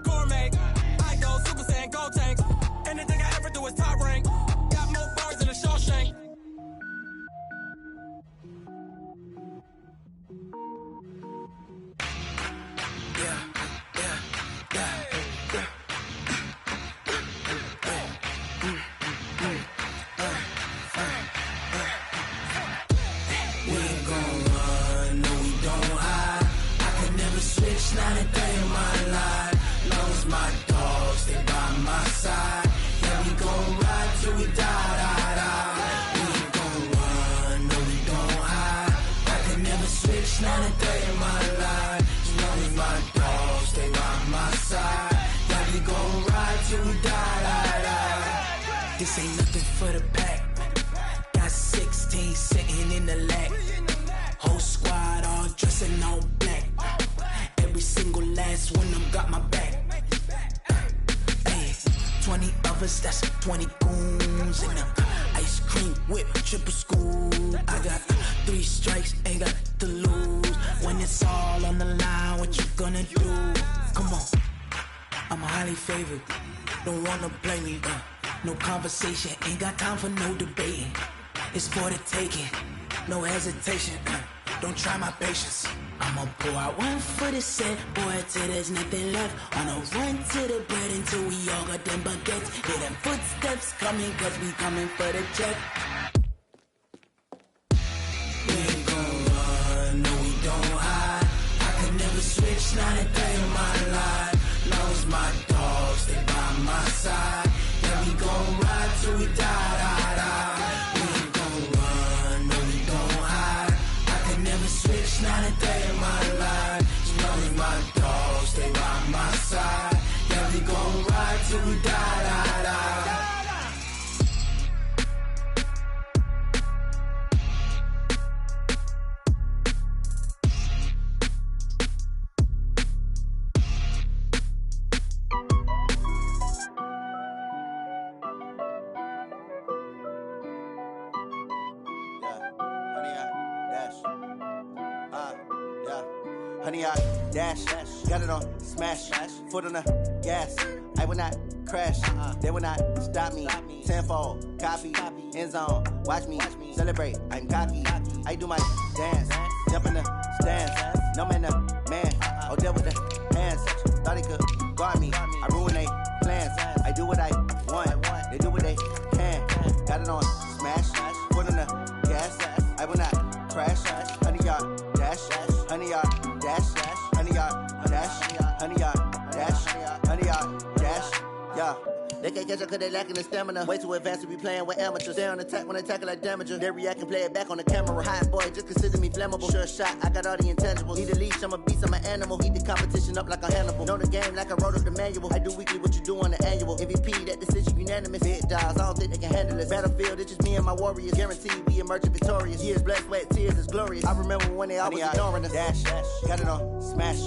gourmet. I go Super Saiyan, go tank. Anything I ever do is top rank. Got more bars than a Shawshank.
Switch, not a day in my life. Lost my dogs, they by my side. Yeah, we gon' ride till we die. We ain't gon' run, no, we don't hide. I can never switch, not a day in my life. Lost my dogs, they by my side. Yeah, we gon' ride till we die.
This ain't nothing for the pack. Got 16 sitting in the lap. Whole squad all dressing all black. Every single last one of them got my back. Hey, 20 of us, that's 20 goons. And ice cream whip, triple scoop. I got 3 strikes, ain't got to lose. When it's all on the line, what you gonna do? Come on, I'm highly favored. Don't wanna play me, no conversation, ain't got time for no debating. It's for the taking, no hesitation. Don't try my patience. I'ma pour out one for the set, boy, till there's nothing left. On a run to the bread until we all got them baguettes. Hear them footsteps coming, cause we coming for the check.
We ain't gon' run, no, we don't hide. I could never switch, not a day in my life. Lost my dogs, they by my side. Yeah, we gon' ride till we die. We ain't gon' run, no, we don't hide. I could never switch, not a day in my life. Lost my dogs, they by my side. Yeah, we gon' ride till we die.
Honey, I dash, got it on smash, foot on the gas. I will not crash, they will not stop me. Tenfold, copy, end zone, watch me celebrate. I'm cocky, I do my dance, jump in the stands. No man, the man, oh, deal with the hands. Thought he could guard me, I ruin they plans. I do what I want, they do what they can. Got it on smash, foot on the gas. I will not crash, honey, y'all dash, honey, y'all dash, honey, y'all dash, honey, y'all dash, honey, y'all dash, yeah. They can't catch up cause they lacking the stamina. Way too advanced to be playing with amateurs. Stay on attack when they tackle like damager. They react and play it back on the camera. Hot boy, just consider me flammable. Sure shot, I got all the intangibles. Need a leash, I'm a beast, I'm an animal. Heat the competition up like a Hannibal. Know the game like I wrote up the manual. I do weekly what you do on the annual. MVP, that decision unanimous. Big dials, I don't think they can handle it. Battlefield, it's just me and my warriors. Guaranteed we emerging victorious. Years, blood, sweat, tears, is glorious. I remember when they always ignoring us. Dash, got it on smash,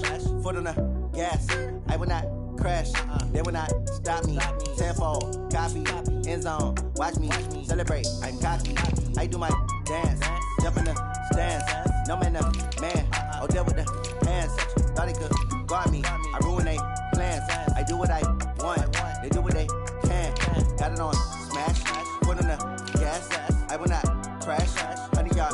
foot on the gas. I will not crash, they will not stop me. Tenfold, copy, end zone, watch me celebrate. I'm cocky, I do my dance, jump in the stands. No man, the man, oh, deal with the hands. Thought he could guard me, I ruin they plans. I do what I want, they do what they can. Got it on smash, foot on the gas. I will not crash, honey, y'all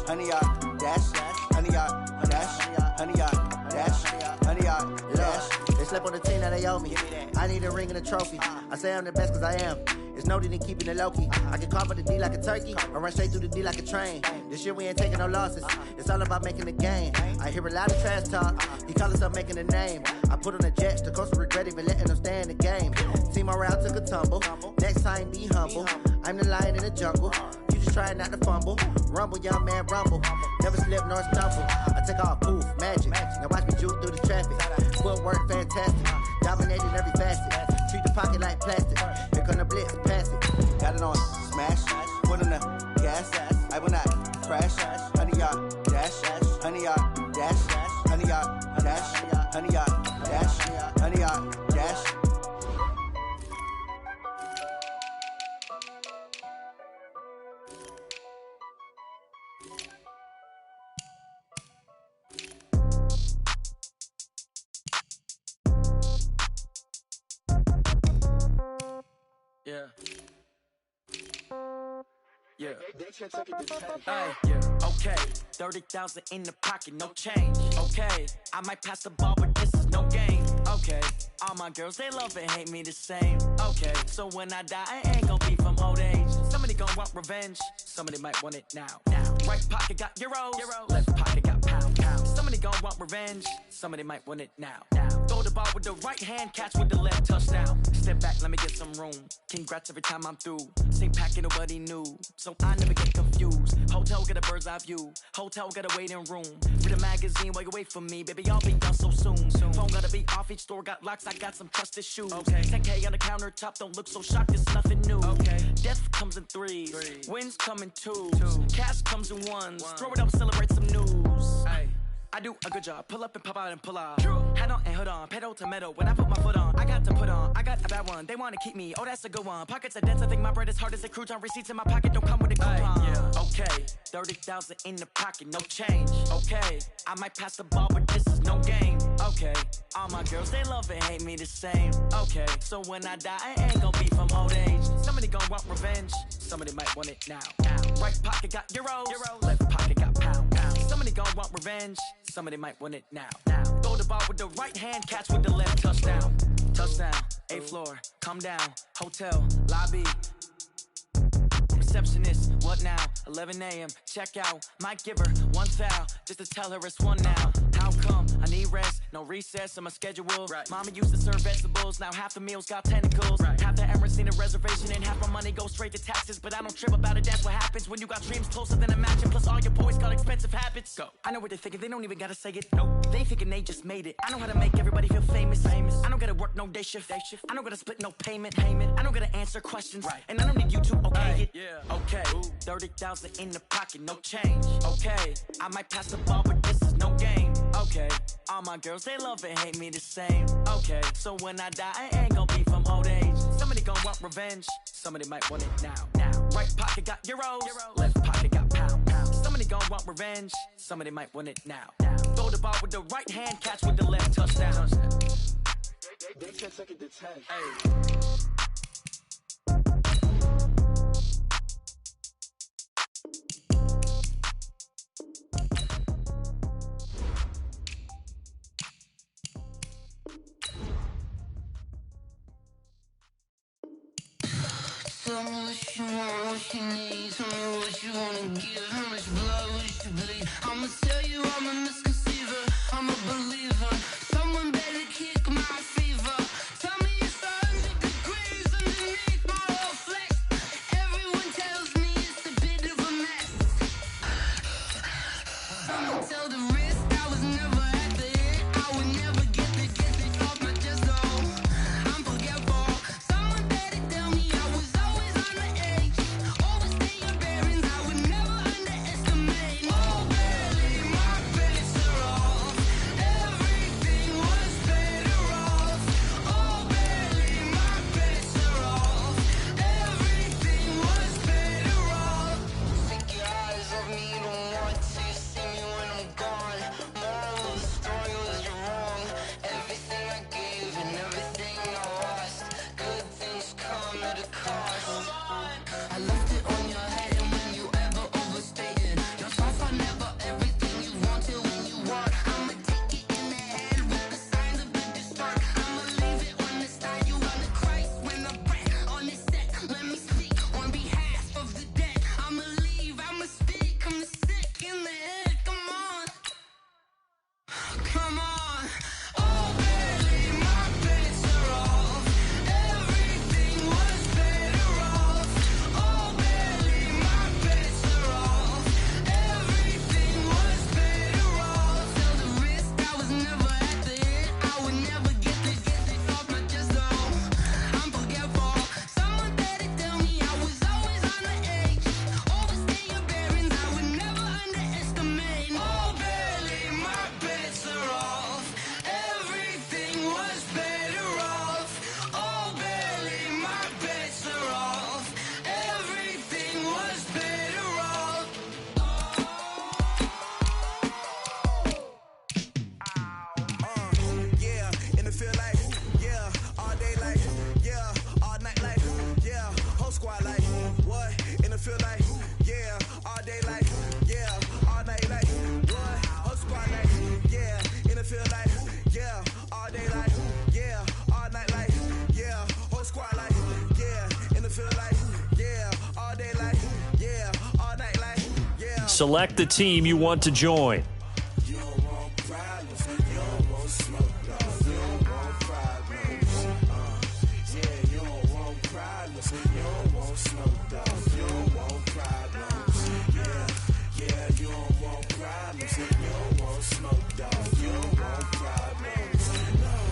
honey yard, dash, honey yard, dash, honey yard, dash, honey yard, dash.
They slept on the team that they owe me. I need a ring and a trophy. I say I'm the best cause I am. There's no need in keeping it low-key. I can carve up the D like a turkey or run straight through the D like a train. This year we ain't taking no losses. It's all about making the game. I hear a lot of trash talk. He call us up making a name. I put on the Jets. The coach will regret even letting them stay in the game. Team morale took a tumble. Next time be humble. I'm the lion in the jungle. You just trying not to fumble. Rumble, young man, rumble. Never slip nor stumble. I take off, poof, magic. Now watch me juke through the traffic. Footwork fantastic. Dominating every facet. Treat the pocket like plastic. Here come the blitz, pass it.
Got it on smash, foot on the gas. I will not crash. Honey yard, dash, honey yard, dash, honey yard, dash, honey yard, dash, honey yard, dash.
Yeah. Yeah. Hey, yeah. Okay. 30,000 in the pocket, no change. Okay. I might pass the ball, but this is no game. Okay. All my girls, they love and hate me the same. Okay. So when I die, I ain't gon' be from old age. Somebody gon' want revenge. Somebody might want it now. Right pocket got euros. Left pocket got pound. Somebody gon' want revenge. Somebody might want it now. Throw the ball with the right hand, catch with the left, touchdown. Step back, let me get some room. Congrats every time I'm through. Same packet, nobody knew. So I never get confused. Hotel get a bird's eye view. Hotel got a waiting room. Read a magazine while you wait for me. Baby, I'll be done so soon. Phone gotta be off, each store got locks. I got some trusted shoes. 10K on the countertop, don't look so shocked, it's nothing new. Death comes in threes. Wins come in twos. Cash comes in ones. Throw it up, celebrate some news. I do a good job. Pull up and pop out and pull out. Head on and hood on. Pedal to metal. When I put my foot on, I got to put on. I got a bad one. They want to keep me. Oh, that's a good one. Pockets are dense. I think my bread is hard as a crouton. Receipts in my pocket don't come with a coupon. Yeah. Okay. 30,000 in the pocket. No change. Okay. I might pass the ball, but this is no game. Okay. All my girls, they love and hate me the same. Okay. So when I die, I ain't gonna be from old age. Somebody gonna want revenge. Somebody might want it now. Right pocket got euros. Left pocket got pound. Somebody gonna want revenge. Somebody might want it now. Throw the ball with the right hand, catch with the left, touchdown. Touchdown, 8th floor, come down, hotel, lobby. Receptionist, what now? 11 a.m., check out. Might give her one foul, just to tell her it's one now. How come? I need rest, no recess in my schedule. Mama used to serve vegetables, now half the meals got tentacles. Half the Emirates need a reservation and half my money goes straight to taxes. But I don't trip about it, that's what happens when you got dreams closer than a matching. Plus all your boys got expensive habits. Go. I know what they're thinking, they don't even gotta say it. Nope. They thinking they just made it. I know how to make everybody feel famous. I don't gotta work no day shift. I don't gotta split no payment. I don't gotta answer questions. And I don't need you to okay it. Okay, 30,000 in the pocket, no change. Okay, I might pass the ball, but this is no game. Okay, all my girls, they love and hate me the same. Okay, so when I die, I ain't gonna be from old age. Somebody gonna want revenge. Somebody might want it now. Right pocket got euros. Left pocket got pound. Somebody gonna want revenge. Somebody might want it now. Throw the ball with the right hand, catch with the left, touchdown.
They said second to 10.
Tell me what you want, what you need. Tell me what you wanna give. How much blood would you bleed? I'ma tell you I'm a misconceiver. I'm a believer. Someone better kick my fever. Tell me it's 100 degrees underneath my whole flesh. Everyone tells me it's a bit of a mess. I'ma tell the risk I was never at the end. I would never get it off my chest. Oh, I'm forgetful. Someone better tell me I was always on the edge. Overstay your bearings, I would never underestimate. Oh, barely, my bets are off. Everything was better off. Oh, barely, my bets are off. Everything was better off. Take your eyes off me, don't want to see me when I'm gone.
select the team you want to join.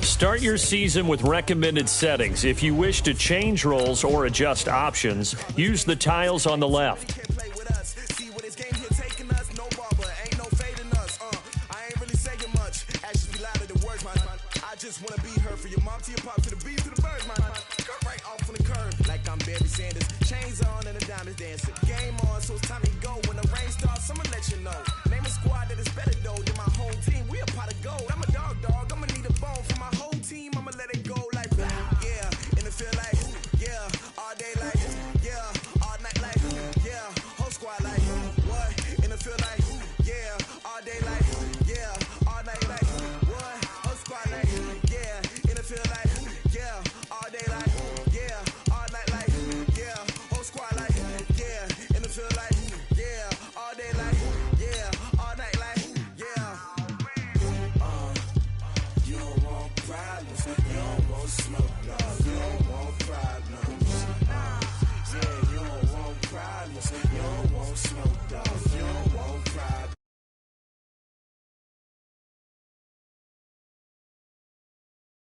Start your season with recommended settings. If you wish to change roles or adjust options, use the tiles on the left.
You don't want problems, you don't want smoke, dog. You don't want problems.